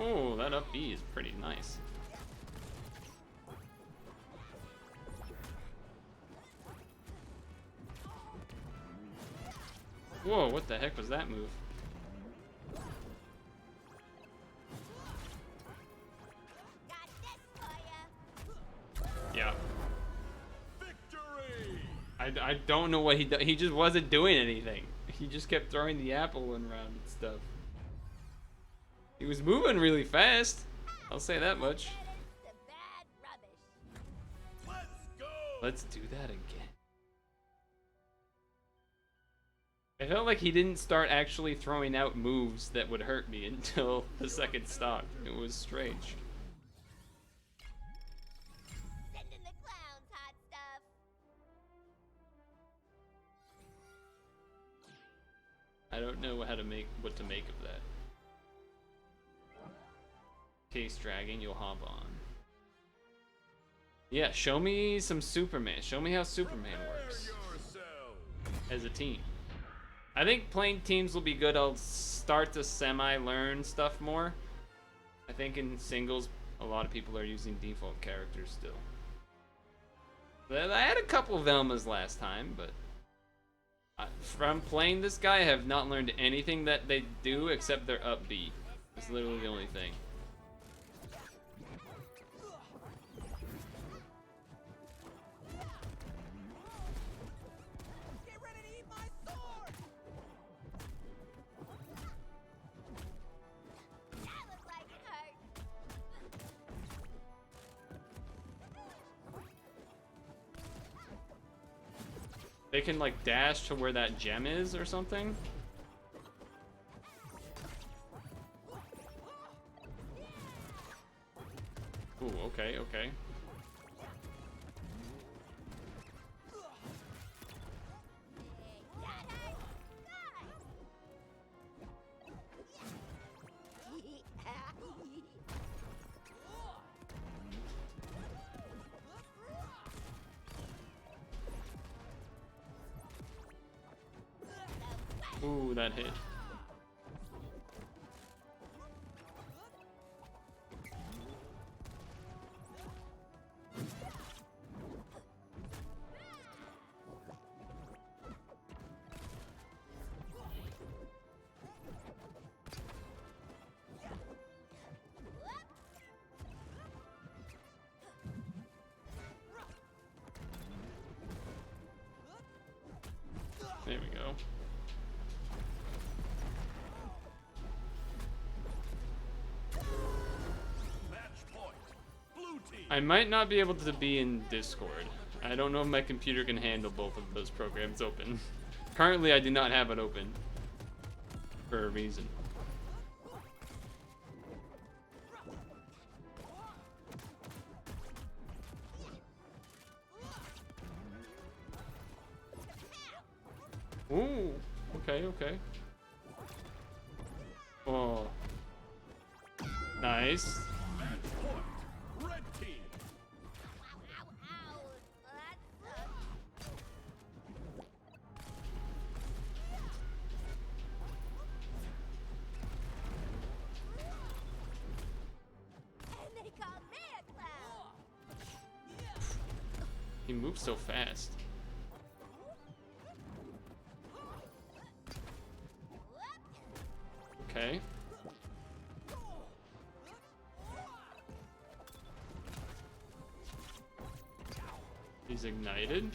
Oh, that up B is pretty nice. Whoa, what the heck was that move? Got this for ya. Yeah. Victory! I don't know what he just wasn't doing anything. He just kept throwing the apple around and stuff. He was moving really fast. I'll say that much. The bad rubbish. Let's go! Let's do that again. I felt like he didn't start actually throwing out moves that would hurt me until the second stock. It was strange. Sending the clowns hot stuff. I don't know what to make of that. Case Dragon, you'll hop on. Yeah, show me some Superman. Show me how Superman works as a team. I think playing teams will be good. I'll start to semi-learn stuff more. I think in singles, a lot of people are using default characters still. I had a couple of Velmas last time, but from playing this guy, I have not learned anything that they do except their up B. It's literally the only thing. Get ready to eat my sword! That looked like it hurt. They can like dash to where that gem is or something. Ooh, okay, okay. Ooh, that hit. There we go. Match point. Blue team. I might not be able to be in Discord. I don't know if my computer can handle both of those programs open. Currently, I do not have it open. For a reason. Ooh, okay, okay. Oh. Nice. Match point. Red team. Ow, ow. That sucks. And they call me a clown. He moves so fast. Okay. He's ignited.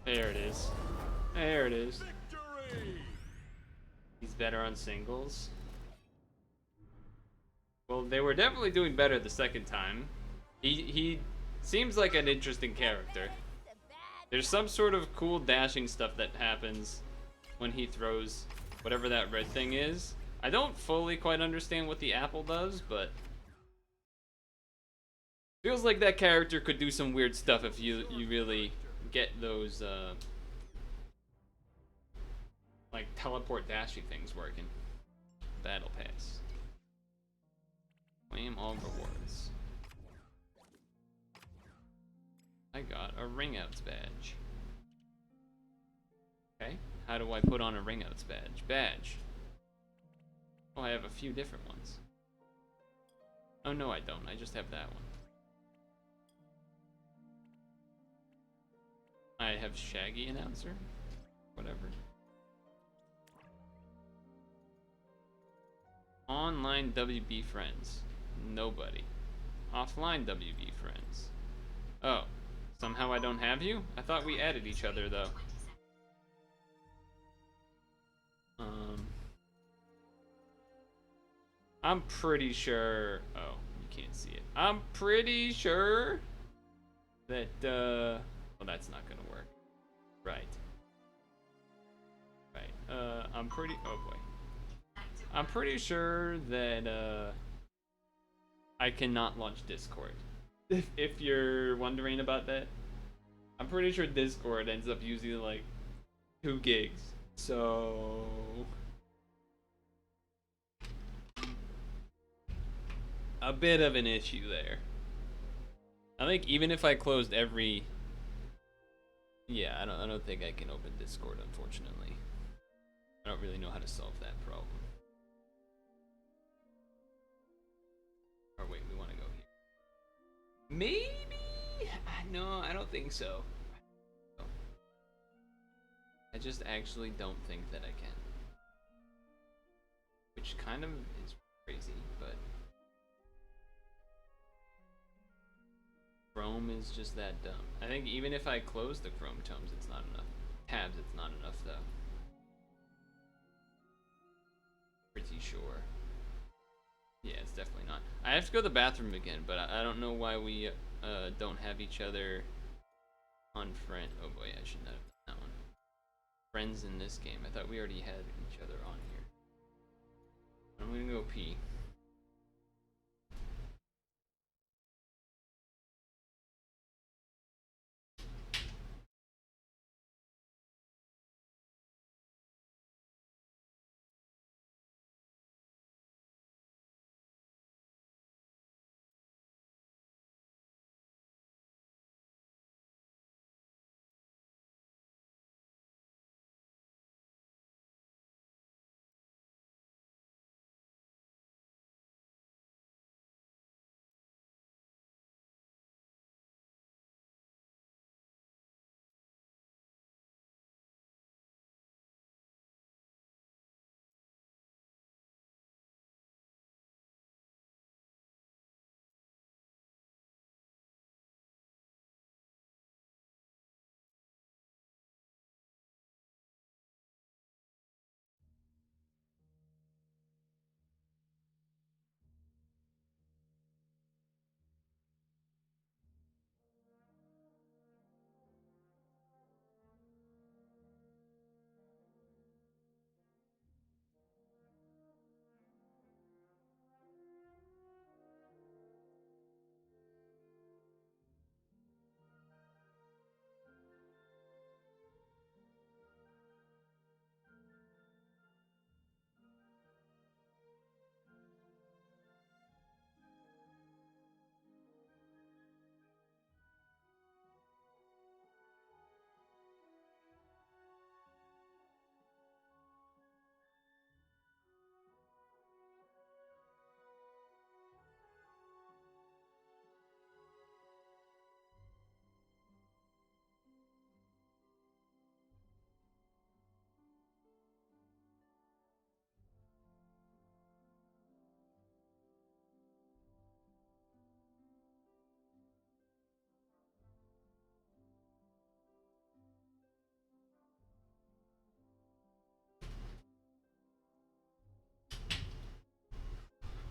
There it is. There it is. Victory! He's better on singles. Well, they were definitely doing better the second time. He seems like an interesting character. The bad There's some sort of cool dashing stuff that happens when he throws whatever that red thing is. I don't fully quite understand what the apple does, but feels like that character could do some weird stuff if you really get those like teleport dashy things working. Battle pass. Claim all rewards. I got a ring outs badge. Okay. How do I put on a ringouts badge? Badge. Oh, I have a few different ones. Oh, no, I don't. I just have that one. I have Shaggy announcer. Whatever. Online WB friends. Nobody. Offline WB friends. Oh. Somehow I don't have you? I thought we added each other, though. I'm pretty sure... Oh, you can't see it. I'm pretty sure that, well, that's not gonna work. Right. Right. I'm pretty... Oh, boy. I'm pretty sure that, I cannot launch Discord. If you're wondering about that. I'm pretty sure Discord ends up using, like, 2 gigs. So... a bit of an issue there. I think even if I closed every... Yeah, I don't think I can open Discord, unfortunately. I don't really know how to solve that problem. Or wait, we want to go here. Maybe? No, I don't think so. I just actually don't think that I can. Which kind of is crazy, but... Chrome is just that dumb. I think even if I close the Chrome tabs, it's not enough. Tabs, it's not enough though. Pretty sure. Yeah, it's definitely not. I have to go to the bathroom again, but I don't know why we don't have each other on friend. Oh boy, I should not have done that one. Friends in this game. I thought we already had each other on here. I'm gonna go pee.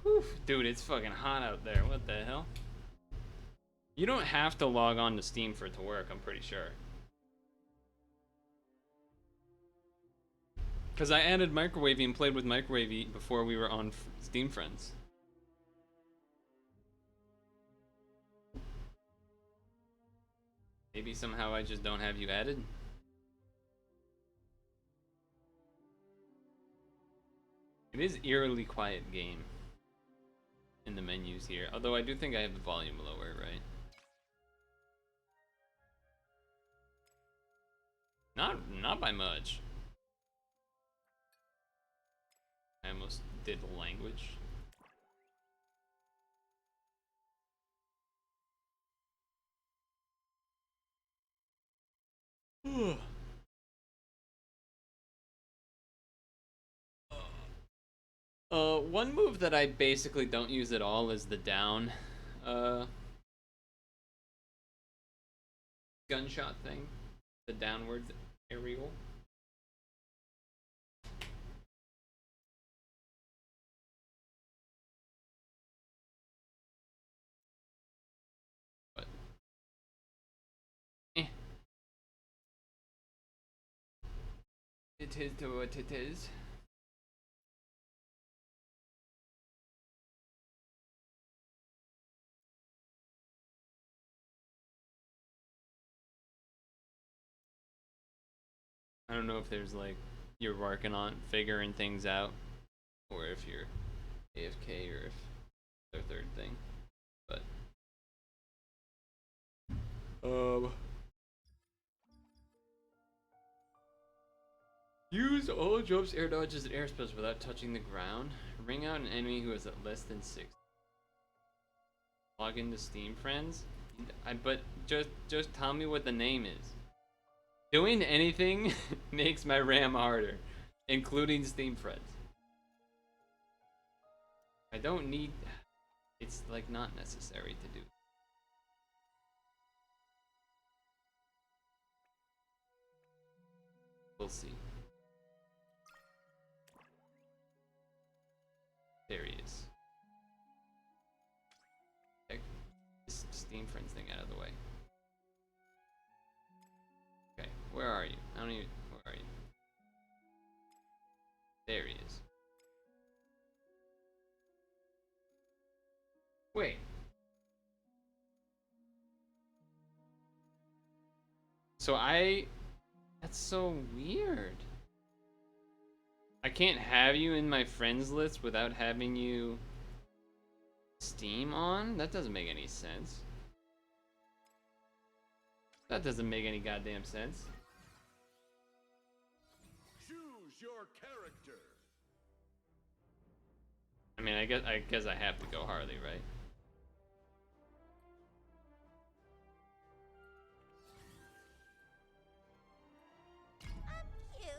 Whew, dude, it's fucking hot out there. What the hell? You don't have to log on to Steam for it to work, I'm pretty sure. Because I added Microwavy and played with Microwavy before we were on Steam Friends. Maybe somehow I just don't have you added? It is eerily quiet game in the menus here, although I do think I have the volume lower, right? not by much. I almost did the language. One move that I basically don't use at all is the down, gunshot thing. The downward aerial. But, it is to what it is. I don't know if there's like you're working on figuring things out, or if you're AFK, or if the third thing. But use all jumps, air dodges, and air spells without touching the ground. Ring out an enemy who is at less than 6. Log into Steam Friends. But just tell me what the name is. Doing anything makes my RAM harder, including Steam Friends. I don't need. It's like not necessary to do. We'll see. There he is. Check this Steam Friends thing out of the way. Okay, where are you? I don't even. Where are you? There he is. Wait. So that's so weird. I can't have you in my friends list without having you Steam on? That doesn't make any sense. That doesn't make any goddamn sense. Choose your character. I mean, I guess I have to go Harley, right? I'm cute.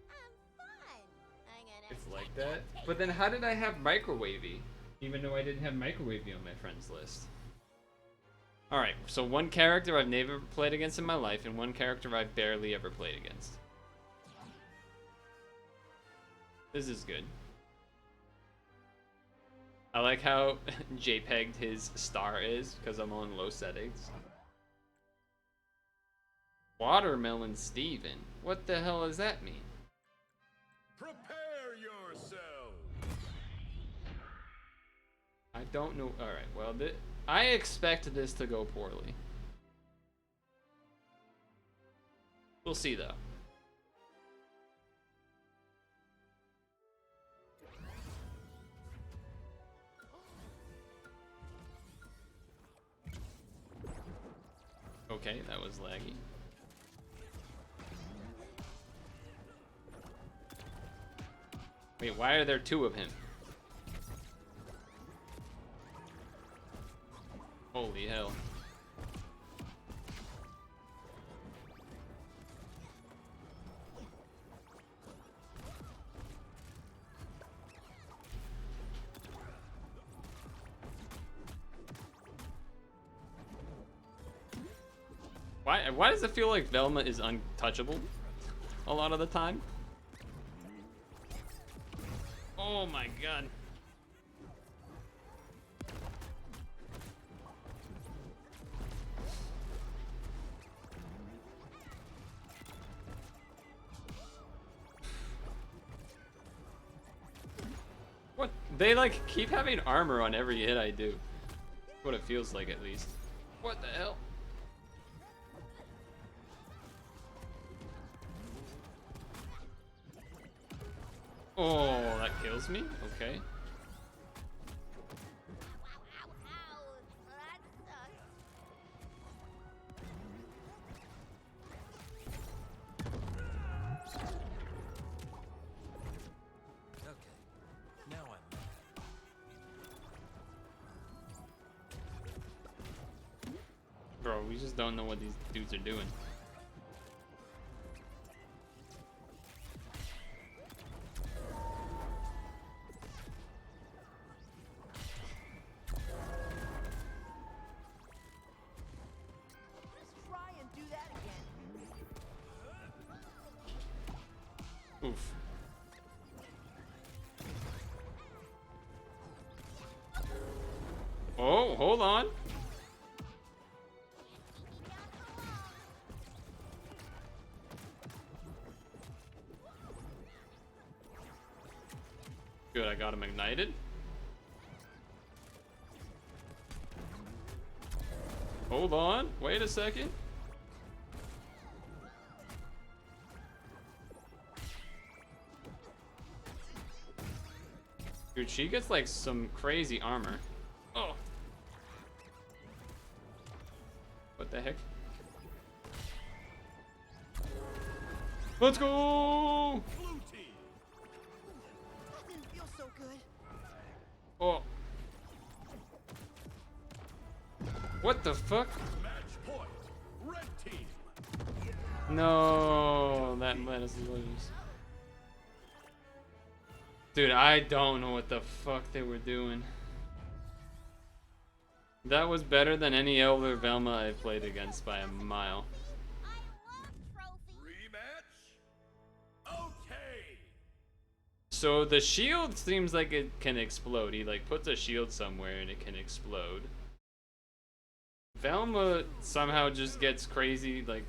I'm fun. I'm gonna It's like that. But then how did I have Microwavy? Even though I didn't have Microwavy on my friends list. Alright, so one character I've never played against in my life, and one character I've barely ever played against. This is good. I like how JPEG'd his star is, because I'm on low settings. Watermelon Steven. What the hell does that mean? Prepare yourself. I don't know. Alright, well, I expect this to go poorly. We'll see, though. Okay, that was laggy. Wait, why are there 2 of him? Holy hell. Why does it feel like Velma is untouchable a lot of the time? Oh my god. What? They like keep having armor on every hit I do. That's what it feels like, at least. What the hell? Oh, that kills me? Okay. Ow, ow, ow. That sucks. Or we just don't know what these dudes are doing. Try and do that again. Oof. Oh, hold on. Good, I got him ignited. Hold on, wait a second. Dude, she gets like some crazy armor. Oh. What the heck? Let's go! Blue team. That didn't feel so good. Oh. What the fuck? Match point. Red team. No, that let us lose. Dude, I don't know what the fuck they were doing. That was better than any Elder Velma I've played against by a mile. I love trophies. Rematch. Okay. So the shield seems like it can explode. He like puts a shield somewhere and it can explode. Velma somehow just gets crazy like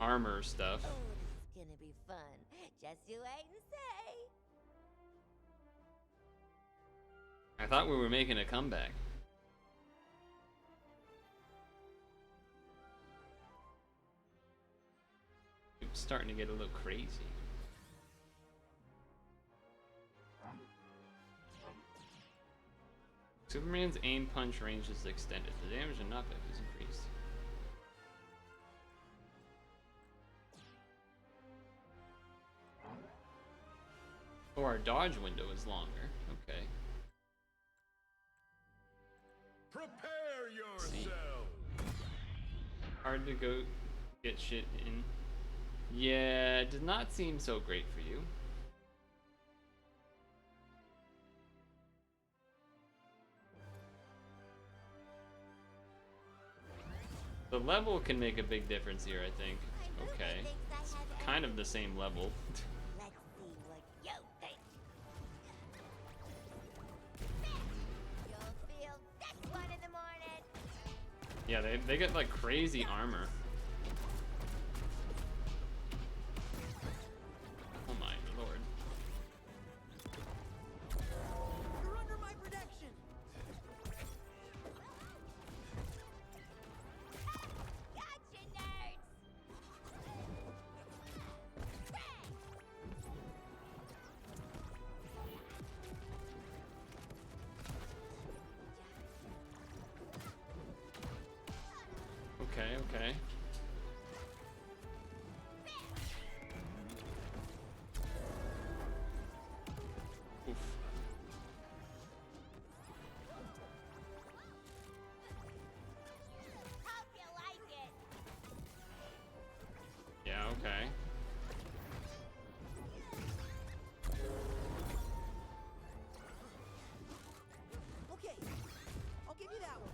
armor stuff. Oh, this is gonna be fun. Just you wait and see. I thought we were making a comeback. It's starting to get a little crazy. Superman's aim punch range is extended. The damage and knockback is increased. Oh, our dodge window is longer. Okay. Prepare See. yourself. Hard to go get shit in. Yeah, it did not seem so great for you. The level can make a big difference here, I think. Okay. It's kind of the same level. Let's see what you think. You'll feel this one in the morning. Yeah, they get like crazy armor. Oh my lord. You're under my protection. Gotcha, nerds. Okay, okay. Oof. Hope you like it. Yeah, okay. Okay, I'll give you that one.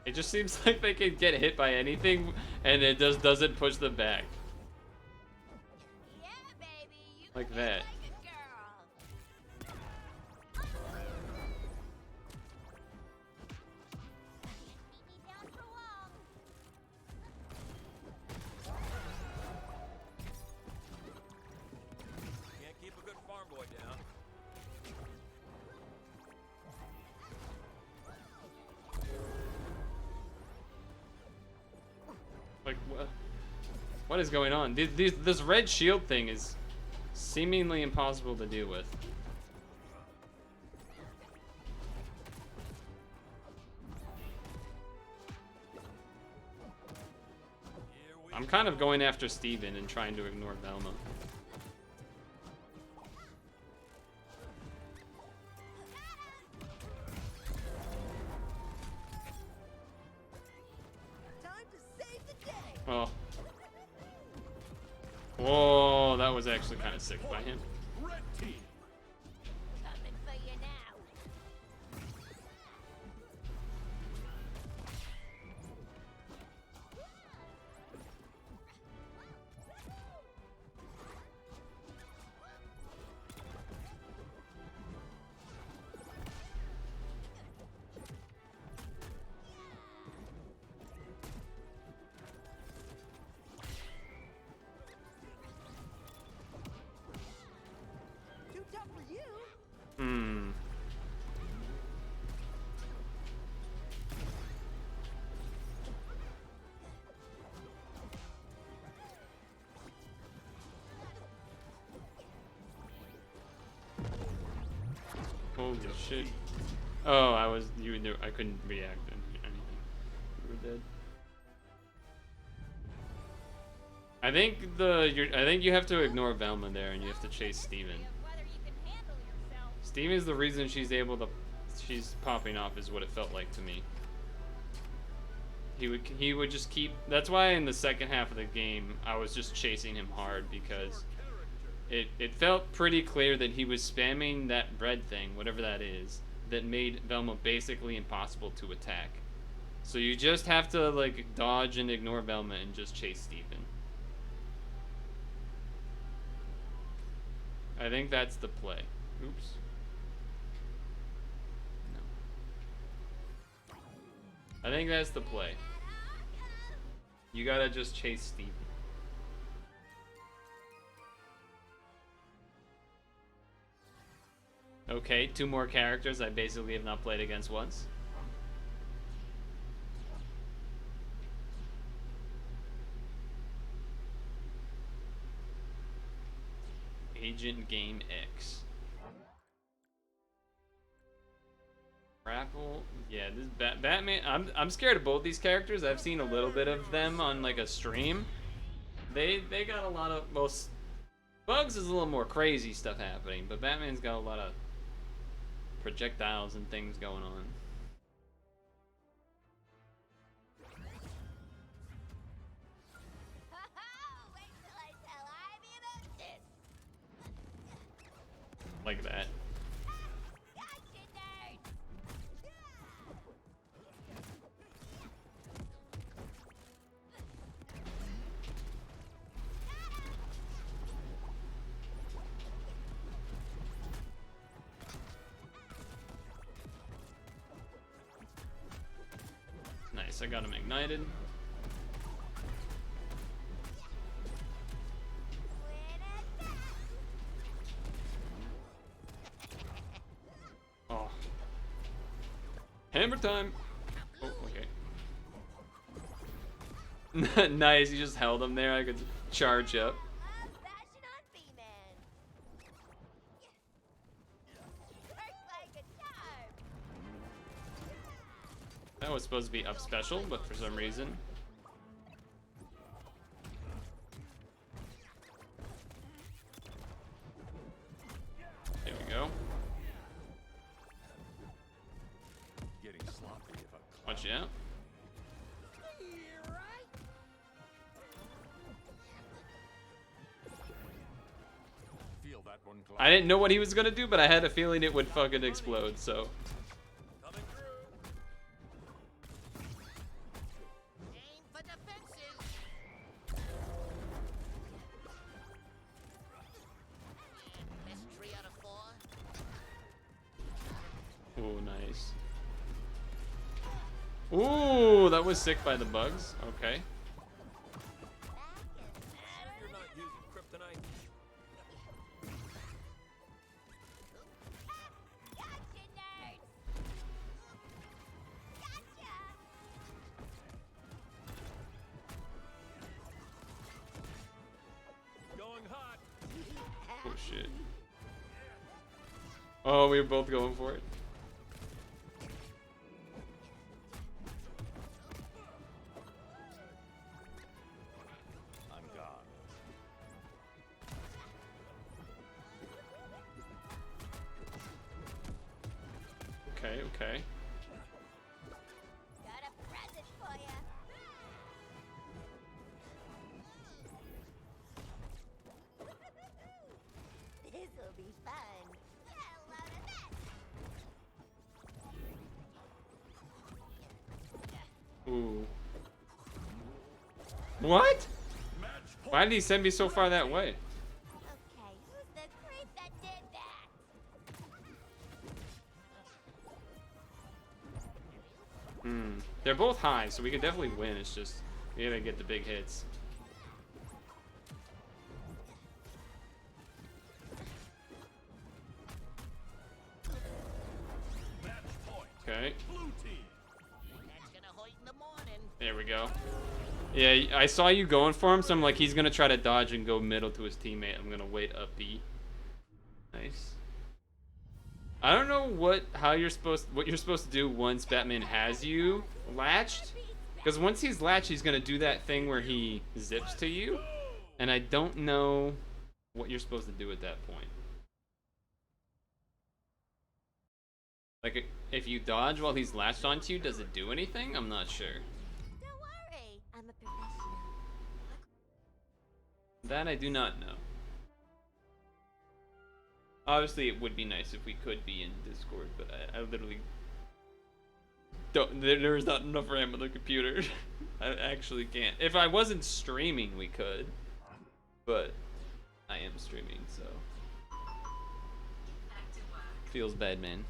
It just seems like they can get hit by anything and it just doesn't push them back. Yeah, baby. You Like can that. Like a girl. Keep me down for long. Can't keep a good farm boy down. Like, what is going on? This red shield thing is seemingly impossible to deal with. Here we I'm kind of going after Steven and trying to ignore Velma. Oh. Whoa, that was actually kind of sick by him. Red team. Coming for you now. Too tough for you. Hmm. Holy shit. Oh, you knew, I couldn't react to anything. You were dead. I think you have to ignore Velma there and you have to chase Steven. Whether you can handle yourself. Steven's the reason she's popping off is what it felt like to me. He would just keep, that's why in the second half of the game I was just chasing him hard because it felt pretty clear that he was spamming that bread thing, whatever that is, that made Velma basically impossible to attack. So you just have to like dodge and ignore Velma and just chase Steven. I think that's the play. Oops. No. I think that's the play. You gotta just chase Steven. Okay, 2 more characters I basically have not played against once. Agent Game X. Grapple. Yeah, this Batman. I'm scared of both these characters. I've seen a little bit of them on like a stream. They got a lot of Bugs is a little more crazy stuff happening, but Batman's got a lot of projectiles and things going on. Wait till I tell Ivy about this. Like that. Gotcha, nerd. Nice, I got him ignited. Oh. Hammer time! Oh, okay. Nice, you just held him there. I could charge up. Love fashion on B-Man. Works like a charm. That was supposed to be up special, but for some reason. There we go. Getting sloppy if I Watch out. feel that one I didn't know what he was gonna do, but I had a feeling it would fucking explode, so. coming through. Aim for the fences. Best 3 out of 4. Ooh, nice. Ooh, that was sick by the bugs. Okay. You're not using kryptonite. Gotcha, nerds. Gotcha. Going hot. Oh shit. Oh, we were both going for it. I'm gone. Okay, okay. Got a present for you. be fun. Get a load of this. Ooh. What? Why did he send me so far that way? Okay, who's the creep that did that? They're both high, so we could definitely win. It's just we gotta get the big hits. Okay. There we go. Yeah, I saw you going for him, so I'm like, he's gonna try to dodge and go middle to his teammate. I'm gonna wait up B. Nice. I don't know what you're supposed to do once Batman has you latched, because once he's latched, he's gonna do that thing where he zips to you, and I don't know what you're supposed to do at that point. Like, if you dodge while he's latched onto you, does it do anything? I'm not sure. Don't worry, I'm a professional. That I do not know. Obviously, it would be nice if we could be in Discord, but I literally don't. There's not enough RAM on the computer. I actually can't. If I wasn't streaming, we could, but I am streaming, so feels bad, man.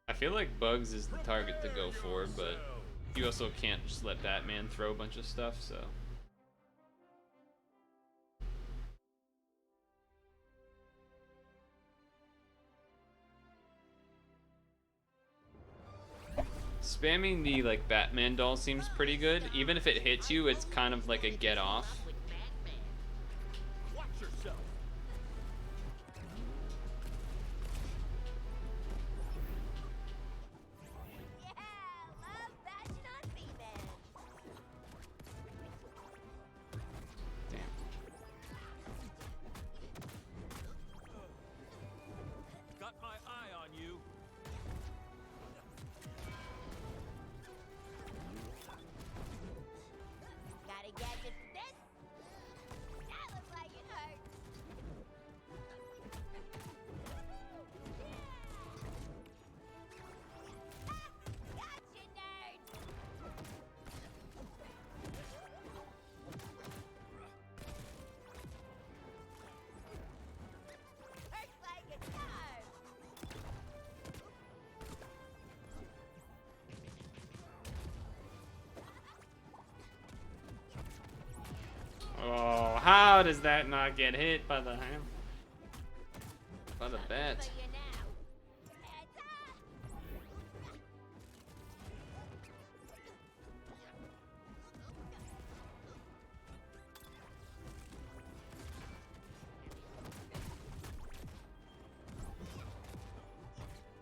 I feel like Bugs is the target to go for, but you also can't just let Batman throw a bunch of stuff, so. Spamming the like Batman doll seems pretty good. Even if it hits you, it's kind of like a get off. Watch yourself. Yeah, love bashing on B-Man. Damn. Got my eye on you. Got a gadget for this? That looks like it hurts. Gotcha, nerd! Hurts like a charm. Oh, how does that not get hit by the ham? By the bat? For you now. Heads up!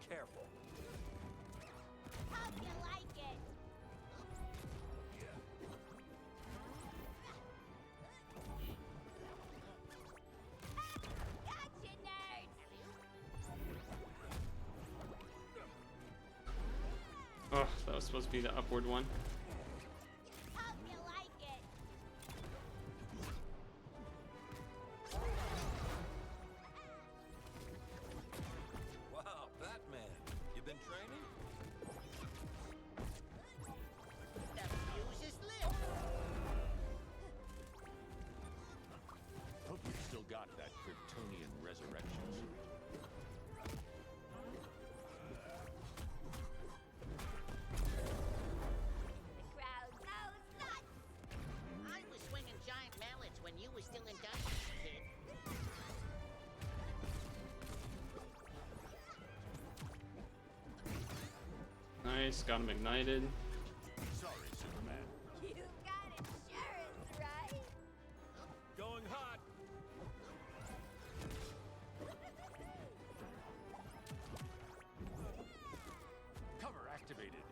Careful. Hope you like it. Gotcha, nerds! Oh, that was supposed to be the upward one. Hope you like it. Wow, Batman. You been training? The fuse is lit. Hope you've still got that Kryptonian resurrection suit. The crowd goes nuts. I was swinging giant mallets when you were still in diapers, kid. Nice, got him ignited. Sorry, Superman. You got insurance, right? Going hot. Cover activated.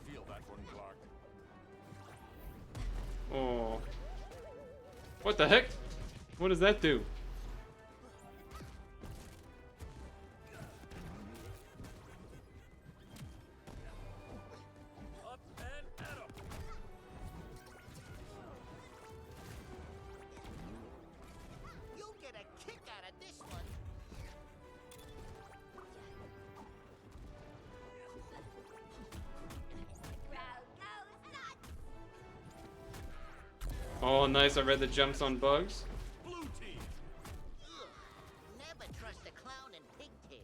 Feel that one, Clark. Oh. What the heck? What does that do? Oh, nice. I read the jumps on bugs. Blue team. Ugh. Never trust a clown in pigtails.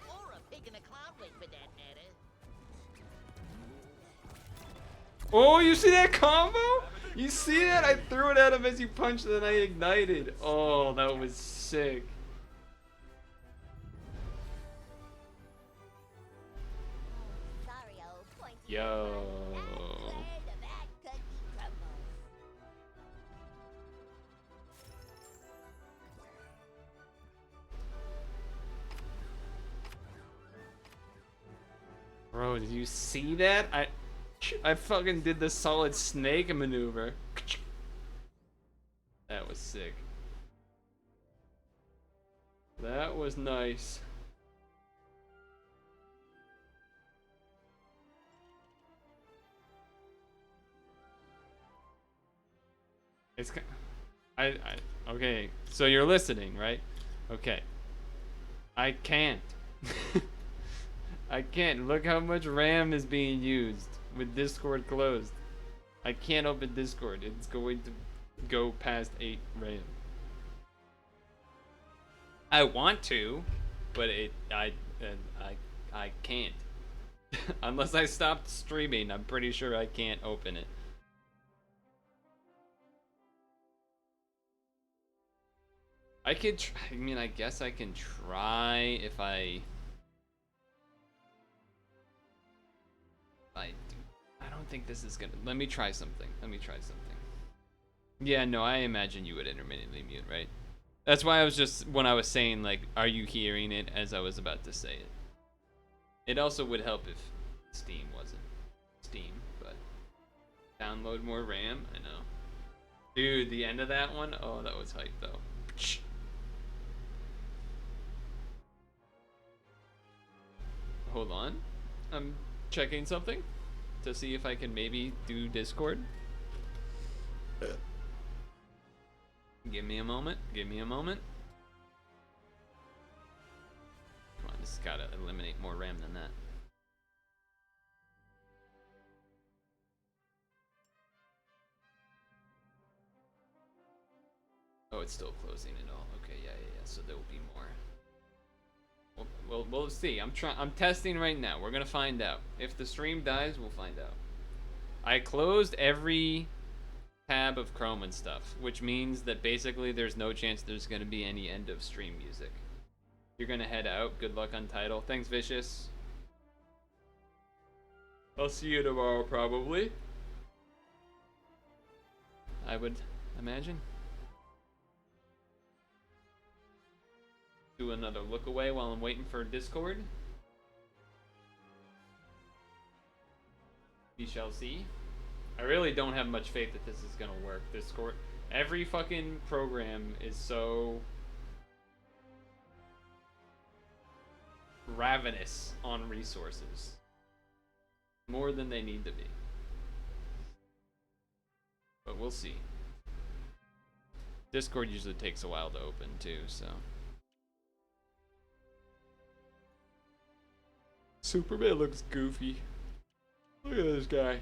Or a pig in a clown wig for that matter. Oh, you see that combo? You see that? I threw it at him as he punched and then I ignited. Oh, that was sick. Sorry, old pointy. Yo. That's where the bad cookie crumbles. Bro, did you see that? I fucking did the solid snake maneuver. That was sick. That was nice. It's okay. So you're listening, right? Okay. I can't. I can't. Look how much RAM is being used with Discord closed. I can't open Discord. It's going to go past 8 RAM. I want to, but I can't. Unless I stopped streaming, I'm pretty sure I can't open it. I could I mean, I guess I can try if I do. I don't think this is gonna. Let me try something. Yeah, no, I imagine you would intermittently mute, right? That's why I was just, when I was saying, like, are you hearing it as I was about to say it? It also would help if Steam wasn't Steam, but download more RAM, I know. Dude, the end of that one, oh, that was hype though. Hold on, I'm checking something to see if I can maybe do Discord. Give me a moment. Come on, just gotta eliminate more RAM than that. Oh, it's still closing it all. Okay, yeah. So there will be more. We'll see. I'm testing right now. We're gonna find out. If the stream dies, we'll find out. I closed every tab of Chrome and stuff, which means that basically there's no chance there's gonna be any end of stream music. You're gonna head out. Good luck on title. Thanks, Vicious. I'll see you tomorrow, probably. I would imagine. Do another look away while I'm waiting for Discord. We shall see. I really don't have much faith that this is gonna work. Discord, every fucking program is so ravenous on resources. More than they need to be. But we'll see. Discord usually takes a while to open too, so. Superman looks goofy. Look at this guy.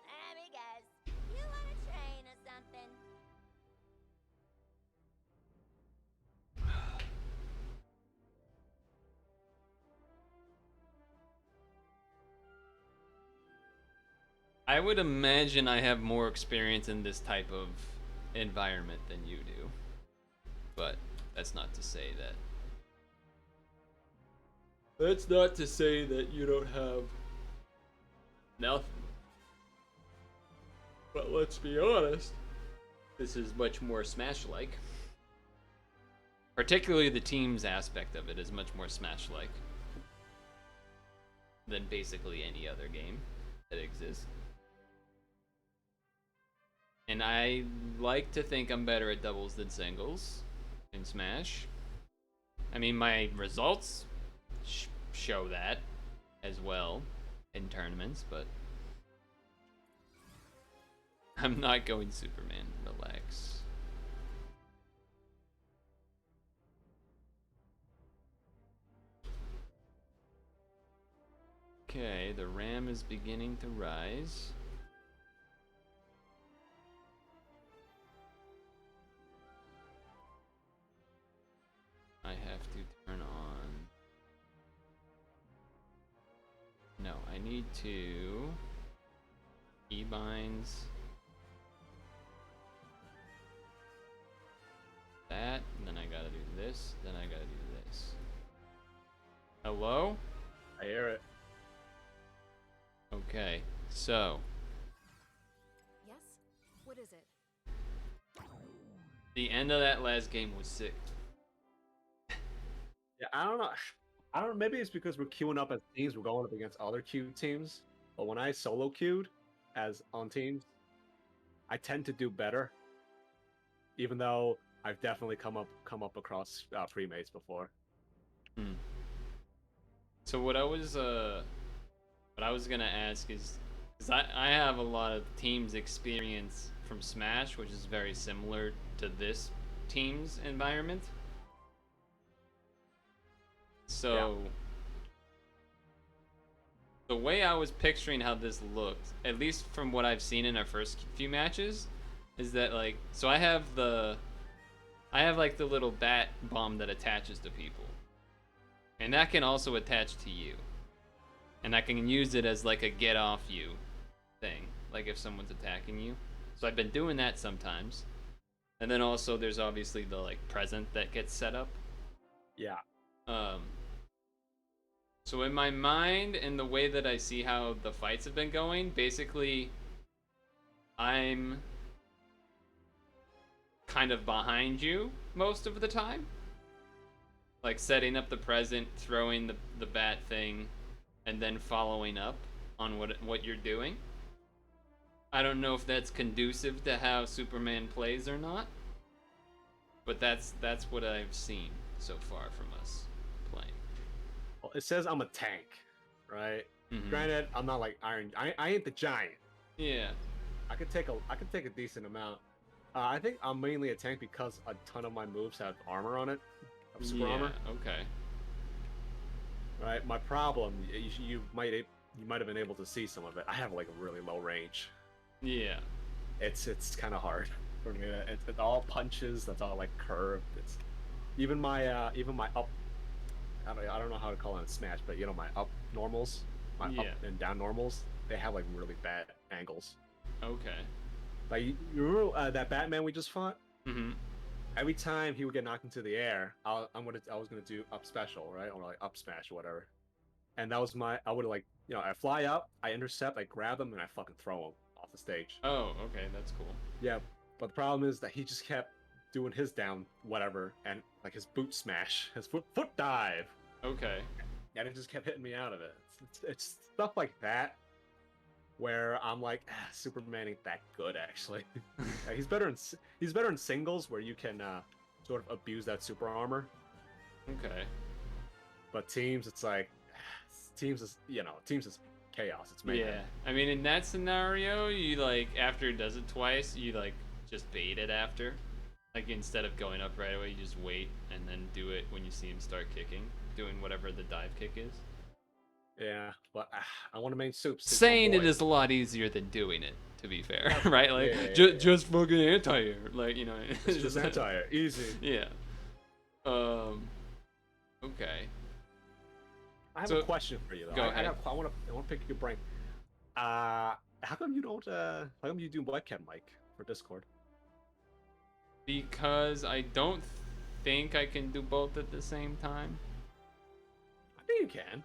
Amigas, you want a train or something? I would imagine I have more experience in this type of environment than you do. But that's not to say that. That's not to say that you don't have nothing. But let's be honest, this is much more Smash-like. Particularly the teams aspect of it is much more Smash-like than basically any other game that exists. And I like to think I'm better at doubles than singles in Smash. I mean, my results show that as well in tournaments, but I'm not going Superman. Relax. Okay, the RAM is beginning to rise. have to turn on. No, I need to keybinds that, and then I gotta do this, then I gotta do this. Hello? I hear it. Okay, so Yes? What is it? the end of that last game was sick. Yeah, I don't know. I don't know. Maybe it's because we're queuing up as teams. We're going up against other queued teams. But when I solo queued as on teams, I tend to do better. Even though I've definitely come up across pre-mates before. So what I was gonna ask is, because I have a lot of teams experience from Smash, which is very similar to this team's environment. So the way I was picturing how this looked, at least from what I've seen in our first few matches, is that like, so I have like the little bat bomb that attaches to people. And that can also attach to you. And I can use it as like a get off you thing, like if someone's attacking you. So I've been doing that sometimes. And then also there's obviously the like present that gets set up. Yeah. So in my mind and the way that I see how the fights have been going, basically I'm kind of behind you most of the time. Like setting up the present, throwing the bat thing, and then following up on what you're doing. I don't know if that's conducive to how Superman plays or not, but that's what I've seen so far from us playing. Well, it says I'm a tank, right? Mhm. Granted, I'm not like Iron. I ain't the giant. Yeah. I could take a decent amount. I think I'm mainly a tank because a ton of my moves have armor on it, super armor. Okay. Right. My problem, you might have been able to see some of it. I have like a really low range. Yeah. It's kind of hard for me. It's all punches. That's all like curved. It's even my up. I don't know how to call it in Smash, but you know my up normals, my up and down normals. They have like really bad angles. Okay. Like you remember that Batman we just fought? Mm-hmm. Every time he would get knocked into the air, I was gonna do up special, right, or like up smash or whatever. And that was I would like, I fly up, I intercept, I grab him, and I fucking throw him off the stage. Oh, okay, that's cool. Yeah, but the problem is that he just kept doing his down whatever, and like his boot smash, his foot dive. Okay. And it just kept hitting me out of it. It's stuff like that where I'm like, Superman ain't that good actually. He's better in singles where you can sort of abuse that super armor. Okay. But teams, it's like teams is chaos. It's mayhem. Yeah. I mean, in that scenario, you like after it does it twice, you like just bait it after. Like instead of going up right away, you just wait and then do it when you see him start kicking, doing whatever the dive kick is. Yeah, but I want to main soups. Saying it is a lot easier than doing it, to be fair, right? Like just fucking anti-air, like It's just anti-air, easy. Yeah. Okay. I have a question for you though. Go ahead. I want to pick your brain. How come you don't? How come you do webcam mic for Discord? Because I don't think I can do both at the same time. I think you can.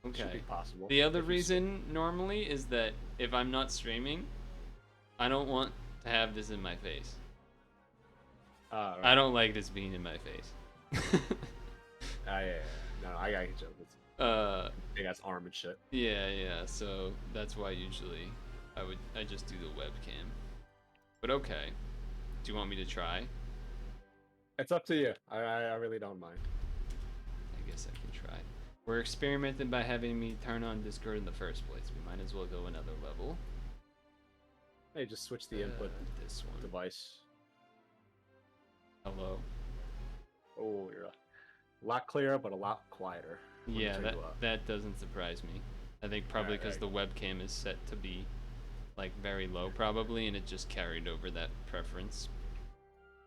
Okay. Should be possible. The other reason normally is that if I'm not streaming, I don't want to have this in my face. Right. I don't like this being in my face. Yeah. No, I get you. Big ass arm and shit. Yeah. So that's why usually I just do the webcam. But okay. Do you want me to try? It's up to you. I really don't mind. I guess I can try. We're experimenting by having me turn on Discord in the first place. We might as well go another level. Hey, just switch the input this one. device. Hello. Oh, you're a lot clearer, but a lot quieter. Yeah, that doesn't surprise me. I think probably because the webcam is set to be like very low probably, and it just carried over that preference.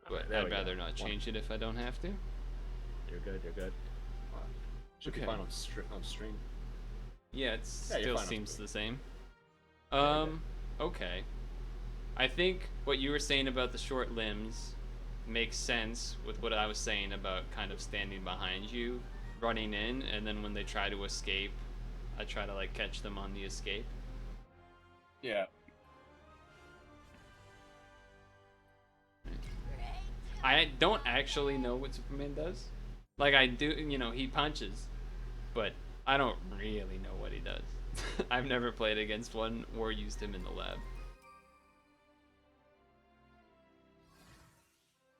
but there I'd we go. rather not change it if I don't have to. You're good. You're good. Should be Okay. fine on stream. Yeah, it Yeah, you're still fine on seems screen. the same. Yeah, you're Okay. I think what you were saying about the short limbs makes sense with what I was saying about kind of standing behind you, running in, and then when they try to escape, I try to like catch them on the escape. Yeah. I don't actually know what Superman does. Like I do, you know, he punches, but I don't really know what he does. I've never played against one or used him in the lab.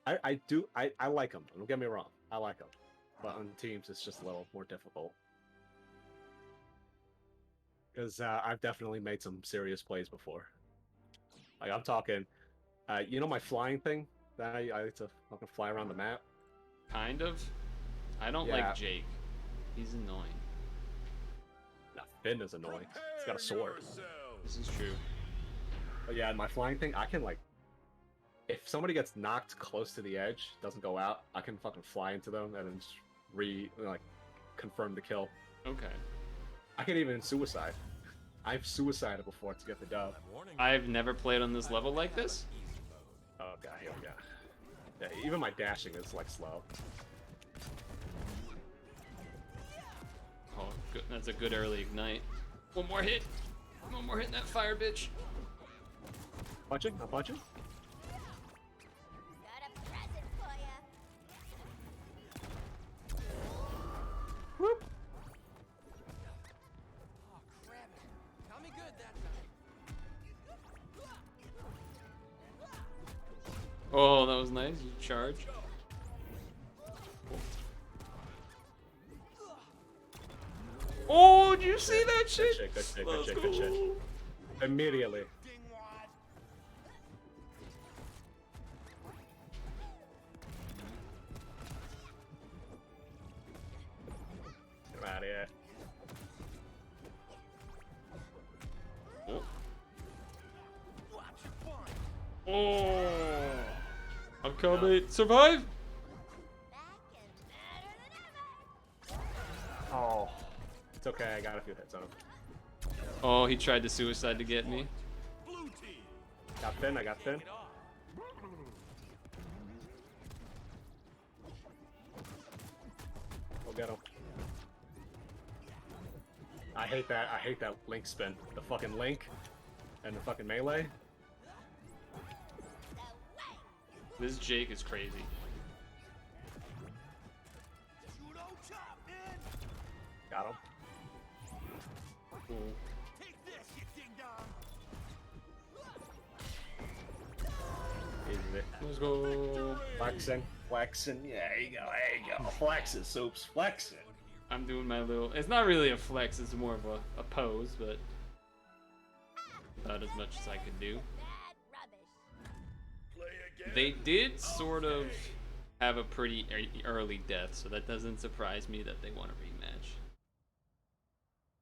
I like him. Don't get me wrong. I like him. But on teams, it's just a little more difficult. Because I've definitely made some serious plays before. Like, I'm talking, you know my flying thing? That I like to fucking fly around the map? Kind of. I don't Yeah. like Jake. He's annoying. Nah, Finn is annoying. He's got a sword. This is true. But yeah, my flying thing, I can, like, if somebody gets knocked close to the edge, doesn't go out, I can fucking fly into them and then just confirm the kill. Okay. I can even suicide. I've suicided before to get the dub. I've never played on this level like this. Oh god, here we go. Yeah, even my dashing is like slow. Oh, good. That's a good early ignite. One more hit. One more hit in that fire, bitch. Punching? I'm punching? Got a present for ya. Whoop! Oh, crap it. Got me good that time. Oh, that was nice. You charge. Oh, did you see that shit? Good shit, good Let's shit, good shit. go. Immediately. Get out of here. Oh, I'm coming. Survive. Back and better than ever. Oh. It's okay, I got a few hits on him. Oh, he tried to suicide to get me. Blue team. Got Finn, I got Finn. We'll get him. I hate that link spin. The fucking link and the fucking melee. This Jake is crazy. Got him. Cool. Take this, you ding dong. Easy. Let's go. Flexing. Flexing. Yeah, there you go. There you go. Flex it, Soups. Flex it. I'm doing my little. It's not really a flex. It's more of a pose, but about as much as I could do. Bad rubbish. Play again. They did sort of have a pretty early death, so that doesn't surprise me that they want a rematch.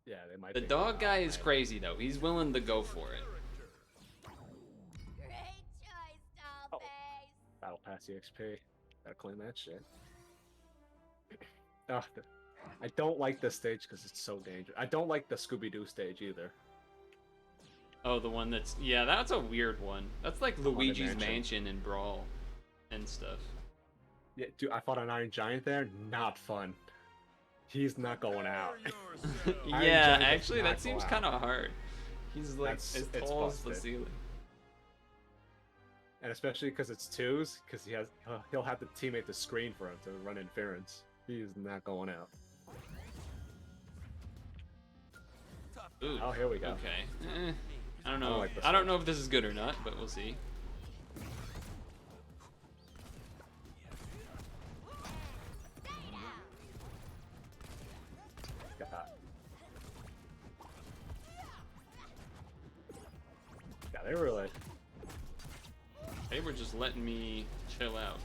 Yeah, they might. The take dog him guy out, is right? crazy though. He's willing to go for it. Great choice, Oh. Dollface. Battle Pass EXP. Gotta claim that shit. Ugh, I don't like this stage because it's so dangerous. I don't like the Scooby-Doo stage either. Oh, the one that's that's a weird one. That's like Haunted Luigi's Mansion. Mansion and Brawl and stuff. Yeah, dude, I fought an Iron Giant there. Not fun. He's not going out. Iron Yeah, Giant does actually, not that go seems out. kind of hard. He's like It's as tall as the busted. ceiling. And especially because it's twos, because he'll have to teammate the screen for him to run interference. He's not going out. Ooh, Oh, here we go. okay. I don't I know. don't like this I don't one. know if this is good or not, but we'll see. Yeah, they were like, They were just letting me chill out.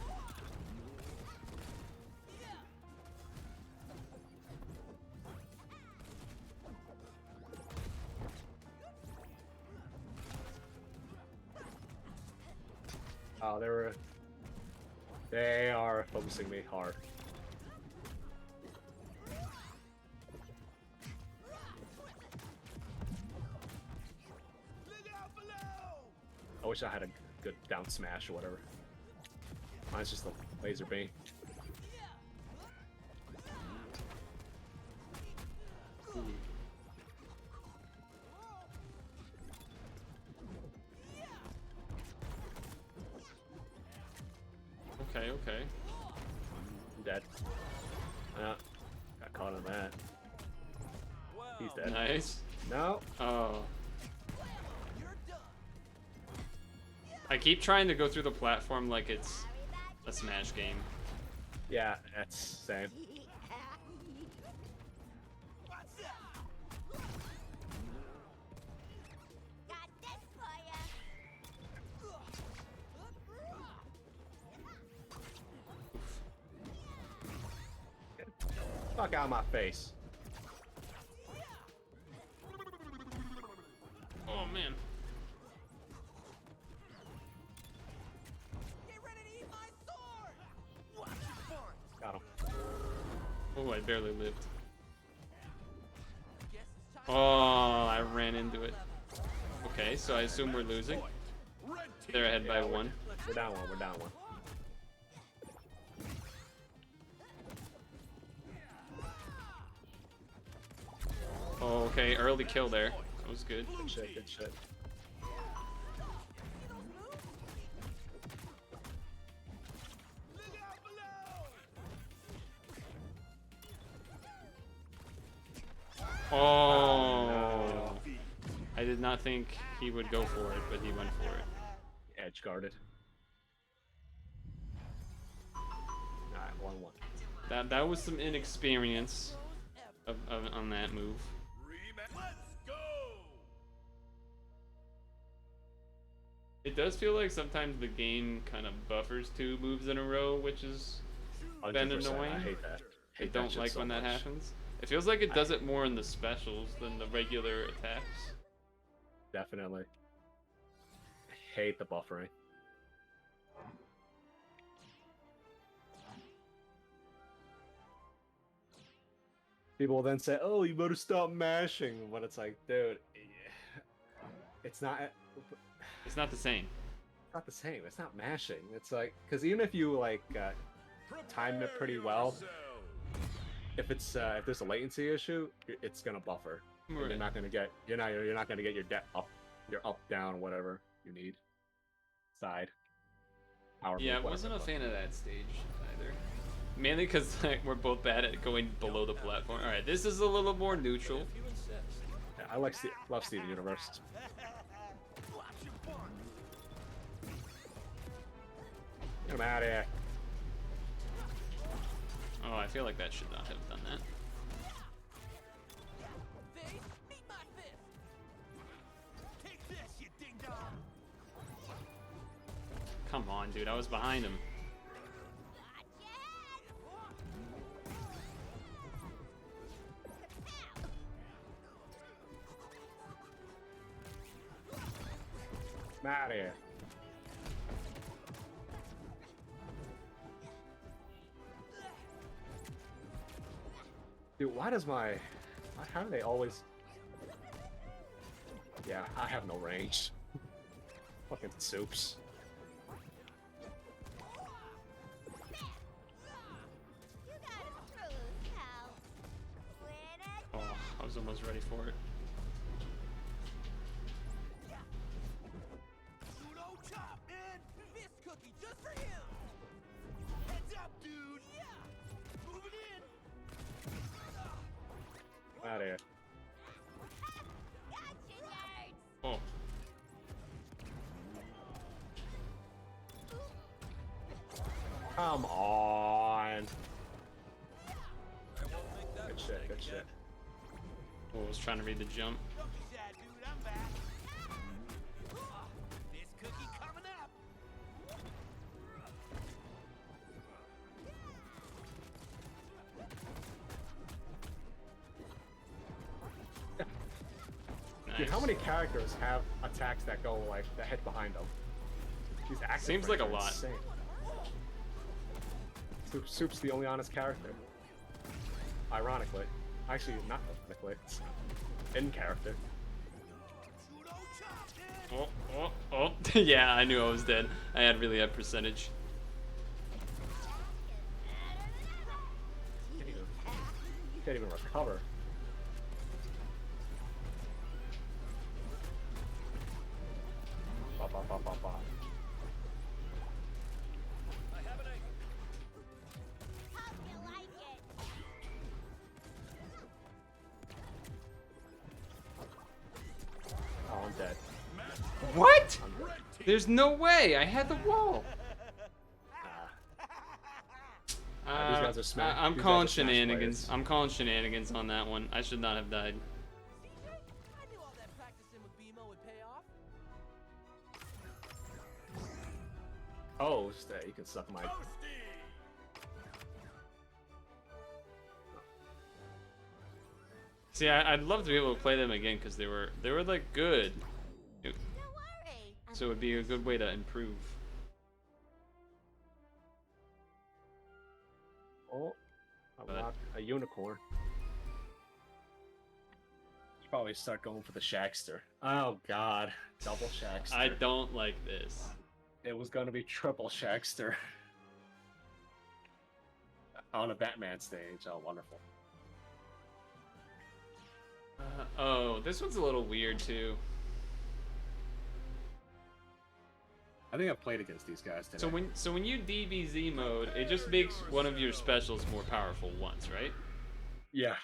oh, they were. They are focusing me hard. I wish I had a good down smash or whatever. Mine's just a laser beam. Okay, okay. I'm dead. Got caught on that. He's dead. Nice. No. Oh. I keep trying to go through the platform like it's a Smash game. Yeah, that's same. Got this for ya. Fuck out of my face. Oh man. Get ready to eat my sword! Watch your farts! Got him. Oh, I barely lived. Guess it's time Oh, I ran into it. Okay, so I assume we're losing. Red team. They're ahead by one. We're down one. We're down one. Oh, okay, early kill there. That was good. Good shit. Good shit. Look out below! Oh, I did not think he would go for it, but he went for it. Edge guarded. Alright, 1-1. That was some inexperience on that move. Let's go! It does feel like sometimes the game kind of buffers two moves in a row, which is been 100%. annoying. I hate that. I Hate that don't shit like so when that much. happens. It feels like it does it more in the specials than the regular attacks. Definitely. I hate the buffering. People will then say, "Oh, you better stop mashing," but it's like, dude, it's not. It's not the same. It's not the same. It's not mashing. It's like, because even if you like time it pretty well, if it's if there's a latency issue, it's gonna buffer. And Right. you're not gonna get you're not gonna get your up down whatever you need. Side. Power Yeah, I move, wasn't a whatever. fan of that stage either. Mainly because like, we're both bad at going below the platform. All right, this is a little more neutral. if you insist. Yeah, I love Steven Universe. Watch your farts! Get him out of here. Oh, I feel like that should not have done that. Face, meet my fist! Take this, you ding dong! Come on, dude, I was behind him. I'm out of here. Dude, why does how do they always... Yeah, I have no range. Fucking soups. You got a screw, pal. Winner. Oh, I was almost ready for it. Uno chop, man! Fist cookie just for him! Heads up, dude! Yeah! Moving in! Out of here. Gotcha, nerds. Oh, Come on. I won't make that Good shit, mistake good again. shit. oh, I was trying to read the jump. Don't be sad, dude, I'm back! Fist cookie coming up! Dude, how Nice. many characters have attacks that go like that hit behind them? These active Seems like frames a are lot. insane. Soup's the only honest character. Ironically. Actually, not ironically. It's in character. Oh. Yeah, I knew I was dead. I had really high percentage. You can't even recover. Bop, bop, bop, bop, bop. I have an angle. Hope you like it. Oh, I'm dead. What? There's no way. I had the wall. These guys are smack. I'm These calling guys are smash shenanigans. players. I'm calling shenanigans on that one. I should not have died. CJ, I knew all that practicing with BMO would pay off. Oh, stay. You can suck my. See, I'd love to be able to play them again because they were like good. Don't worry. So it would be a good way to improve. Oh, But- unlock a unicorn. Should probably start going for the Shaxter. Oh God, double Shaxter. I don't like this. It was gonna be triple Shaxter on a Batman stage. Oh, wonderful. Oh, this one's a little weird too. I think I've played against these guys today. So when you DBZ mode, it just makes one of your specials more powerful once, right? Yeah,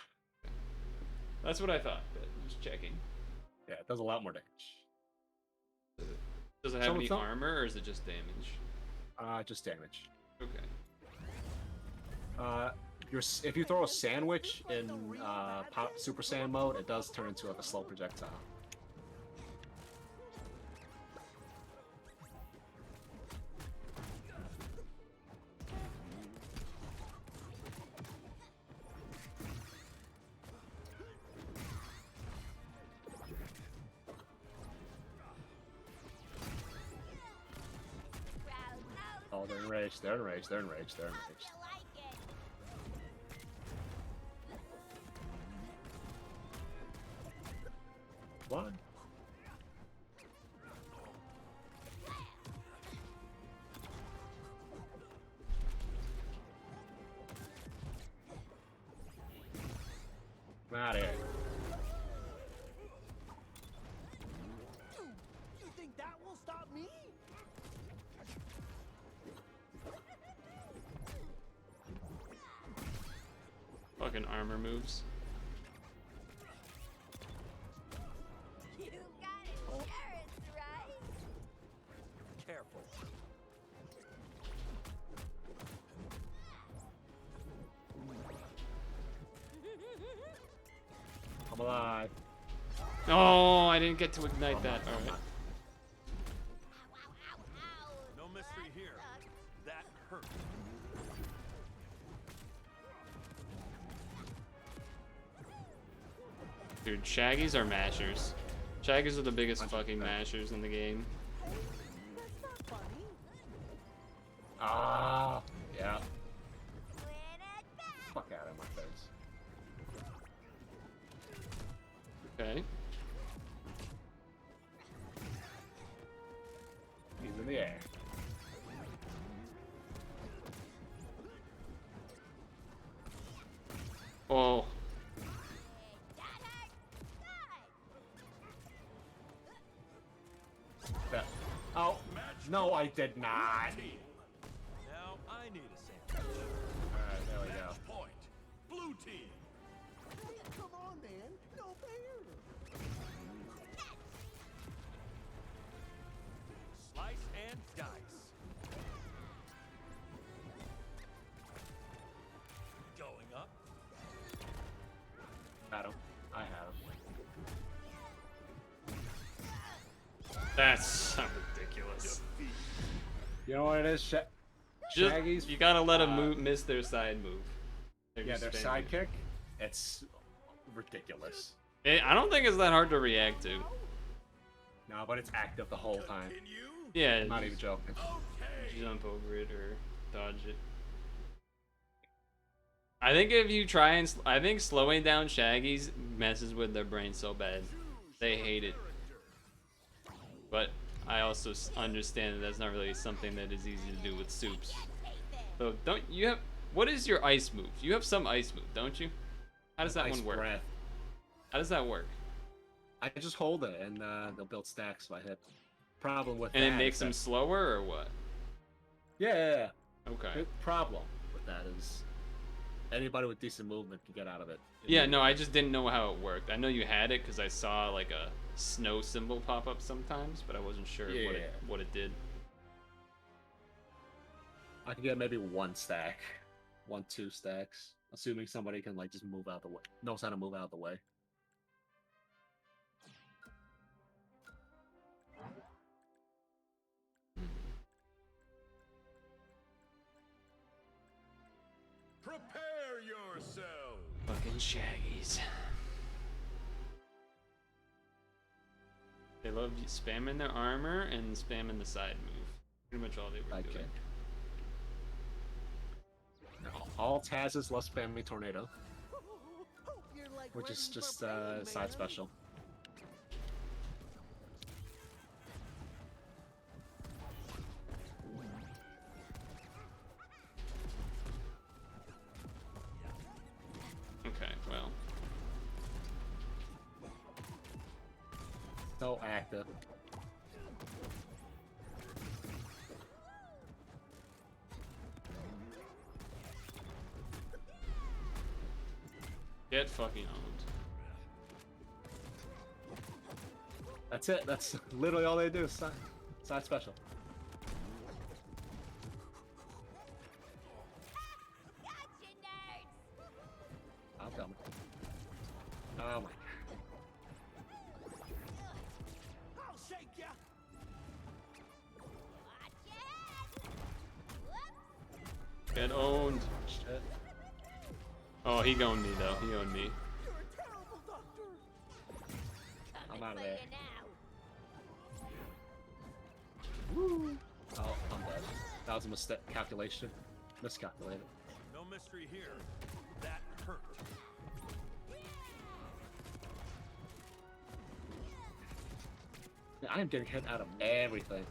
That's what I thought. But just checking. yeah, it does a lot more damage. Does it have So any it's not- armor or is it just damage? Just damage. Okay. If you throw a sandwich in Super Saiyan mode, it does turn into like a slow projectile. Oh, they're enraged. They're enraged. They're enraged. They're enraged. You like it. What? Not it. You think that will stop me? Fucking armor moves. You got insurance, right? Careful. I'm alive. Oh, I didn't get to ignite that. All right. No mystery here. That hurt. Dude, Shaggies are mashers. Shaggies are the biggest fucking mashers in the game. That's not funny. Ah, yeah. Win it back. Fuck out of my face. Okay. He's in the air. Oh, That hurt. Good. That. Oh, no, I did not. Now I need a sandwich. Alright, there we go. Match point. Blue team. Come on, man. No fair. Slice and dice. Going up. Got him. I have him. that's so ridiculous. You know what it is? Just, Shaggy's. you gotta let them miss their side move. They're Yeah, just their spamming. sidekick. It's ridiculous. I don't think it's that hard to react to. No, but it's active the whole time. Continue. Yeah, I'm not even just joking. Okay. jump over it or dodge it. I think if you try and I think slowing down Shaggy's messes with their brain so bad. They hate it. But I also understand that that's not really something that is easy to do with Soups. So don't you have? What is your ice move? You have some ice move, don't you? How does that Ice one work? breath. How does that work? I just hold it, and they'll build stacks if I hit. Problem with And that it makes is them that- slower or what? Yeah. Okay. The problem with that is anybody with decent movement can get out of it. Yeah, no, I just didn't know how it worked. I know you had it because I saw like a snow symbol pop up sometimes, but I wasn't sure what it did. I can get maybe one stack, 2 stacks, assuming somebody can like just move out the way, knows how to move out the way. Prepare yourself. Fucking Shaggies. They love spamming their armor and spamming the side move. Pretty much all they were doing. Now, all Taz's love spammy tornado, which is just side special. Okay, well. So active. Get fucking owned. That's it. That's literally all they do. Side special. I'm coming. Oh my. I'll shake ya. Get owned. Shit. Oh, he owned me though. He owned me. You're a terrible doctor. I'm out of there. Woo. Oh, I'm dead. That was a mistake. Calculation. Miscalculated. No mystery here. That hurt. I am getting hit out of everything.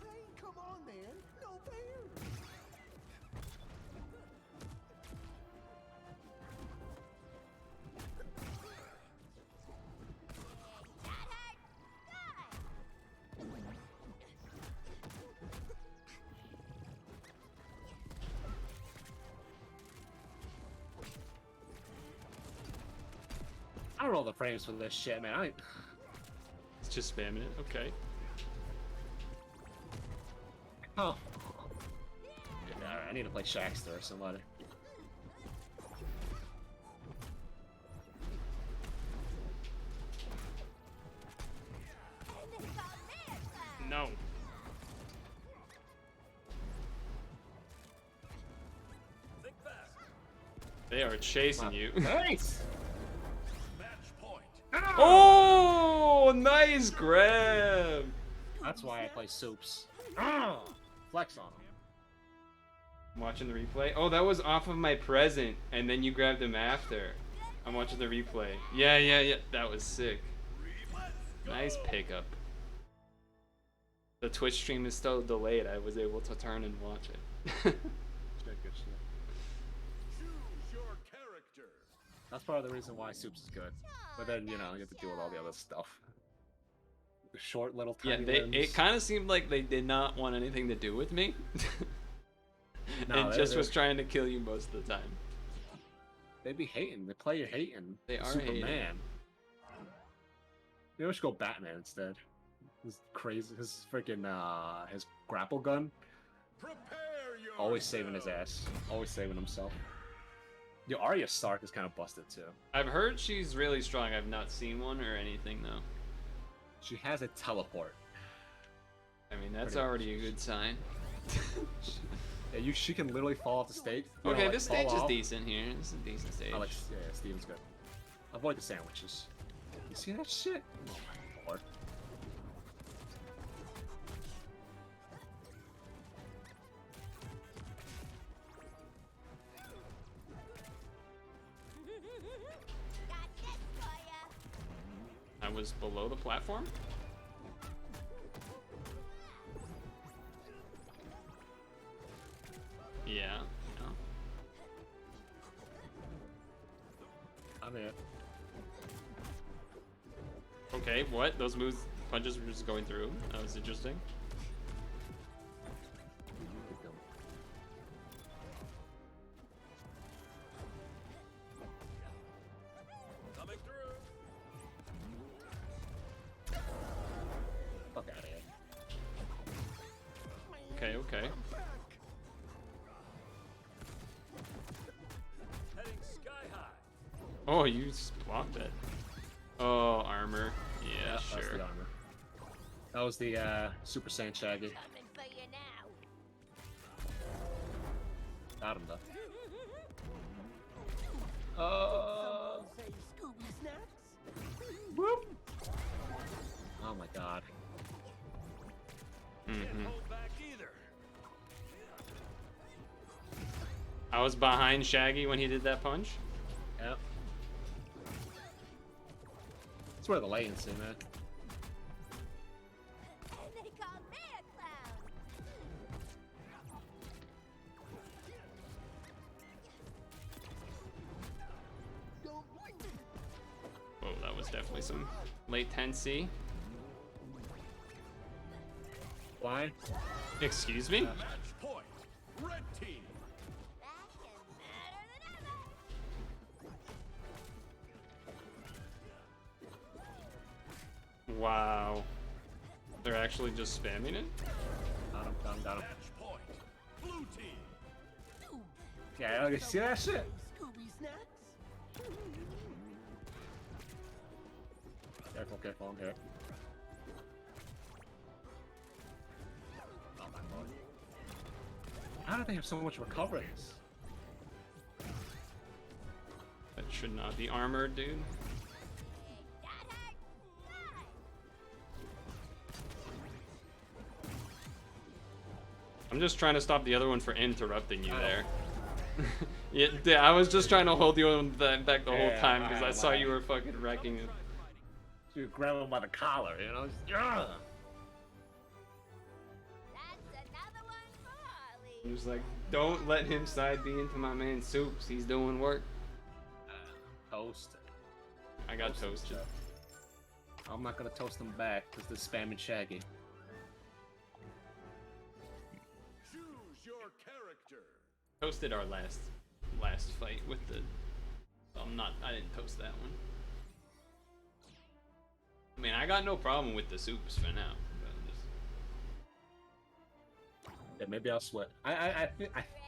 Hey, come on, man. No fair. I don't roll the frames for this shit, man. It's just spamming it. Okay. Oh. Yeah, I need to play Shaxter or somebody. No. Think fast. They are chasing you. Nice! Match point. Oh, nice grab. That's why I play Soups. Ah! Flex on him. I'm watching the replay. Oh, that was off of my present, and then you grabbed him after. I'm watching the replay. Yeah. That was sick. Nice pickup. The Twitch stream is still delayed. I was able to turn and watch it. Good shit. Choose your character. That's part of the reason why Soups is good. But then, you know, you have to deal with all the other stuff. The short little Yeah, tiny limbs. it kind of seemed like they did not want anything to do with me. No, it just was trying to kill you most of the time. They be hating. They play you hating. They are Superman. hating. Maybe we should go Batman instead. His crazy, his freaking, his grapple gun. Prepare yourself. Always saving his ass. Always saving himself. Yo, Arya Stark is kind of busted too. I've heard she's really strong. I've not seen one or anything though. She has a teleport. I mean, that's Pretty already a good sign. Yeah, she can literally fall off the stage. You know, Okay, like, this fall stage is off. decent here. This is a decent stage. I like, yeah, Steven's good. Avoid the sandwiches. You see that shit? Oh my lord. was below the platform? Yeah. No. I'm here. Okay, what? Those moves, punches were just going through. That was interesting. Coming through. Fuck out of here. Okay, okay. Heading sky high. Oh, you just blocked it. Oh, armor. Yeah, That's sure. the armor. That was the Super Saiyan Shaggy. Coming for you now. Got him though. Say Scooby Snacks? Whoop. Oh my god. Can't Mhm. hold back either. I was behind Shaggy when he did that punch. Yep. That's where the latency, man. And they call me a clown. Oh, that was definitely some latency. Why? Excuse me? Match point. Red team. Back and better than ever. Wow. They're actually just spamming it? Got him, got him, got him. Match point. Blue team. Yeah, you see that shit? Scooby Snacks? Careful, careful, I'm here. Oh my lord. How do they have so much recoveries? That should not be armored, dude. That hurt. I'm just trying to stop the other one for interrupting you there. Yeah, I was just trying to hold you back the whole Yeah, time because I alright, saw alright. you were fucking wrecking it. You grab him by the collar, you know? Just, yeah. That's another one for Harley. He was like, don't let him side B into my man Soups. He's doing work. Toasted. I got toasted. I'm not gonna toast him back because they're spamming Shaggy. Choose your character. Toasted our last fight with the. I didn't toast that one. I mean, I got no problem with the Soups for now. But Yeah, maybe I'll switch. I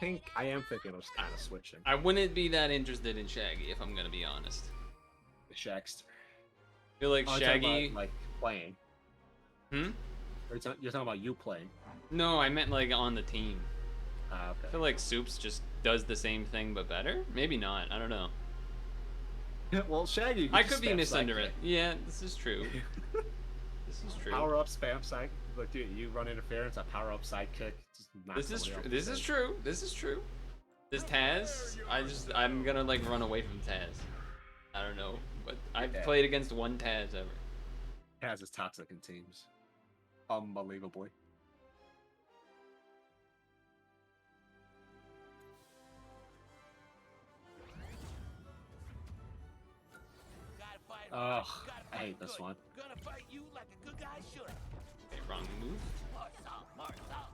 think I am thinking of kind of switching. I wouldn't be that interested in Shaggy if I'm gonna be honest. The Shagster. I feel like Oh, you're talking Shaggy. about, like playing. Hmm? Or you're talking about you playing. No, I meant like on the team. Ah, I okay. feel like Soups just does the same thing but better. Maybe not. I don't know. Well, Shaggy. you I can could be spam misunderstood. sidekick. Yeah, this is true. This is true. Power up spam side. Like, dude, you run interference. I power up sidekick. Just knock This is somebody true. off the This is stage. true. This is true. This Taz, I'm gonna like run away from Taz. I don't know, but I've Yeah. played against one Taz ever. Taz is toxic in teams. Unbelievably. Gotta fight Ugh, hard, gotta I fight hate this good. one. Gonna fight you like a good guy should. Okay, wrong move. Marcel.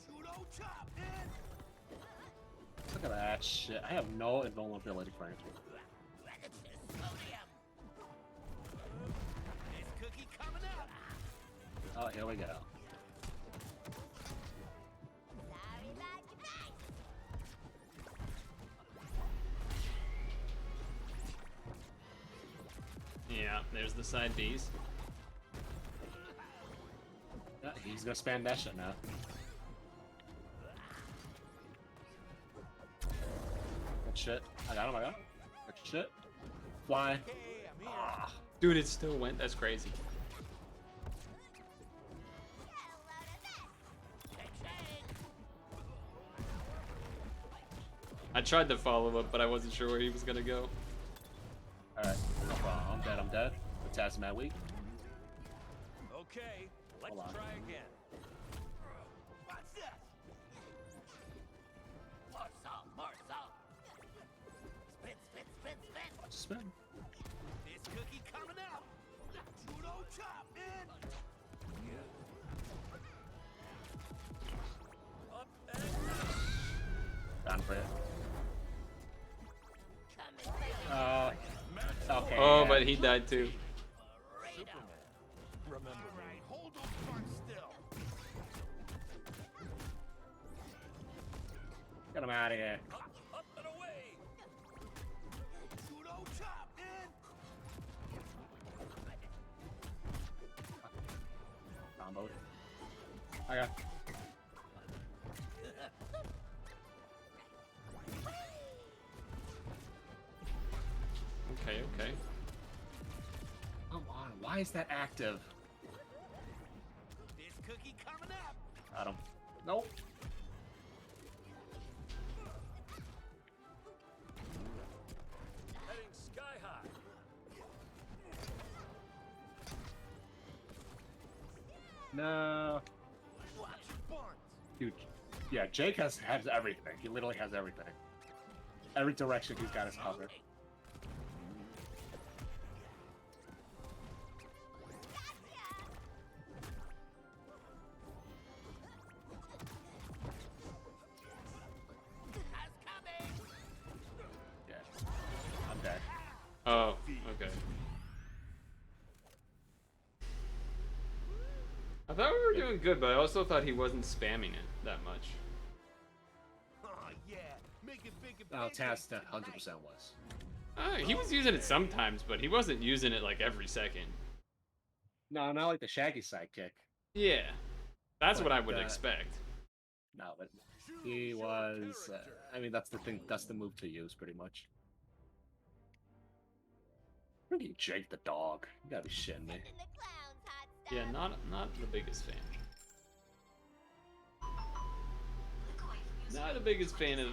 Judo chop, man. Look at that shit. I have no invulnerability for anything. This cookie coming up. Oh, here we go. Sorry about your face. Yeah, there's the side Bs. Yeah, he's gonna spam that shit now. Good shit. I got him, I got him. Good shit. Fly. Hey, I'm here. Ah, Dude, it still went. That's crazy. Got a load of this. I tried to follow up, but I wasn't sure where he was gonna go. Alright, no problem. I'm dead. The task mad weak. Okay, let's Hold on. try again. What's this? More salt. Spit, spit, spit, spit. Spin. This cookie coming out. Judo chop, man. Up and Down for it. Coming. Okay. Oh, yeah. but he died too. remember All right, hold those cards still. Get him out of here. up and away. Judo chop, man. Combo. Okay. Okay, okay. Come on. Why is that active? This cookie coming up. Got him. Nope. Heading sky high. No. Watch your barns. Dude. Yeah, Jake has everything. He literally has everything. Every direction he's got his covered. That's coming. Yeah. I'm dead. Oh, okay. I thought we were doing good, but I also thought he wasn't spamming it that much. Oh yeah, make it big and Oh, big. Taz 100% was. He was using it sometimes, but he wasn't using it like every second. No, not like the Shaggy sidekick. Yeah, that's But, what I would uh, expect. No, but he was. I mean, that's the thing. That's the move to use, pretty much. Freaking Jake the dog. You gotta be shitting me. And the clown's hot stuff. Yeah, not the biggest fan. Not the biggest fan of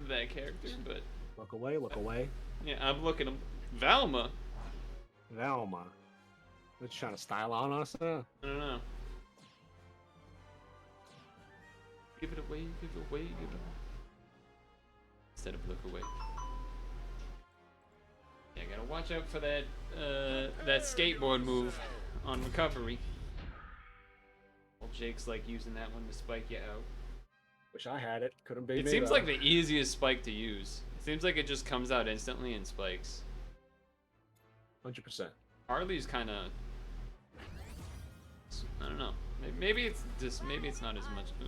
that character, but Look away, look away. yeah, I'm looking at Valma. Velma. They're trying to style on us, huh? I don't know. Give it away, give it away, give it away. Instead of look away. Yeah, gotta watch out for that that skateboard move on recovery. Well, Jake's like using that one to spike you out. Wish I had it. Couldn't be It me, seems though. like the easiest spike to use. It seems like it just comes out instantly and spikes. 100%. Harley's kind of, I don't know. Maybe it's just maybe it's not as much. Ooh.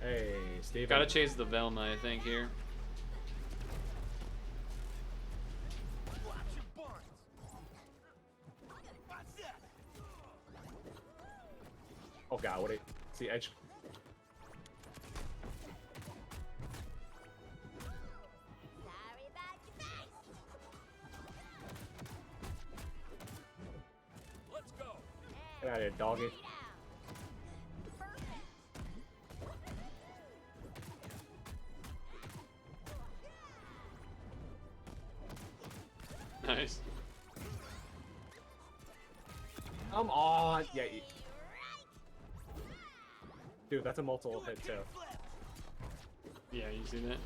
Hey, Steven. Gotta chase the Velma, I think here. Watch your barns. What's that? Oh god, what? It's the edge. Sorry about your face. Let's go. Get out of here, doggy. Down. Nice. Come on. Yeah. Dude, that's a multiple hit too. Yeah, you see that?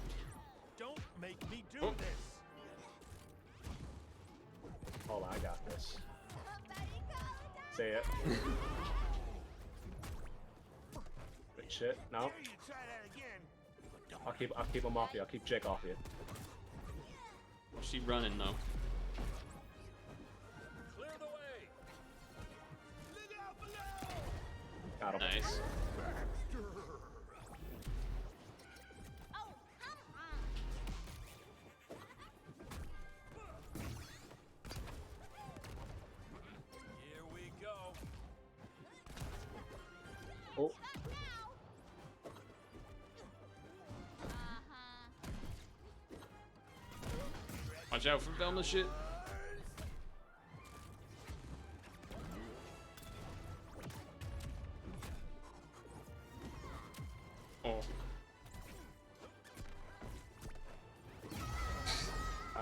Don't make me do Oh. this. Hold on, I got this. Somebody call a doctor. Say it. Good shit. No. Dare you try that again. I'll keep him off you. I'll keep Jake off you. She running though. Clear the way. Look out below. Got him. Nice. Oh, come on. Here we go. Oh, Watch out for Velma shit. Oh.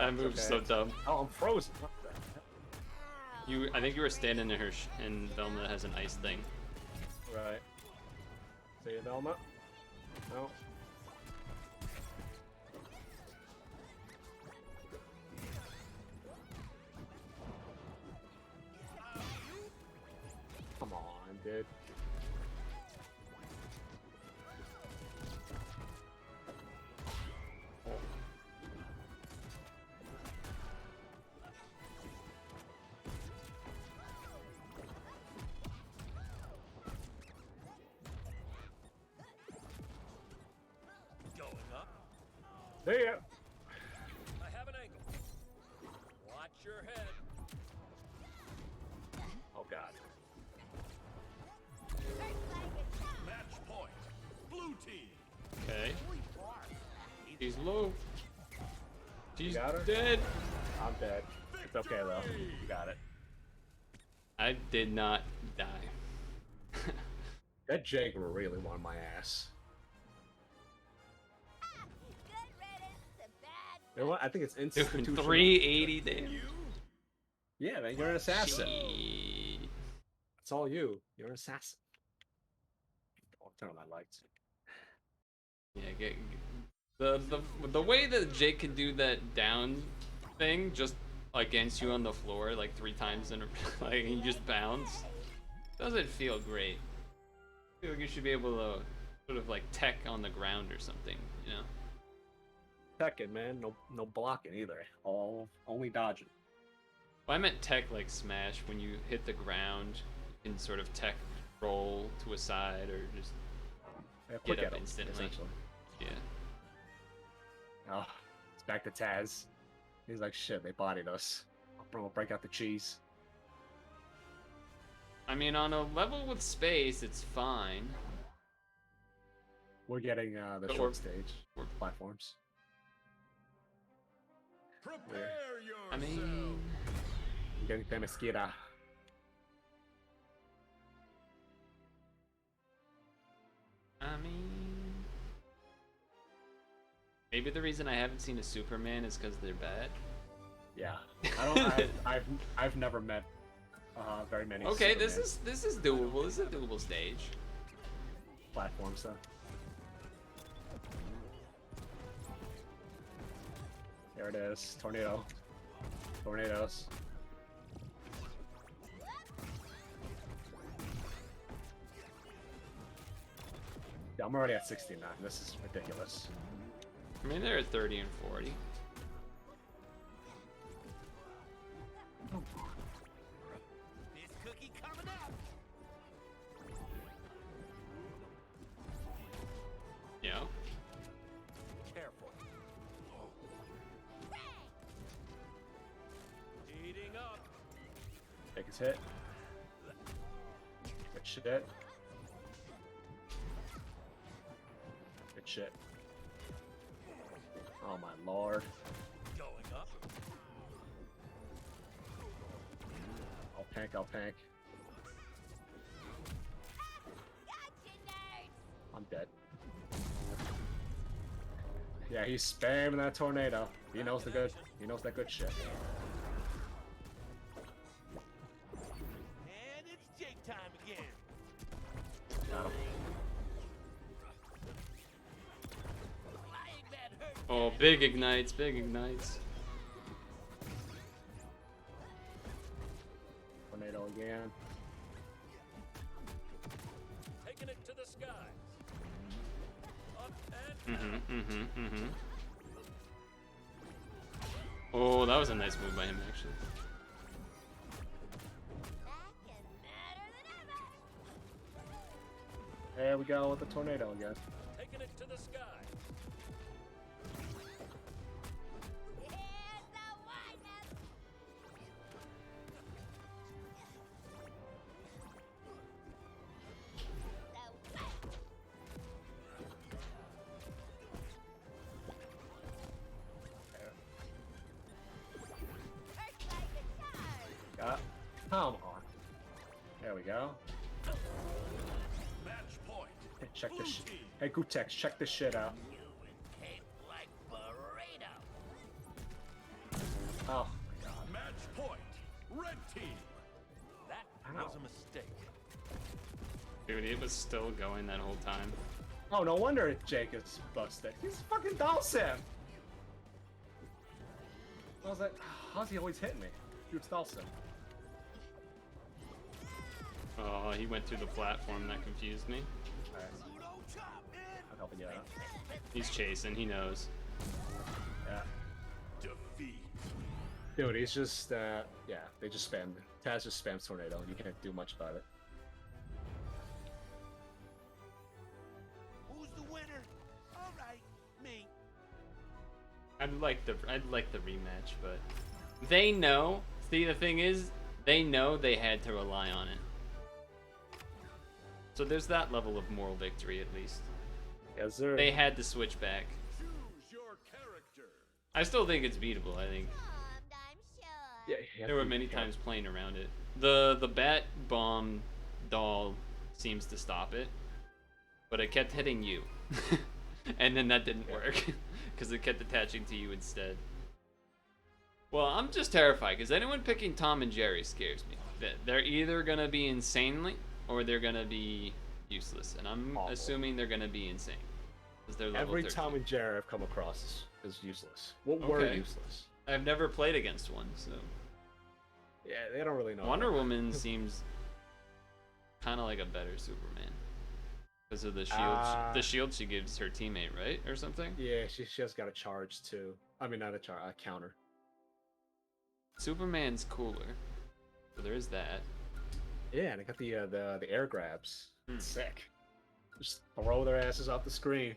That move's so dumb. Oh, I'm frozen. What the hell? I think you were standing in her, and Velma has an ice thing. Right. See you, Velma? No. Come on, dude. Going up. There ya. I have an angle. Watch your head. Oh god. Match point. Blue team. Okay. She's low. She's got her? dead. I'm dead. It's okay though. You got it. I did not die. That Jaguar really won my ass. Good riddance to bad. You know what? I think it's Doing institutional. 380 damage. Yeah, man, you're an assassin. Shit. It's all you. You're an assassin. I'll turn on my lights. Yeah, the way that Jake can do that down thing just against you on the floor like 3 times in a like he just bounce doesn't feel great. I feel like you should be able to sort of like tech on the ground or something, you know? Second, man. No blocking either. Only dodging. Well, I meant tech like Smash when you hit the ground, you can sort of tech roll to a side or just Yeah, get quick up at 'em, instantly. essentially. Yeah. Oh, it's back to Taz. He's like, shit, they bodied us. Bro, we'll break out the cheese. I mean, on a level with space, it's fine. We're getting the But short stage we're- platforms. Prepare yourself. I mean, We're getting Themyscira. maybe the reason I haven't seen a Superman is because they're bad. Yeah, I don't. I've never met very many. Okay, Superman this is doable. This is a doable stage. platforms though. There it is. Tornado. Tornadoes. Yeah, I'm already at 69. This is ridiculous. I mean, they're at 30 and 40. This cookie coming up. Yeah. Careful. Heating up. Take his hit. Good shit. Good shit. Oh my lord. Going up. I'll pank, I'll pank. Gotcha, nerds. I'm dead. Yeah, he's spamming that tornado. He knows the good. He knows that good shit. And it's Jake time again. Got him. Flying that hurt. Oh, big ignites, big ignites. Tornado again. Taking it to the skies. Up and Oh, that was a nice move by him, actually. Back and madder than ever. There we go with the tornado again. taking it to the sky. Here's the wideness. The wet. Earthquake and charge. Come on. There we go. Match point. Hey, check this shit. Blue team. Hey, Gutex, check this shit out. You escape like burrito. Oh my god. Match point. Red team. That Ow. was a mistake. Dude, it was still going that whole time. Oh, no wonder Jake is busted. He's fucking Dawson. I was like, how's he always hitting me? Dude's Dawson. Oh, he went through the platform. That confused me. Alright, Pseudo chop, man. I'm helping you out. He's chasing. He knows. Yeah. Defeat. Dude, he's just, yeah, they just spammed. Taz just spams Tornado, and you can't do much about it. Who's the winner? All right, me. I'd like the rematch, but they know. See, the thing is, they know they had to rely on it. So there's that level of moral victory at least. Yes, sir. They had to switch back. Choose your character. I still think it's beatable. I think Bombed, I'm sure. Yeah, you have there were to- many yeah. times playing around it. The bat bomb doll seems to stop it, but it kept hitting you, and then that didn't work because it kept attaching to you instead. Well, I'm just terrified because anyone picking Tom and Jerry scares me. They're either gonna be insanely or they're gonna be useless, and I'm Awful. assuming they're gonna be insane because they're level Every 13. Tom and Jerry I've come across is useless. What were Okay. useless? I've never played against one, so Yeah, they don't really know. Wonder Woman seems kind of like a better Superman because of the shield. The shield she gives her teammate, right, or something. Yeah, she just got a charge too. I mean, not a charge, a counter. Superman's cooler, so there is that. Yeah, and I got the air grabs. Hmm. Sick. Just throw their asses off the screen.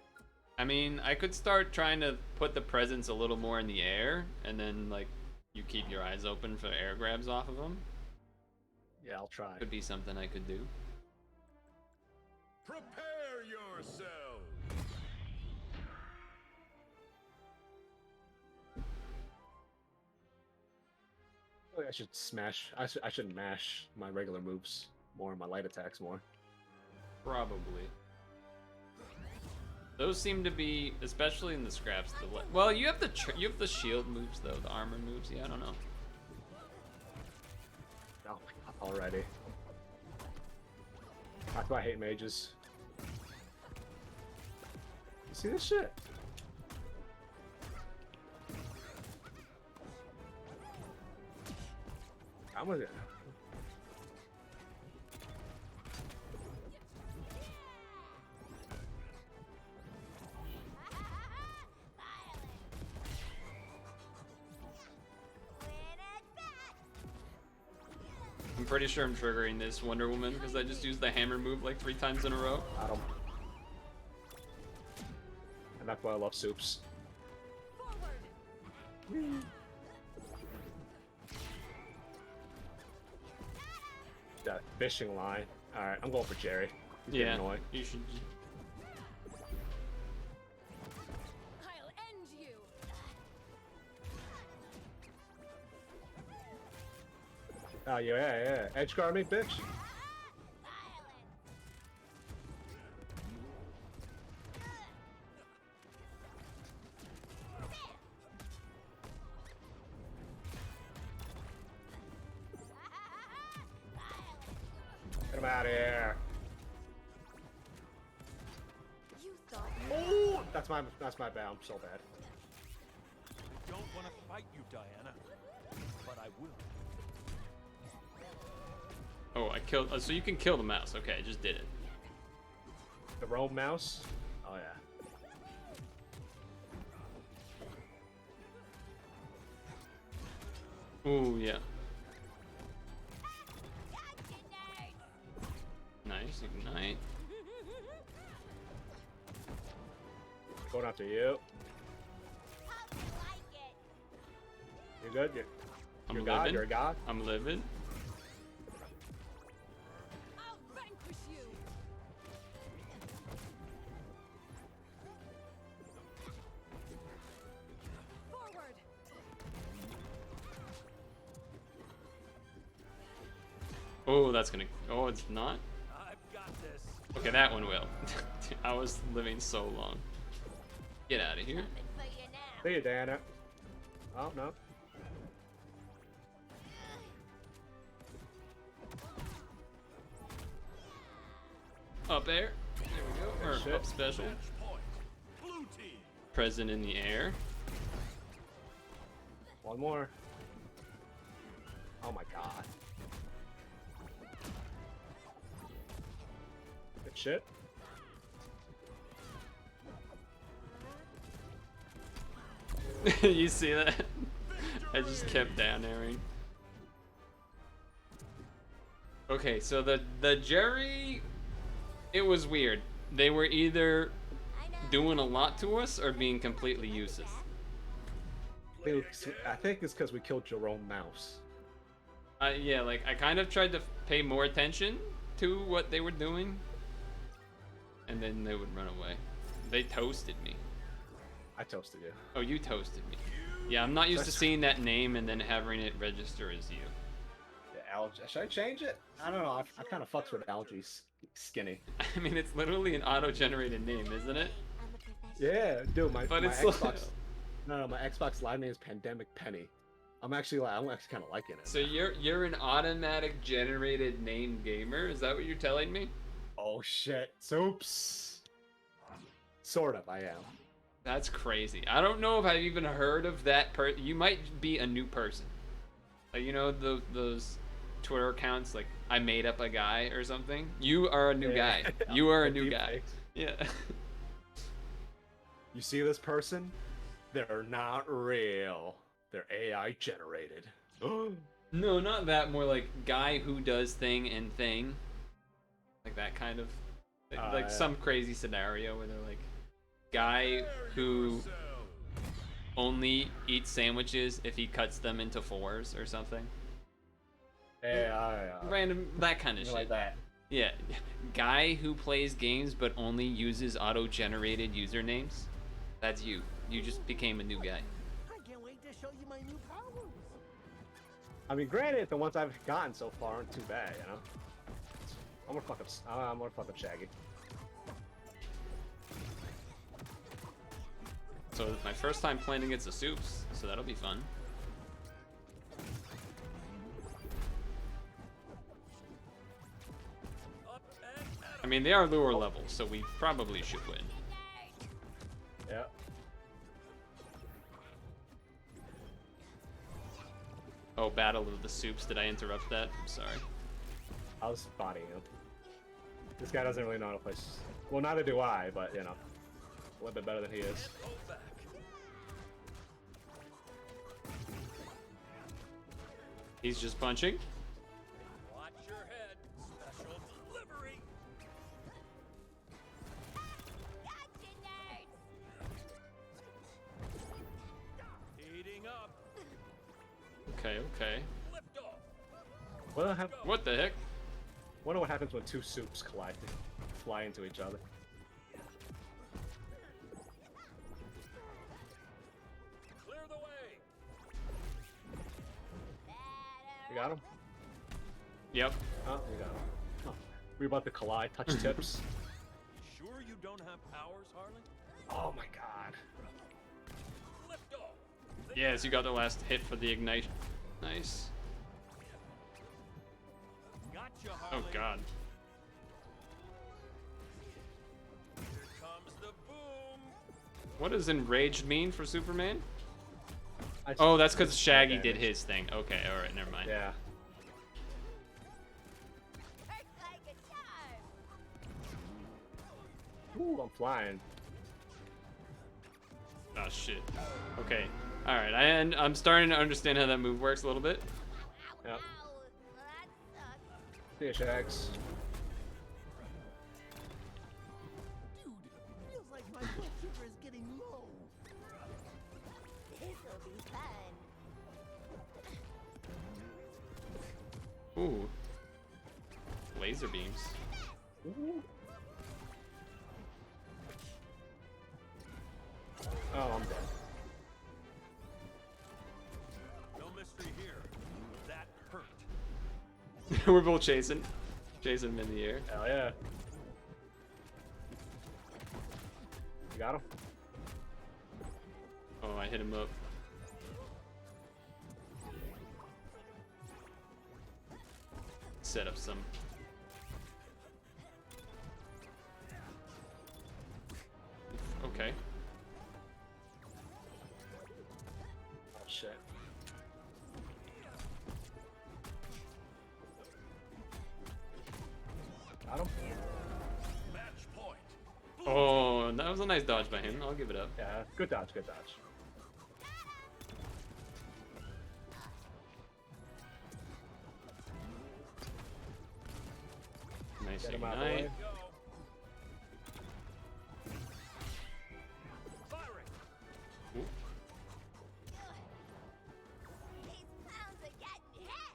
I mean, I could start trying to put the presence a little more in the air, and then like you keep your eyes open for air grabs off of them. Yeah, I'll try. Could be something I could do. Prepare yourself. Oh, I should smash. I should mash my regular moves more, my light attacks more. Probably. Those seem to be, especially in the scraps. Well, you have the shield moves though, the armor moves. Yeah, I don't know. Oh, already. That's why I hate mages. You see this shit? I'm with it. I'm pretty sure I'm triggering this Wonder Woman because I just used the hammer move like 3 times in a row. I don't. And that's why I love soups. That fishing line. Alright, I'm going for Jerry. He's getting Yeah, annoying. you should. I'll end you. Oh, yeah. Edge guard me, bitch. Get him out of here. You thought Oh, that's my bad. I'm so bad. Don't want to fight you, Diana, but I will. Oh, I killed. So you can kill the mouse. Okay, I just did it. The roam mouse. Oh yeah. Ooh, yeah. Nice, ignite. Going after you. You good? I'm You're God. living. You're a god. I'm living. I'll vanquish you. Forward. Oh, that's gonna. Oh, it's not. I've got this. Okay, that one will. I was living so long. Get out of here. See you, Diana. Oh no. Up air. There we go. Or Shit. up special. Match point. Blue team. Present in the air. One more. Oh my god. Good shit. You see that? I just kept down airing. Okay, so the Jerry, it was weird. They were either doing a lot to us or being completely useless. I think it's because we killed Jerome Mouse. Yeah, like I kind of tried to pay more attention to what they were doing, and then they would run away. They toasted me. I toasted you. Oh, you toasted me. Yeah, I'm not used to seeing that name and then having it register as you. Yeah, Algae. Should I change it? I don't know. I kind of fucks with Algae's skinny. I mean, it's literally an auto-generated name, isn't it? I'm a professional. Yeah, dude. My It's Xbox. like- No, my Xbox Live name is Pandemic Penny. I'm actually kind of liking it. So you're an automatic generated name gamer? Is that what you're telling me? Oh shit. Oops. Sort of. I am. That's crazy. I don't know if I've even heard of that You might be a new person. Like, you know, those Twitter accounts, like, I made up a guy or something? You are a new Yeah. guy. You are a The new deep guy. fakes. Yeah. You see this person? They're not real. They're AI generated. No, not that. More like guy who does thing and thing. Like that kind of... Like yeah. some crazy scenario where they're like... Guy who only eats sandwiches if he cuts them into 4s or something. AI. Random, that kind of shit. Like that. Yeah. Guy who plays games but only uses auto-generated usernames. That's you. You just became a new guy. I can't wait to show you my new powers. I mean, granted, the ones I've gotten so far aren't too bad, you know. I'm gonna fuck up Shaggy. So it's my first time playing against the Soups, so that'll be fun. Up and at 'em. I mean, they are lower levels, so we probably should win. Yeah. Oh, Battle of the Soups. Did I interrupt that? I'm sorry. I was spotting him. This guy doesn't really know how to play. Well, neither do I, but you know, a little bit better than he is. Hold back. He's just punching. Watch your head. Special delivery. Gotcha, nerds! Heating up. Okay, okay. Lift off. What the heck? Wonder what happens when two soups collide, fly into each other. Clear the way. You got him? Yep. Oh, you got him. Oh. We about to collide, touch tips. Sure you don't have powers, Harley? Oh my god. Lift off. Yes, you got the last hit for the ignite. Nice. Gotcha, Oh Harley. god. Here comes the boom. What does enraged mean for Superman? I Oh, that's because just- Shaggy did his thing. Okay, alright, never mind. Yeah. Works like a charm! Ooh, I'm flying. Oh shit. Okay. Alright, I'm starting to understand how that move works a little bit. Yep. Ow! Well, that sucks. See ya, Shags. Dude, feels like my blood sugar is getting low. This'll be fun. Ooh. Laser beams. Oh, I'm dead. No mystery here. That hurt. We're both chasing him in the air. Hell yeah. You got him? Oh, I hit him up. Set up some was a nice dodge by him. I'll give it up. Yeah, good dodge, good dodge. Nice Get him out of the way. ignite. Firing. Ooh. These clowns are getting hit.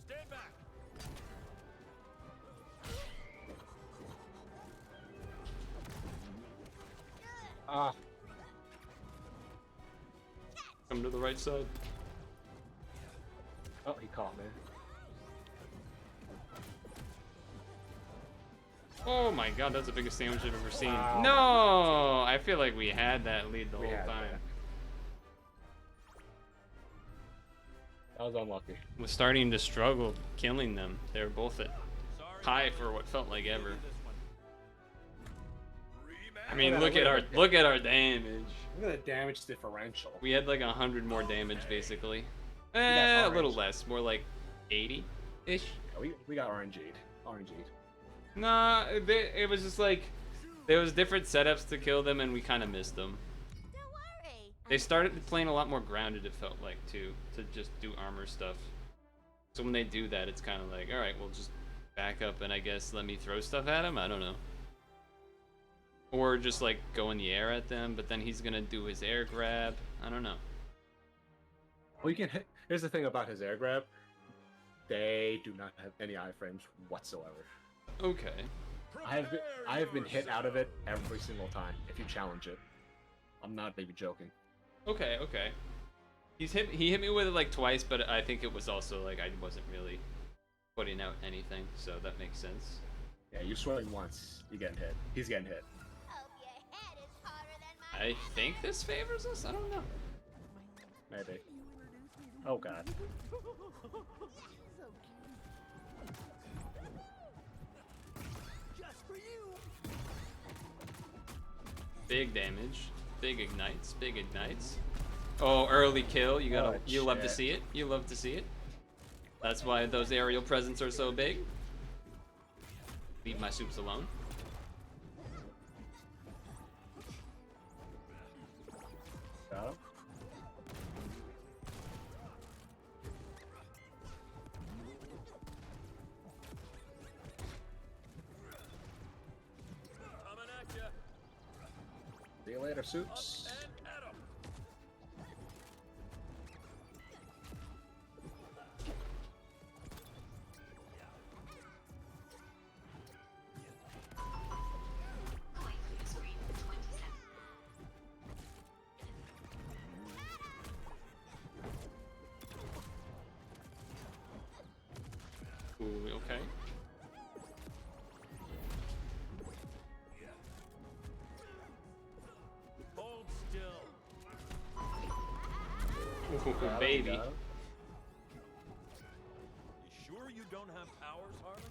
Stand back. Ah, Come to the right side. oh, he caught me. Oh my god, that's the biggest sandwich I've ever seen. Wow. No! I feel like we had that lead the We whole had time. That was unlucky. Was starting to struggle killing them. They were both at Sorry. high for what felt like ever. This one. I mean, Look look at at that. our damage. Look at the damage differential. We had like 100 more damage basically. got A little orange. less, more like 80 ish. We got RNG'd. RNG'd. Nah, it was just like there was different setups to kill them, and we kind of missed them. Don't worry. They started playing a lot more grounded. It felt like too, to just do armor stuff. So when they do that, it's kind of like, all right, we'll just back up and I guess let me throw stuff at him. I don't know. Or just like go in the air at them, but then he's gonna do his air grab. I don't know. Well, you can hit. Here's the thing about his air grab. They do not have any iframes whatsoever. Okay. I have been hit out of it every single time if you challenge it. I'm not even joking. Okay. Okay. He hit me with it like twice, but I think it was also like I wasn't really putting out anything, so that makes sense. Yeah, you swing once, you getting hit. He's getting hit. Hope your head is harder than my I think this favors us. I don't know. Maybe. Oh god. Just for you. Big damage. Big ignites. Big ignites. Oh, early kill. You gotta. Oh, you love to shit. see it. You love to see it. That's why those aerial presents are so big. Leave my soups alone. Got him. Coming at ya. See you later, soups. And at 'em. Ooh, okay. Hold still. Ooh, Got him, baby. got him. You sure you don't have powers, Harlan?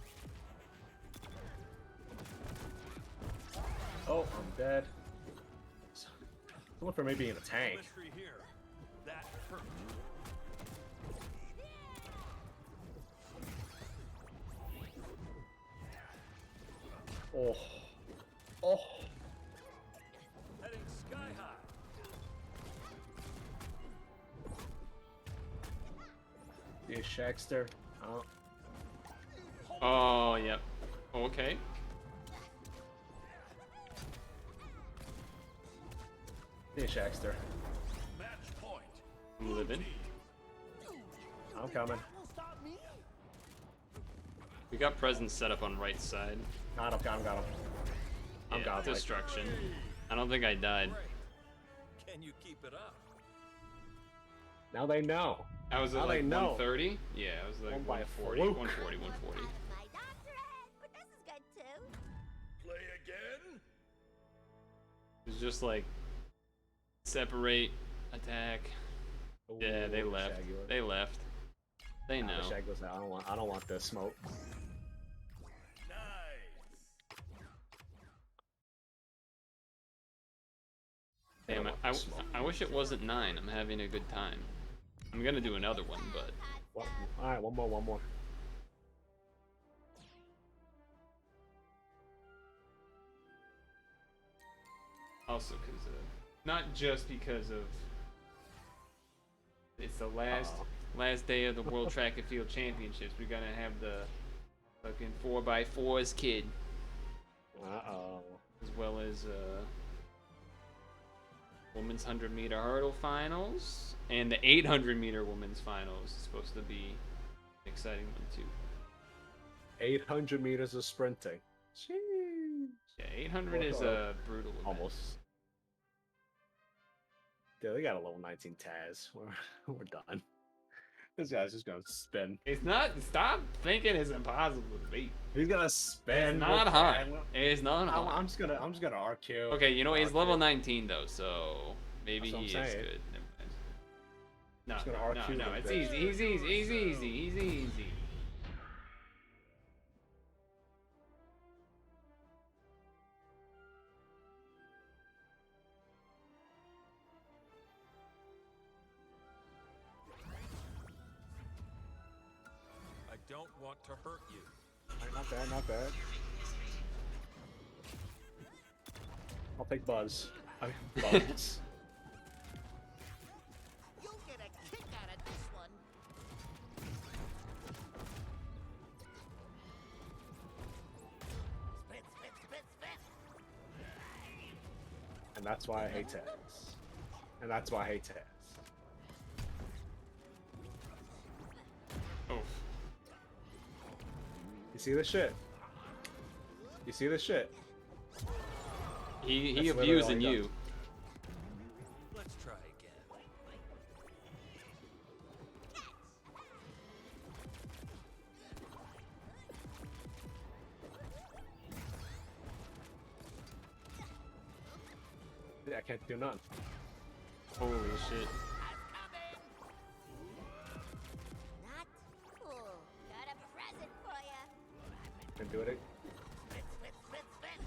Oh, I'm dead. Someone for me being a tank. Mystery here. That hurt. Oh. Oh. Heading sky high. Yeah, Shagster. Oh. Oh, yep. Okay. Yeah, Shagster. Match point. I'm living. I'm coming. We got presents set up on right side. Got him, got him, got him. I'm Yeah, godlike. destruction. I don't think I died. Great. Can you keep it up? Now they know. I was at Now like they know. 130. Yeah, I was like Won by a 140, fluke. 140, 140. my doctorate, but this is good too. Play again? It was just like separate, attack. Yeah, they Ooh, left. Shaggy. They left. They Nah, know. the Shag goes out. I don't want the smoke. Nice. Damn it. I wish it wasn't 9. I'm having a good time. I'm gonna do another one, but Alright, one more. Also because of, not just because of, it's the last day of the World Track and Field Championships. We're gonna have the fucking 4x4s kid, as well as women's 100-meter hurdle finals and the 800-meter women's finals is supposed to be an exciting one too. 800 meters of sprinting. Jeez. Yeah, 800 is a brutal event. Almost. Dude, they got a level 19 Taz. We're done. This guy's just gonna spin. It's not. Stop thinking it's impossible to beat. He's gonna spin. It's not hard. It's not hard. I'm just gonna RQ. Okay, you know he's RQ. level 19 though, so maybe That's he what I'm is saying. good. Never mind. No, Just gonna RQ no, him, it's bitch. easy. He's easy. He's easy. He's easy. I don't want to hurt you. Not bad, not bad. I'll take Buzz. I mean, Buzz. You'll get a kick out of this one. Spit, spit, spit, spit. And that's why I hate Taz. And that's why I hate Taz. Oh, You see this shit? You see this shit? he That's literally all abusing he does. you. Let's try again. Yeah, I can't do nothing. Holy shit. Not cool. Got a present for ya. Can do it. Spit, spit, spit, spit.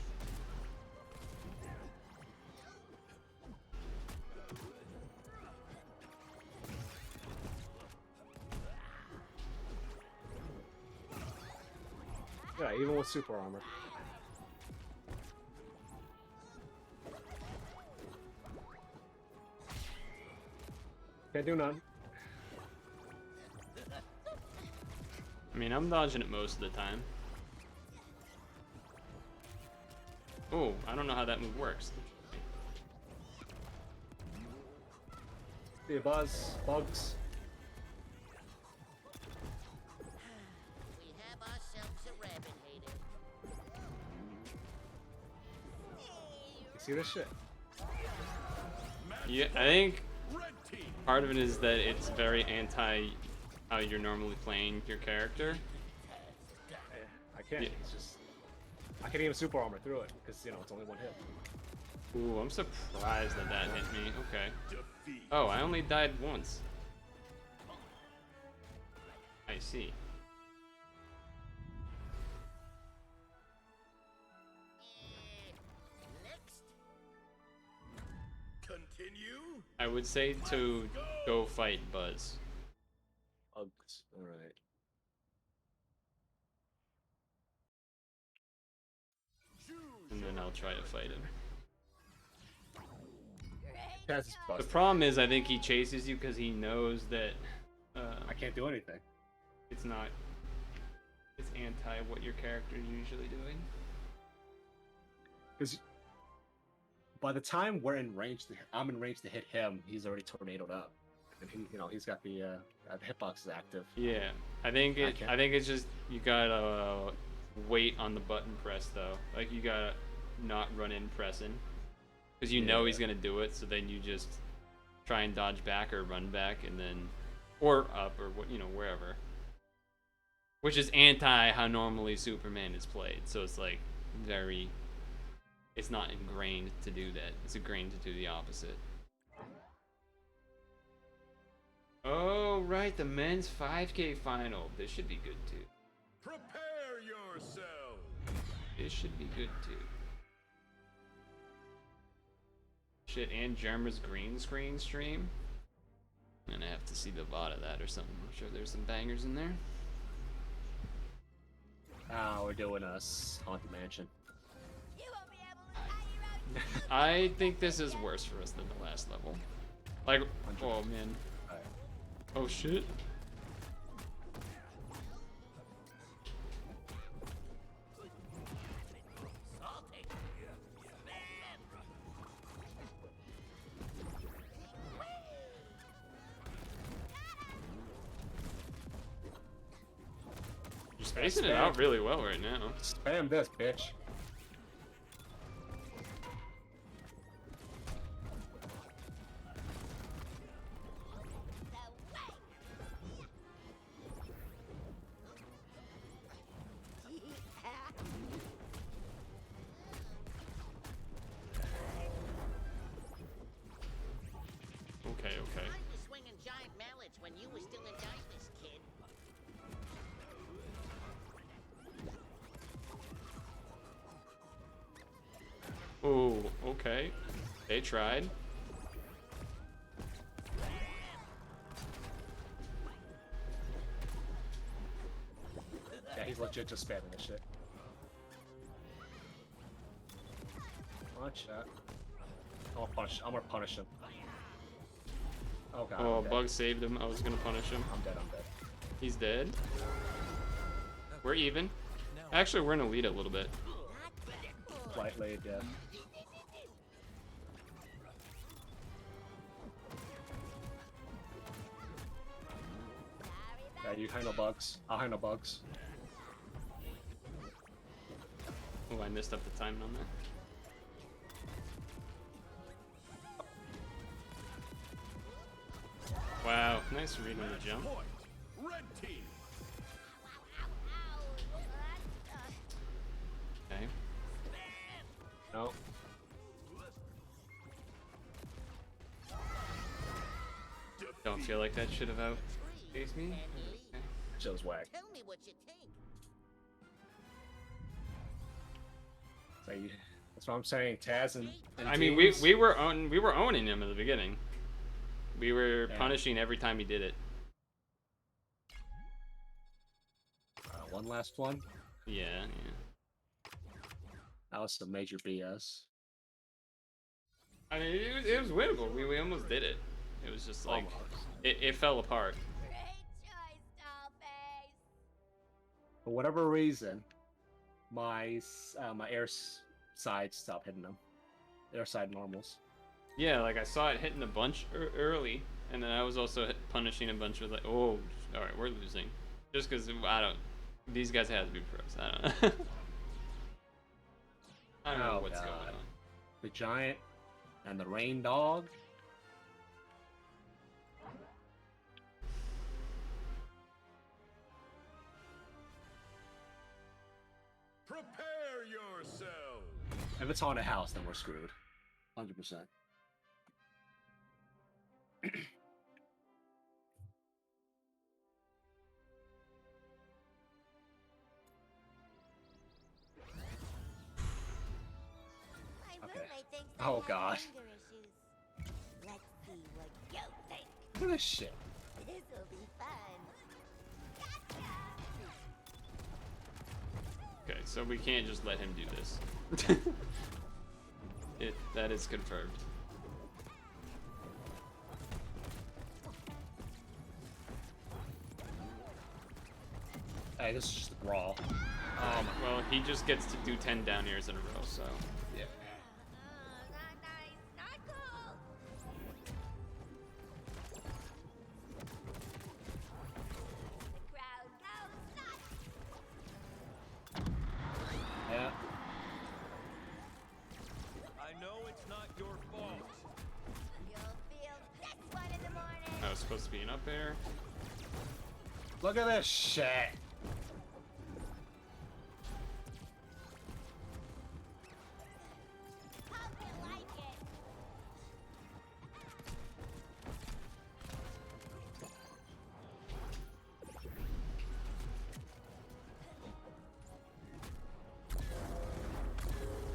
Yeah, even with super armor. Can't do none. I mean, I'm dodging it most of the time. Oh, I don't know how that move works. See a Buzz, Bugs. We have ourselves a rabbit hater. You see this shit? Yeah, I think Red team. part of it is that it's very anti how you're normally playing your character. I can't. Yeah. It's just I can't even super armor through it because you know it's only one hit. Ooh, I'm surprised that that hit me. Okay. Defeat. Oh, I only died once. I see. Next. Continue. I would say to go fight Buzz. Bugs. All right. And then I'll try to fight him. Taz is The busted. problem is, I think he chases you because he knows that I can't do anything. it's not. It's anti what your character is usually doing. Because by the time we're in range, I'm in range to hit him. He's already tornadoed up, and he's got the hitbox is active. Yeah, I think Okay. it's just you gotta wait on the button press though. Like you gotta not run in pressing, because you know he's gonna do it. So then you just try and dodge back or run back, and then or up or what wherever. Which is anti how normally Superman is played. So it's like very. It's not ingrained to do that. It's ingrained to do the opposite. Oh, right, the men's 5K final. This should be good too. Prepare yourself. This should be good too. Shit, and Jerma's green screen stream. I'm gonna have to see the VOD of that or something. I'm sure there's some bangers in there. Ah, we're doing a Haunted Mansion. You won't be able to tie your own I think this is worse for us than the last level. Like, oh man. Alright. Oh shit. You're spacing it out really well right now. Spam this, bitch. Okay, okay. Time to swinging giant mallets when you were still in darkness, kid. Oh, okay. They tried. Yeah, he's legit just spamming this shit. Watch that. I'm gonna punish him. Oh god. Oh, I'm dead. Bug saved him. I was gonna punish him. I'm dead. He's dead. We're even. Actually, we're in a lead a little bit. Slightly, yeah. Yeah, you handle bugs. I'll handle bugs. Oh, I missed up the timing on that. Wow, nice read on the jump. Point. Red team. Okay. No. Don't feel like that should have outpaced me. Okay. Show's whack. Tell me what you think. So that's what I'm saying. Taz and I mean, teams, we were owning him in the beginning. We were Yeah. punishing every time he did it. one last one. Yeah, yeah. That was some major BS. I mean, it was winnable. We almost did it. It was just like Almost. it fell apart. Great choice, Dollface. For whatever reason, my my side stopped hitting them. Air side normals. Yeah, like I saw it hitting a bunch early, and then I was also punishing a bunch of like, oh, all right, we're losing, just because I don't. These guys have to be pros. I don't know. I don't know Oh, what's God. going on. The giant and the rain dog. Prepare yourselves. If it's haunted house, then we're screwed. 100%. My Okay. roommate thinks I Oh, have God. anger issues. Let's see what you think. Look at this shit. This'll be fun. Gotcha! Okay, so we can't just let him do this. That is confirmed. Hey, this is just a brawl. Well, he just gets to do 10 down airs in a row, so. Yeah. Not nice, not cool. The crowd goes nuts. Yeah. I know it's not your fault. You'll feel this one in the morning. That was supposed to be an up air. Look at this shit. Hope you like it.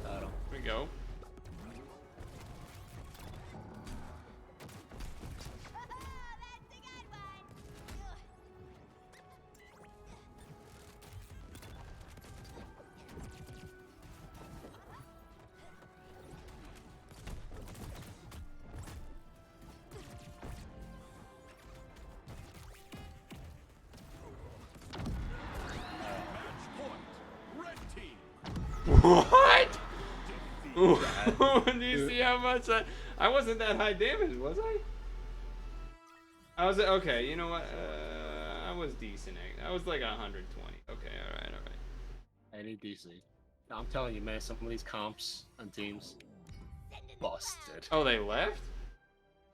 I don't. Here we go. That's a good one. What? Do you see how much I wasn't that high damage, was I? I was okay. You know what? I was decent. I was like 120. Okay, all right. Any DC. No, I'm telling you, man, some of these comps and teams busted. Oh, they left?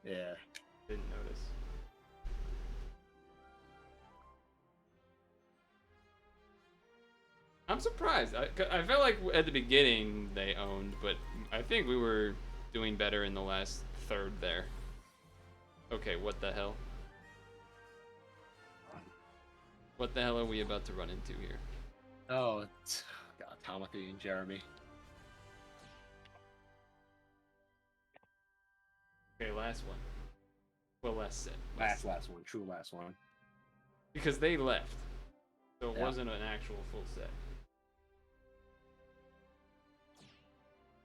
Yeah. Didn't notice. I'm surprised. I felt like at the beginning they owned, but I think we were doing better in the last third there. Okay, what the hell? What the hell are we about to run into here? Oh, God, Timothy and Jeremy. Okay, last one. Well, last set. Last one. True last one. Because they left. So it Yeah. wasn't an actual full set.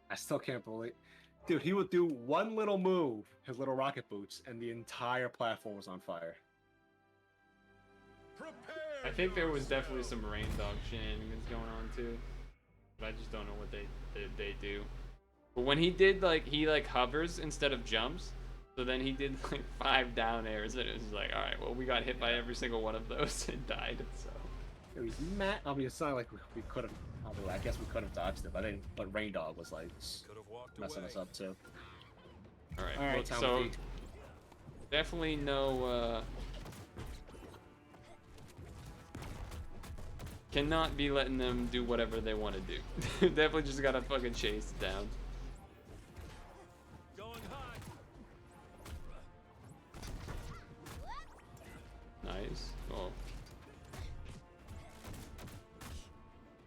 I still can't believe... Dude, he would do one little move, his little rocket boots, and the entire platform was on fire. I think there was definitely some rain dog shenanigans going on too. But I just don't know what they do. But when he did he hovers instead of jumps, so then he did like 5 down airs, and it was like, alright, well we got hit by every single one of those and died, so. It was mad. I mean, it's not like we could have... I guess we could have dodged it, but Rain Dog was like messing us up too. Alright, All right, well, so Timothy. definitely no cannot be letting them do whatever they want to do. Definitely just gotta fucking chase it down. Going high. Nice. Oh.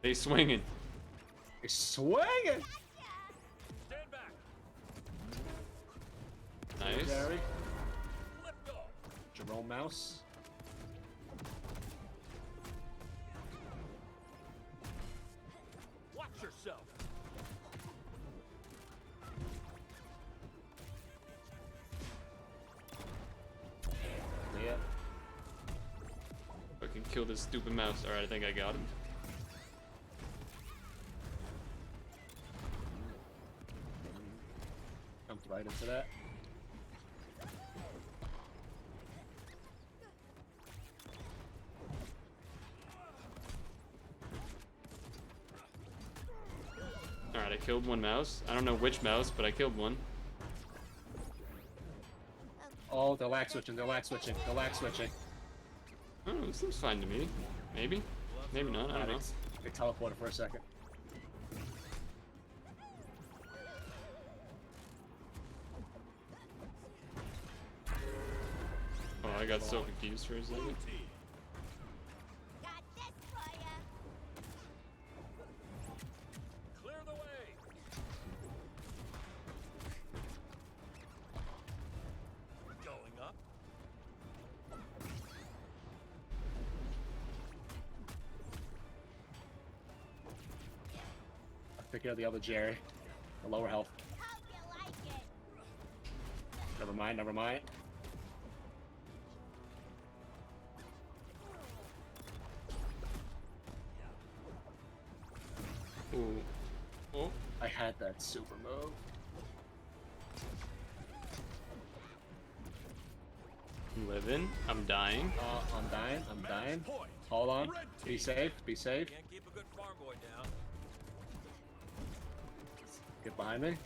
They swinging. He's swinging! Stand back. Nice. Jerry. Lift off. Jerome Mouse. Watch yourself. Yeah. Fucking kill this stupid mouse. Alright, I think I got him. Jumped right into that. Alright, I killed one mouse. I don't know which mouse, but I killed one. Oh, they're lag switching, they're lag switching, they're lag switching. Oh, this seems fine to me. Maybe. Maybe not, I don't know. They teleported for a second. Oh, I got so confused for a second. Got this for ya. Clear the way. Going up. I'm thinking of the other Jerry. The lower health. Hope you like it. Never mind, never mind. Ooh. Oh. I had that super move. I'm living. I'm dying. I'm dying, I'm dying. Point. Hold on. Red Be team. safe, be safe. Can't keep a good farm boy down. Get behind me.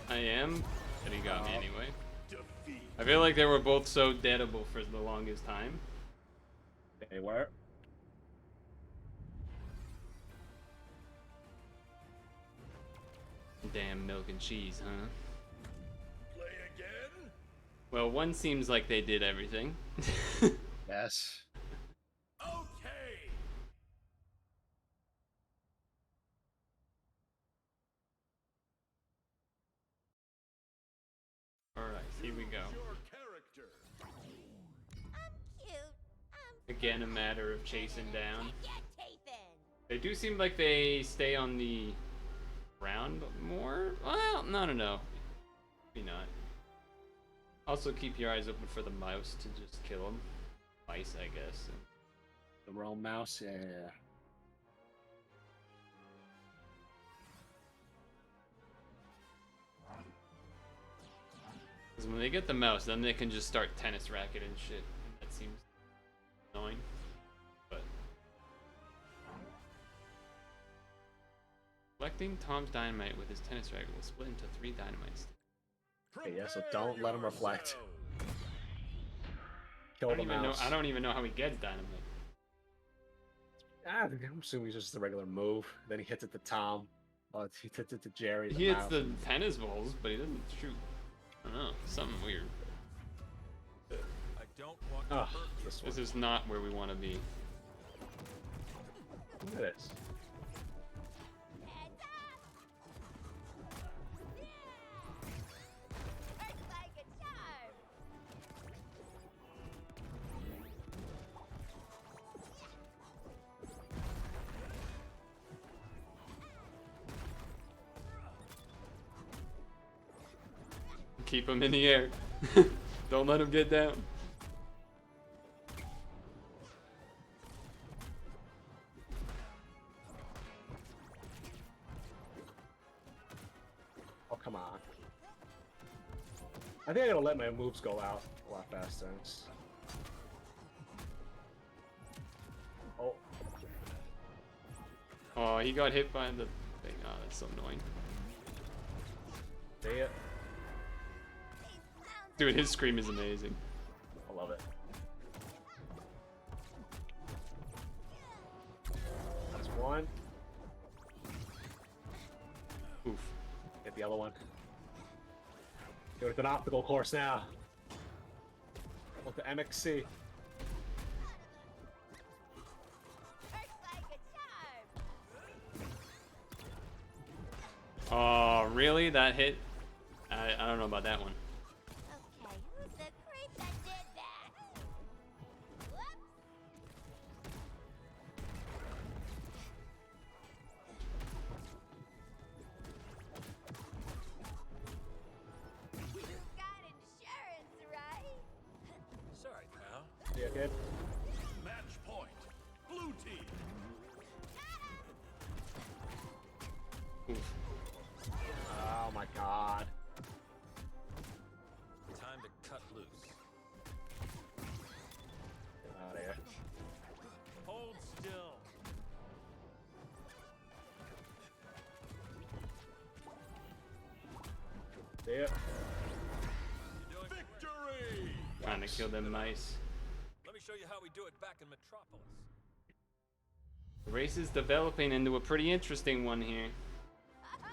I am, but he got me Oh. anyway. Defeat. I feel like they were both so deadable for the longest time. They were. Damn milk and cheese, huh? Play again. Well, one seems like they did everything. Yes. Okay. Alright, here we go. Your character. I'm cute. I'm Again, a matter of chasing down. Get your teeth in. They do seem like they stay on the ground more. Well, no. Maybe not. Also, keep your eyes open for the mouse to just kill them. Mice, I guess. The Jerome Mouse, yeah. Because when they get the mouse, then they can just start tennis racket and shit. That seems annoying. But collecting Tom's dynamite with his tennis racket will split into 3 dynamites. Okay, yeah, so don't let him reflect. I Kill don't the even know. mouse. I don't even know how he gets dynamite. I'm assuming he's just a regular move. Then he hits it to Tom. Oh, he hits it to Jerry. He hits mouse. the tennis balls, but he doesn't shoot. I don't know. Something weird. I don't want to Ugh, hurt you. this one. This is not where we want to be. Look at this. Heads up! Yeah! Works like a charm! Keep him in the air. Don't let him get down. Oh, come on. I think I gotta let my moves go out a lot faster. Oh, Oh, he got hit by the thing. Oh, that's so annoying. see it? Dude, his scream is amazing. I love it. That's one. Oof. Get the other one. Go to an obstacle course now. Look at MXC. Works like a charm! Oh, really? That hit? I don't know about that one. Okay, who's the creep that did that? Whoops! You've got insurance, right? Sorry, pal. See it, kid? Match point. Blue team. Oof. Oh my god. Time to cut loose. Get out of here. Hold still. See it? You're doing victory. Trying to kill them mice. Let me show you how we do it back in Metropolis. The race is developing into a pretty interesting one here.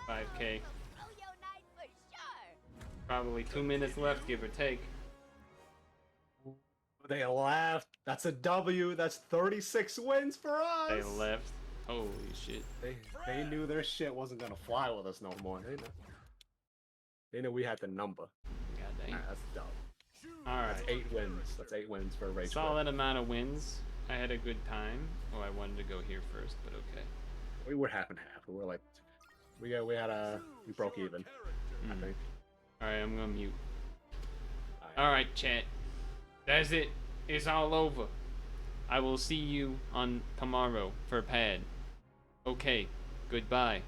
5K. Froyo night for sure! Probably 2 minutes left, give or take. They left. That's a W. That's 36 wins for us. They left. Holy shit. They knew their shit wasn't gonna fly with us no more. They knew we had the number. God dang. Alright, that's dumb. Alright. 8 wins. That's 8 wins for Rage Quit. Solid amount of wins. I had a good time. Oh, I wanted to go here first, but okay. We were half and half. We were like, we broke even. I think. Alright, I'm gonna mute. Alright, chat. That's it. It's all over. I will see you on tomorrow for pad. Okay. Goodbye.